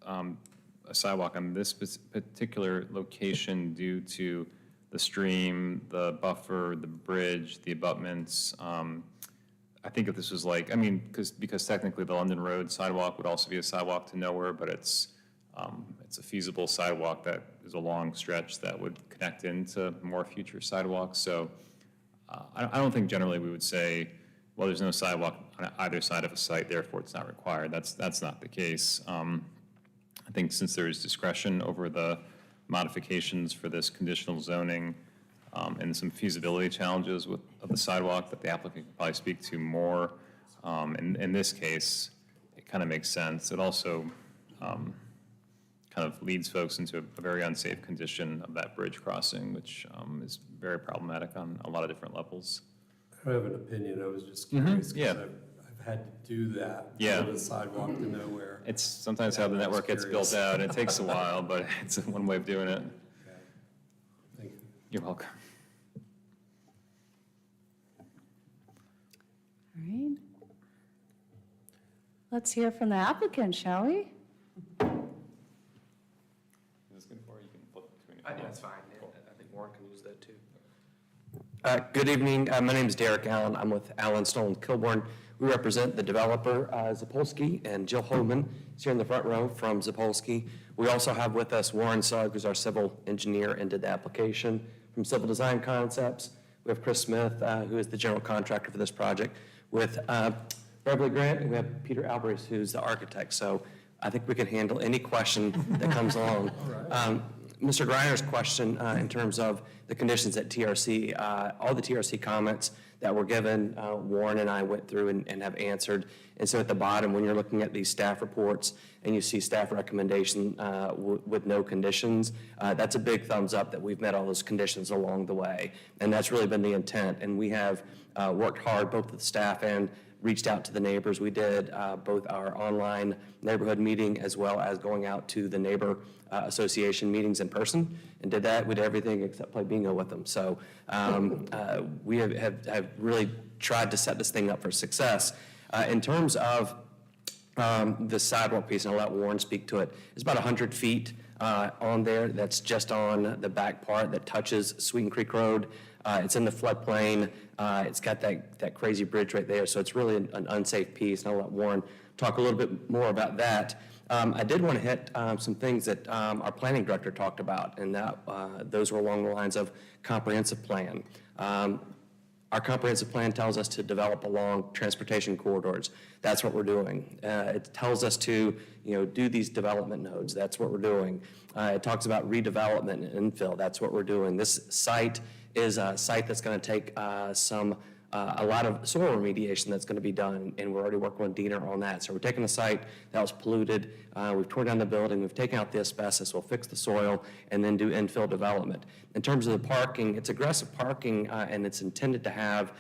a sidewalk on this particular location due to the stream, the buffer, the bridge, the abutments. I think if this was like, because technically the London Road sidewalk would also be a sidewalk to nowhere, but it's a feasible sidewalk that is a long stretch that would connect into more future sidewalks. So I don't think generally we would say well, there's no sidewalk on either side of a site, therefore it's not required. That's not the case. I think since there is discretion over the modifications for this conditional zoning and some feasibility challenges of the sidewalk that the applicant can probably speak to more, in this case, it kind of makes sense. It also kind of leads folks into a very unsafe condition of that bridge crossing, which is very problematic on a lot of different levels. I have an opinion, I was just curious, Yeah. because I've had to do that. Yeah. Build a sidewalk to nowhere. It's sometimes how the network gets built out. It takes a while, but it's one way of doing it. Thank you. You're welcome. All right. Let's hear from the applicant, shall we? Is this good for you? You can flip between. That's fine. I think Warren can use that too. Good evening. My name is Derek Allen. I'm with Allen Stoll Kilborn. We represent the developer, Zapolsky, and Jill Holman is here in the front row from Zapolsky. We also have with us Warren Sugg, who's our civil engineer and did the application from Civil Design Concepts. We have Chris Smith, who is the general contractor for this project. With Beverly Grant, and we have Peter Alvarez, who's the architect. So I think we can handle any question that comes along. Mr. Greiner's question in terms of the conditions at TRC, all the TRC comments that were given, Warren and I went through and have answered. And so at the bottom, when you're looking at these staff reports and you see staff recommendation with no conditions, that's a big thumbs up that we've met all those conditions along the way. And that's really been the intent. And we have worked hard, both with staff and reached out to the neighbors. We did both our online neighborhood meeting as well as going out to the neighbor association meetings in person and did that. We did everything except play bingo with them. So we have really tried to set this thing up for success. In terms of the sidewalk piece, and I'll let Warren speak to it, it's about 100 feet on there. That's just on the back part that touches Sweeten Creek Road. It's in the floodplain. It's got that crazy bridge right there, so it's really an unsafe piece, and I'll let Warren talk a little bit more about that. I did want to hit some things that our planning director talked about, and that those were along the lines of comprehensive plan. Our comprehensive plan tells us to develop along transportation corridors. That's what we're doing. It tells us to, do these development nodes. That's what we're doing. It talks about redevelopment and infill. That's what we're doing. This site is a site that's going to take a lot of soil remediation that's going to be done, and we're already working with Diener on that. So we're taking a site that was polluted, we've torn down the building, we've taken out the asbestos, we'll fix the soil, and then do infill development. In terms of the parking, it's aggressive parking, and it's intended to have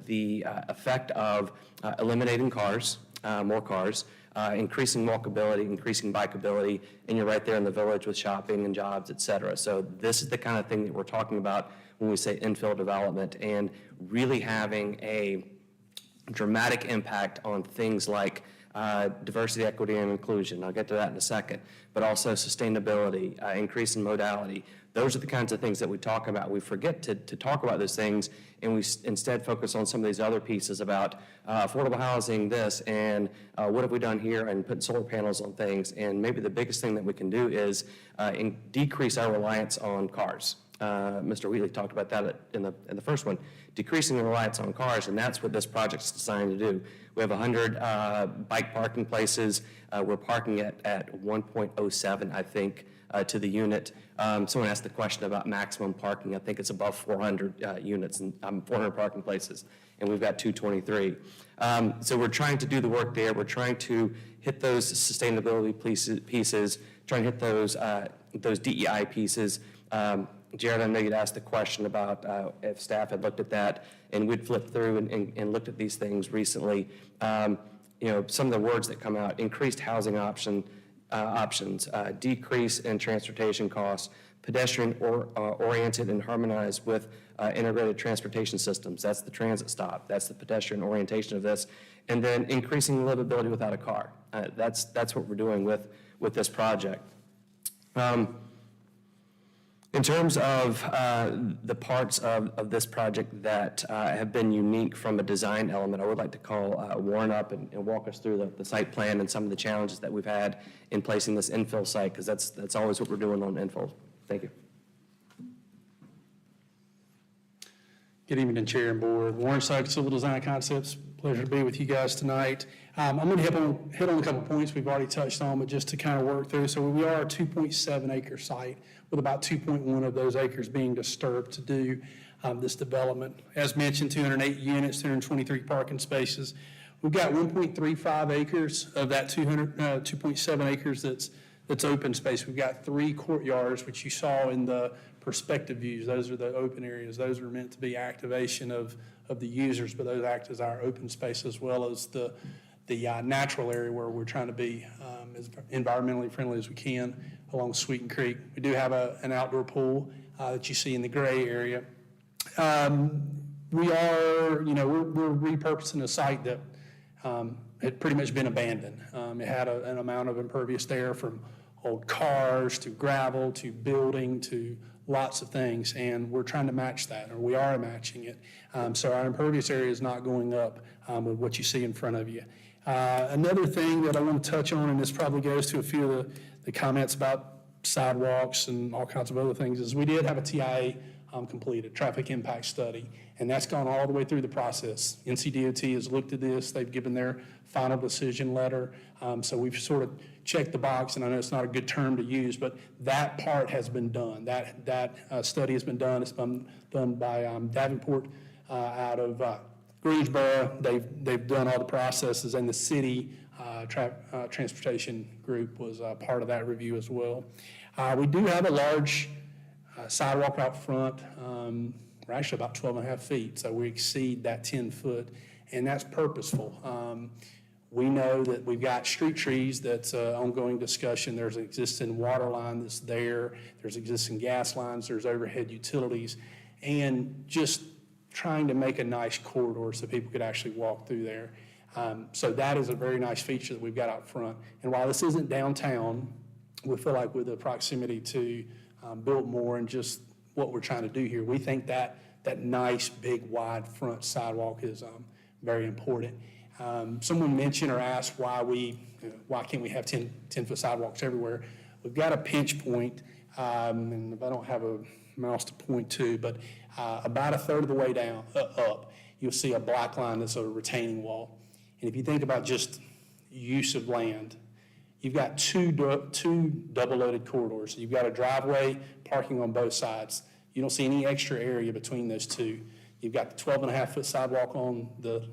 the effect of eliminating cars, more cars, increasing walkability, increasing bikeability, and you're right there in the village with shopping and jobs, et cetera. So this is the kind of thing that we're talking about when we say infill development, and really having a dramatic impact on things like diversity, equity, and inclusion. I'll get to that in a second. But also sustainability, increase in modality. Those are the kinds of things that we talk about. We forget to talk about those things, and we instead focus on some of these other pieces about affordable housing, this, and what have we done here, and put solar panels on things. And maybe the biggest thing that we can do is decrease our reliance on cars. Mr. Wheatley talked about that in the first one, decreasing the reliance on cars, and that's what this project's designed to do. We have 100 bike parking places. We're parking at 1.07, I think, to the unit. Someone asked the question about maximum parking. I think it's above 400 units, and 400 parking places, and we've got 223. So we're trying to do the work there. We're trying to hit those sustainability pieces, trying to hit those DEI pieces. Jared, I know you'd asked the question about if staff had looked at that, and we'd flipped through and looked at these things recently. Some of the words that come out: increased housing options, decrease in transportation costs, pedestrian oriented and harmonized with integrated transportation systems. That's the transit stop. That's the pedestrian orientation of this, and then increasing livability without a car. That's what we're doing with this project. In terms of the parts of this project that have been unique from a design element, I would like to call Warren up and walk us through the site plan and some of the challenges that we've had in placing this infill site, because that's always what we're doing on infill. Thank you. Good evening, Chair and Board. Warren Sugg, Civil Design Concepts, pleasure to be with you guys tonight. I'm going to hit on a couple points we've already touched on, but just to kind of work through. So we are a 2.7 acre site with about 2.1 of those acres being disturbed to do this development. As mentioned, 208 units, 223 parking spaces. We've got 1.35 acres of that 2.7 acres that's open space. We've got 3 courtyards, which you saw in the perspective views. Those are the open areas. Those are meant to be activation of the users, but those act as our open space as well as the natural area where we're trying to be as environmentally friendly as we can along Sweeten Creek. We do have an outdoor pool that you see in the gray area. We're repurposing a site that had pretty much been abandoned. It had an amount of impervious there from old cars to gravel to building to lots of things, and we're trying to match that, or we are matching it. So our impervious area is not going up with what you see in front of you. Another thing that I want to touch on, and this probably goes to a few of the comments about sidewalks and all kinds of other things, is we did have a TIA completed, traffic impact study, and that's gone all the way through the process. NCDOT has looked at this. They've given their final decision letter. So we've sort of checked the box, and I know it's not a good term to use, but that part has been done. That study has been done. It's been done by Davenport out of Greensboro. They've done all the processes, and the city transportation group was part of that review as well. We do have a large sidewalk out front. We're actually about 12 and a half feet, so we exceed that 10 foot, and that's purposeful. We know that we've got street trees. That's an ongoing discussion. There's an existing water line that's there. There's existing gas lines. There's overhead utilities, and just trying to make a nice corridor so people could actually walk through there. So that is a very nice feature that we've got out front. And while this isn't downtown, we feel like with the proximity to Biltmore and just what we're trying to do here, we think that nice, big, wide front sidewalk is very important. Someone mentioned or asked why can't we have 10-foot sidewalks everywhere? We've got a pinch point, and if I don't have a mouse to point to, but about a third of the way down, up, you'll see a black line that's a retaining wall. And if you think about just use of land, you've got two double-loaded corridors. You've got a driveway, parking on both sides. You don't see any extra area between those two. You've got the 12.5-foot sidewalk on the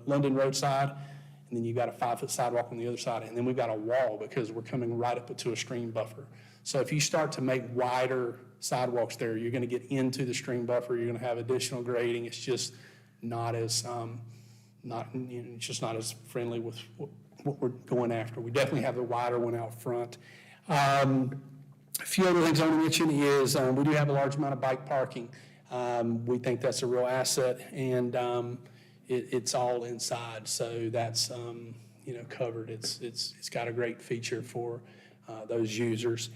London Road side, and then you've got a 5-foot sidewalk on the other side, and then we've got a wall because we're coming right up to a stream buffer. So if you start to make wider sidewalks there, you're going to get into the stream buffer. You're going to have additional grading. It's just not as it's just not as friendly with what we're going after. We definitely have the wider one out front. A few other things I want to mention is we do have a large amount of bike parking. We think that's a real asset, and it's all inside, so that's covered. It's got a great feature for those users.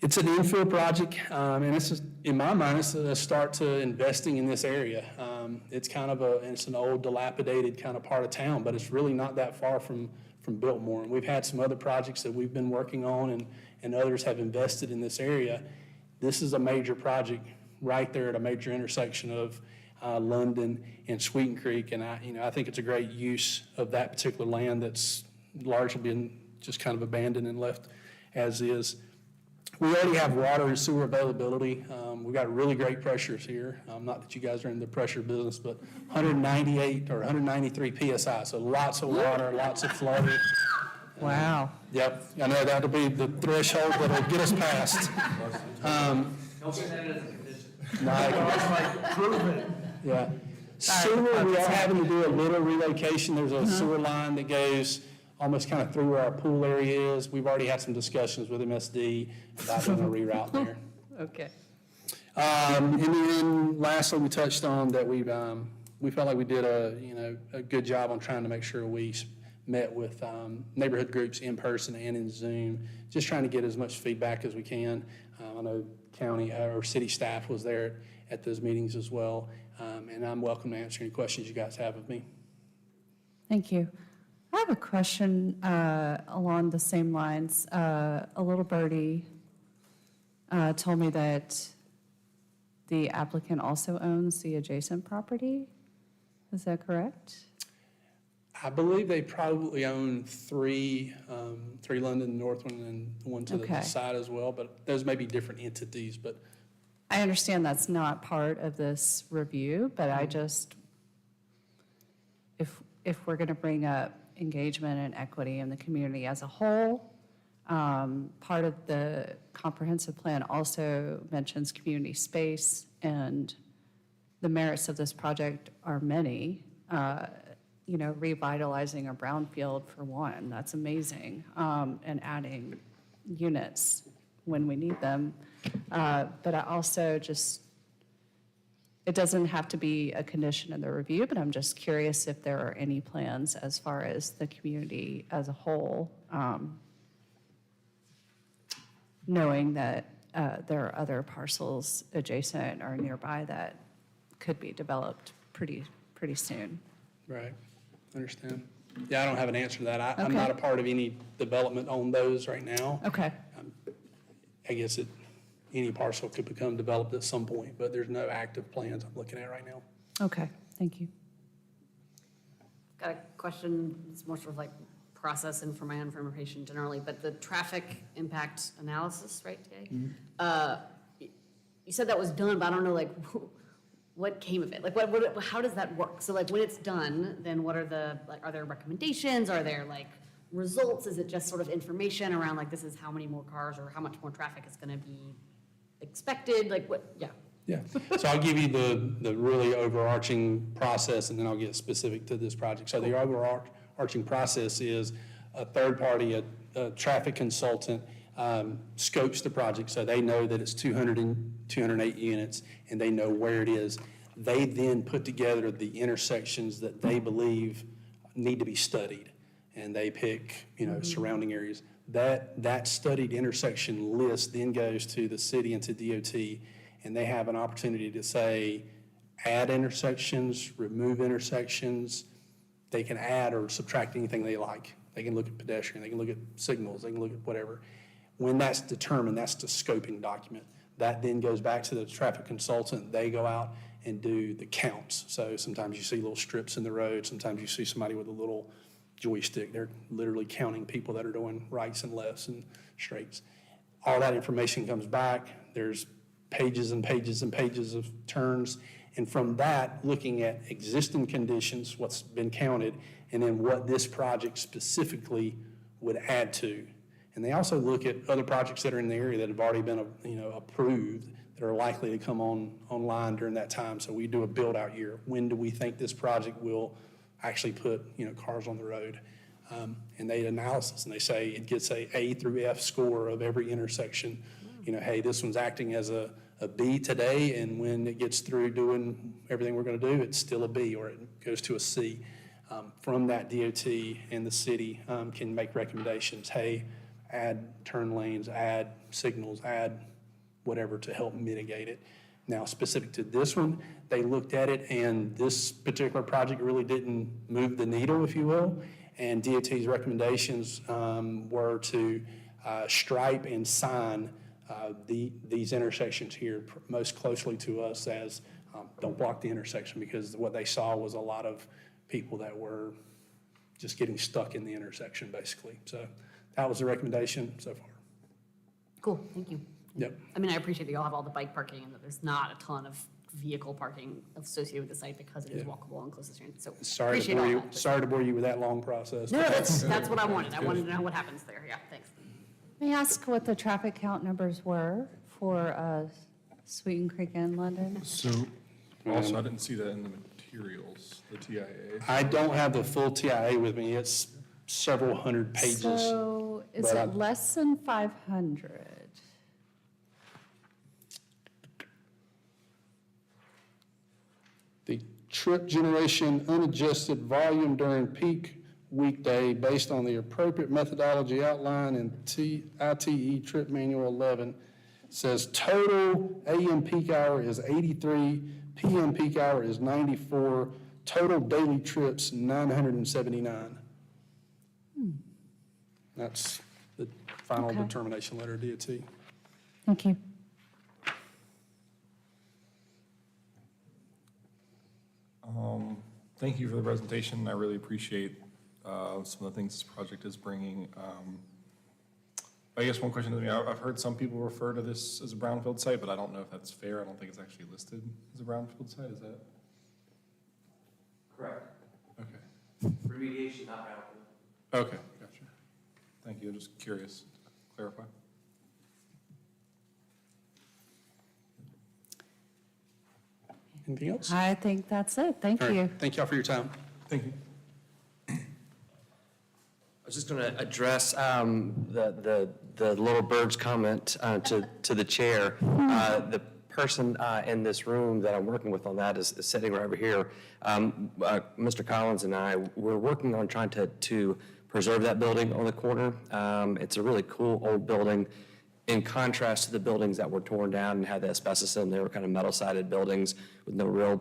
It's an infill project, and it's in my mind, it's a start to investing in this area. It's kind of it's an old, dilapidated kind of part of town, but it's really not that far from Biltmore. And we've had some other projects that we've been working on, and others have invested in this area. This is a major project right there at a major intersection of London and Sweeten Creek, and I think it's a great use of that particular land that's largely been just kind of abandoned and left as is. We already have water and sewer availability. We've got really great pressures here. Not that you guys are in the pressure business, but 198 or 193 PSI, so lots of water, lots of flow. Wow. Yep, I know that'll be the threshold that'll get us past. Don't say that as a condition. Prove it. Yeah. Sewer, we are having to do a little relocation. There's a sewer line that goes almost kind of through where our pool area is. We've already had some discussions with MSD about doing a reroute there. Okay. And then lastly, we touched on that we felt like we did a good job on trying to make sure we met with neighborhood groups in person and in Zoom, just trying to get as much feedback as we can. I know county or city staff was there at those meetings as well, and I'm welcome to answer any questions you guys have of me. Thank you. I have a question along the same lines. A little birdie told me that the applicant also owns the adjacent property. Is that correct? I believe they probably own three London, North one, and one to Okay. the side as well, but those may be different entities, but I understand that's not part of this review, but I just, if we're going to bring up engagement and equity in the community as a whole, part of the comprehensive plan also mentions community space, and the merits of this project are many. Revitalizing a brownfield for one, that's amazing, and adding units when we need them. But I also it doesn't have to be a condition of the review, but I'm just curious if there are any plans as far as the community as a whole, knowing that there are other parcels adjacent or nearby that could be developed pretty soon. right, understand. Yeah, I don't have an answer to that. I'm Okay. not a part of any development on those right now. Okay. I guess any parcel could become developed at some point, but there's no active plans I'm looking at right now. Okay, thank you. Got a question, it's more sort of like process and for my own information generally, but the traffic impact analysis, right, Jay? You said that was done, but I don't know, like, what came of it? Like, how does that work? So like, when it's done, then what are are there recommendations? Are there like results? Is it just sort of information around like, this is how many more cars or how much more traffic is gonna be expected? Like what, yeah. Yeah, so I'll give you the really overarching process, and then I'll get specific to this project. So the overarching process is a third party, a traffic consultant, scopes the project, so they know that it's 208 units, and they know where it is. They then put together the intersections that they believe need to be studied, and they pick, surrounding areas. That studied intersection list then goes to the city and to DOT, and they have an opportunity to say, add intersections, remove intersections. They can add or subtract anything they like. They can look at pedestrian, they can look at signals, they can look at whatever. When that's determined, that's the scoping document. That then goes back to the traffic consultant. They go out and do the counts. So sometimes you see little strips in the road. Sometimes you see somebody with a little joystick. They're literally counting people that are doing rights and lefts and straights. All that information comes back. There's pages and pages and pages of turns. And from that, looking at existing conditions, what's been counted, and then what this project specifically would add to. And they also look at other projects that are in the area that have already been, approved, that are likely to come online during that time. So we do a build out year. When do we think this project will actually put, cars on the road? And they analysis, and they say it gets A through F score of every intersection. Hey, this one's acting as a B today, and when it gets through doing everything we're going to do, it's still a B, or it goes to a C. From that, DOT and the city can make recommendations. Hey, add turn lanes, add signals, add whatever to help mitigate it. Now, specific to this one, they looked at it, and this particular project really didn't move the needle, if you will. And DOT's recommendations were to stripe and sign these intersections here most closely to us as don't block the intersection, because what they saw was a lot of people that were just getting stuck in the intersection, basically. So that was the recommendation so far. Cool, thank you. Yep. I mean, I appreciate that you all have all the bike parking and that there's not a ton of vehicle parking associated with the site because it is walkable and close to the street. So Sorry to appreciate bore all you. that. Sorry to bore you with that long process. No, that's what I wanted. I wanted to know what happens there. Yeah, thanks. May I ask what the traffic count numbers were for Sweeten Creek and London? So, also, I didn't see that in the materials, the TIA. I don't have the full TIA with me. It's several hundred pages. So is but it less than 500? The trip generation unadjusted volume during peak weekday based on the appropriate methodology outlined in ITE Trip Manual 11 says total AM peak hour is 83, PM peak hour is 94, total daily trips 979. That's the final Okay. determination letter, DOT. Thank you. Thank you for the presentation. I really appreciate some of the things this project is bringing. I guess one question to me, I've heard some people refer to this as a brownfield site, but I don't know if that's fair. I don't think it's actually listed as a brownfield site, is that? Correct. Okay. Remediation, not brownfield. Okay, gotcha. Thank you, just curious to clarify. Anything else? I think that's it. Thank All right. you. Thank y'all for your time. Thank you. I was just going to address the little bird's comment to the chair. The person in this room that I'm working with on that is sitting right over here. Mr. Collins and I, we're working on trying to preserve that building on the corner. It's a really cool old building in contrast to the buildings that were torn down and had the asbestos in them. They were kind of metal-sided buildings with no real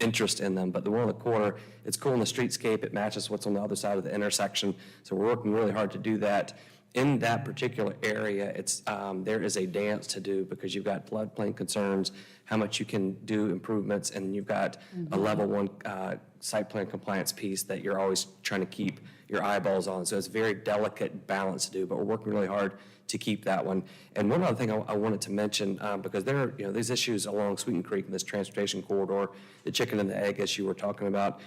interest in them, but the one on the corner, it's cool in the streetscape. It matches what's on the other side of the intersection. So we're working really hard to do that. In that particular area, it's there is a dance to do because you've got floodplain concerns, how much you can do improvements, and you've got a level 1 site plan compliance piece that you're always trying to keep your eyeballs on. So it's a very delicate balance to do, but we're working really hard to keep that one. And one other thing I wanted to mention, because there are these issues along Sweeten Creek in this transportation corridor, the chicken and the egg issue we're talking about.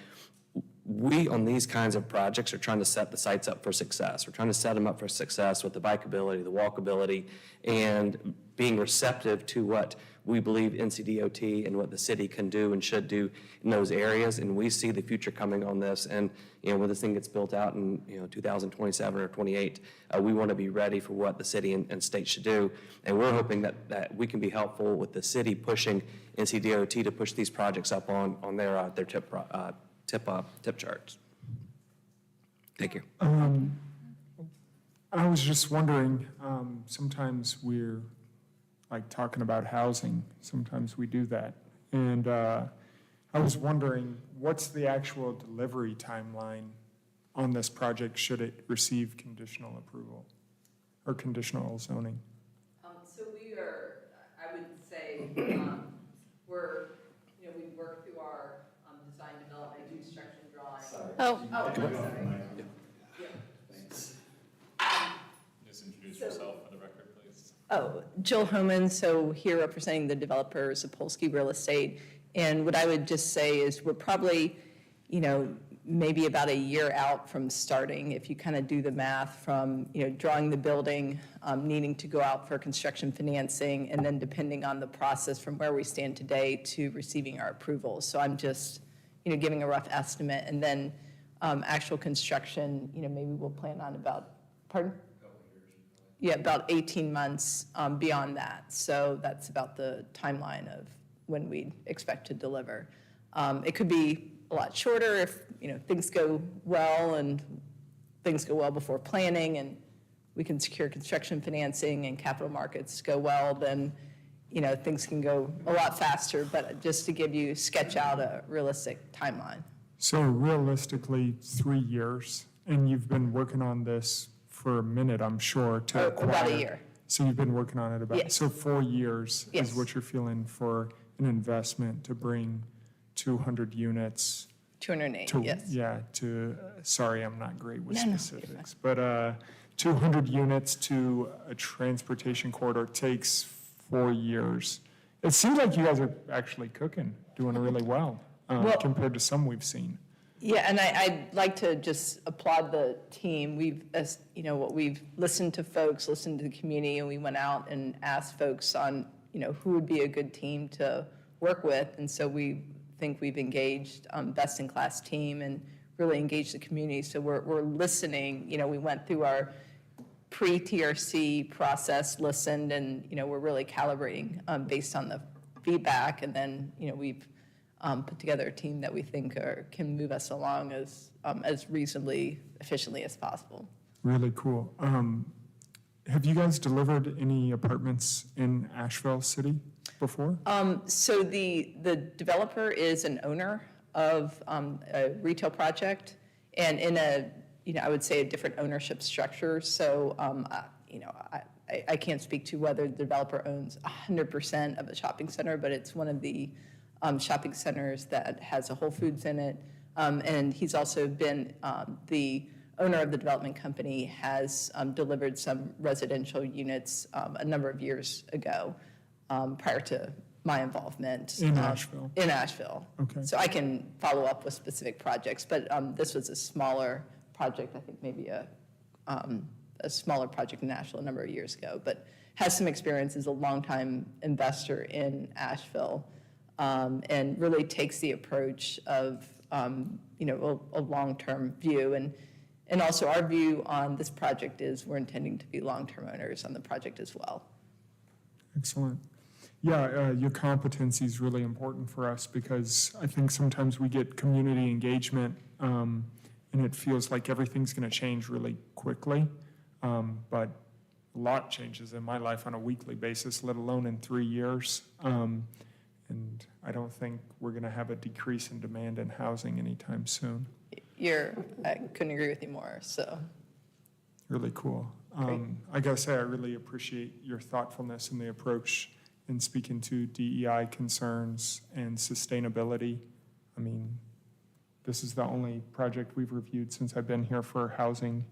We, on these kinds of projects, are trying to set the sites up for success. We're trying to set them up for success with the bikeability, the walkability, and being receptive to what we believe NCDOT and what the city can do and should do in those areas. And we see the future coming on this. And when this thing gets built out in 2027 or 28, we want to be ready for what the city and state should do. And we're hoping that we can be helpful with the city pushing NCDOT to push these projects up on their tip charts. Thank you. I was just wondering, sometimes we're like talking about housing, sometimes we do that. And I was wondering, what's the actual delivery timeline on this project should it receive conditional approval or conditional zoning? So we are, I would say, we work through our design development, construction drawings. Oh. Just introduce yourself for the record, please. Oh, Jill Homan, so here representing the developer, Sapolsky Real Estate. And what I would just say is we're probably, maybe about a year out from starting, if you kind of do the math from, drawing the building, needing to go out for construction financing, and then depending on the process from where we stand today to receiving our approvals. So I'm just, giving a rough estimate. And then actual construction, maybe we'll plan on about, pardon? Yeah, about 18 months beyond that. So that's about the timeline of when we expect to deliver. It could be a lot shorter if things go well and things go well before planning and we can secure construction financing and capital markets go well, then things can go a lot faster. But just to give you, sketch out a realistic timeline. So realistically, 3 years, and you've been working on this for a minute, I'm sure, to acquire. About a year. So you've been working on it about, Yes. so 4 years Yes. is what you're feeling for an investment to bring 200 units. 208, to, yes. Yeah, sorry, I'm not great with No, you're specifics, but 200 units to a transportation corridor takes 4 years. It seems like you guys are actually cooking, doing really well compared to some we've seen. Yeah, and I'd like to just applaud the team. We've listened to folks, listened to the community, and we went out and asked folks on, who would be a good team to work with. And so we think we've engaged best-in-class team and really engaged the community. So we're listening. We went through our pre-TRC process, listened, and, we're really calibrating based on the feedback. And then, we've put together a team that we think can move us along as reasonably efficiently as possible. Really cool. Have you guys delivered any apartments in Asheville City before? So the developer is an owner of a retail project and in I would say a different ownership structure. So, I can't speak to whether the developer owns 100% of a shopping center, but it's one of the shopping centers that has a Whole Foods in it, And he's also been the owner of the development company, has delivered some residential units a number of years ago, prior to my involvement. In Asheville? In Asheville. Okay. So I can follow up with specific projects, but this was a smaller project, I think maybe a smaller project in Asheville a number of years ago, but has some experience as a longtime investor in Asheville, and really takes the approach of, a long-term view. And also our view on this project is we're intending to be long-term owners on the project as well. Excellent. Yeah, your competency is really important for us because I think sometimes we get community engagement and it feels like everything's going to change really quickly. But a lot changes in my life on a weekly basis, let alone in 3 years. And I don't think we're going to have a decrease in demand in housing anytime soon. I couldn't agree with you more, so. Really cool. I gotta say, I really appreciate your thoughtfulness in the approach in speaking to DEI concerns and sustainability. I mean, this is the only project we've reviewed since I've been here for housing,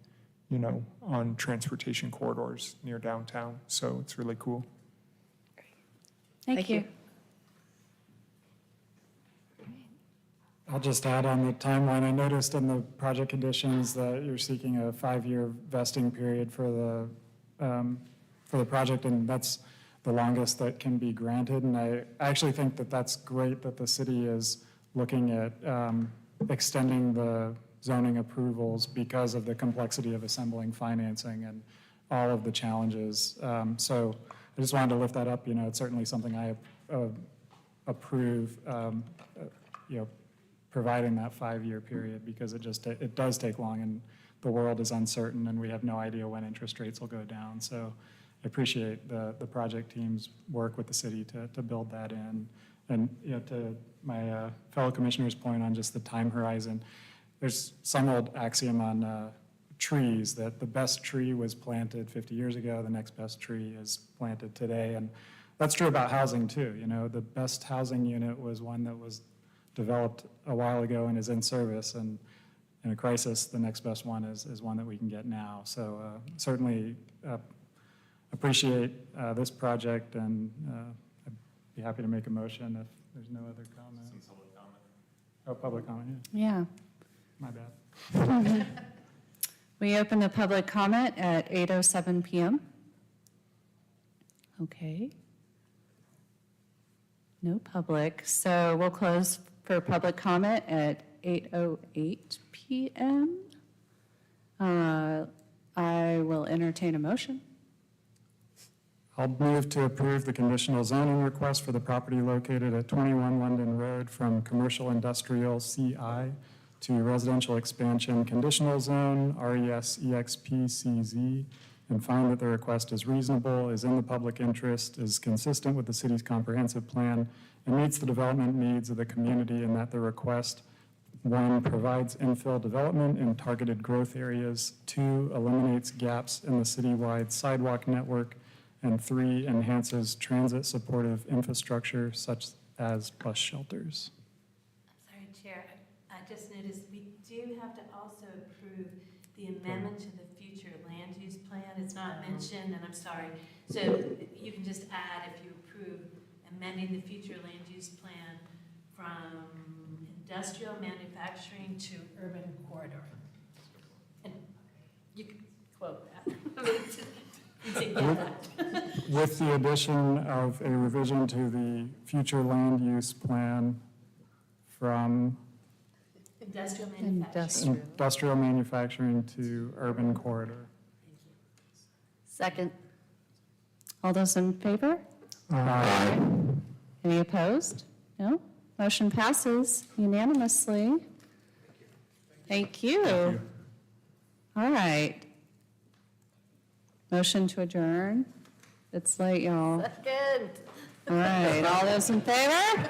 on transportation corridors near downtown. So it's really cool. Thank you. I'll just add on the timeline. I noticed in the project conditions that you're seeking a 5-year vesting period for the project, and that's the longest that can be granted. And I actually think that that's great that the city is looking at extending the zoning approvals because of the complexity of assembling financing and all of the challenges. So I just wanted to lift that up. It's certainly something I approve, providing that 5-year period, because it does take long and the world is uncertain and we have no idea when interest rates will go down. So I appreciate the project team's work with the city to build that in. And to my fellow commissioner's point on just the time horizon, there's some old axiom on trees that the best tree was planted 50 years ago, the next best tree is planted today. And that's true about housing too. The best housing unit was one that was developed a while ago and is in service, and in a crisis, the next best one is one that we can get now. So certainly appreciate this project, and I'd be happy to make a motion if there's no other comment. Some public comment. Oh, public comment, Yeah. my bad. We open the public comment at 8:07 PM. Okay. No public, so we'll close for public comment at 8:08 PM. I will entertain a motion. I'll move to approve the conditional zoning request for the property located at 21 London Road from commercial industrial CI to residential expansion conditional zone, RES EXP CZ, and find that the request is reasonable, is in the public interest, is consistent with the city's comprehensive plan, and meets the development needs of the community, and that the request, 1, provides infill development in targeted growth areas, 2, eliminates gaps in the citywide sidewalk network, and 3, enhances transit-supportive infrastructure such as bus shelters. I'm sorry, Chair, I just noticed we do have to also approve the amendment to the future land use plan. It's not mentioned, and I'm sorry. So you can just add, if you approve, amending the future land use plan from industrial manufacturing to urban corridor. And you can quote that. You can get that. With the addition of a revision to the future land use plan from industrial manufacturing to urban corridor. Second. All those in favor? Aye. Any opposed? No? Motion passes unanimously. Thank you. All right. Motion to adjourn. It's late, y'all. Second. All right, all those in favor?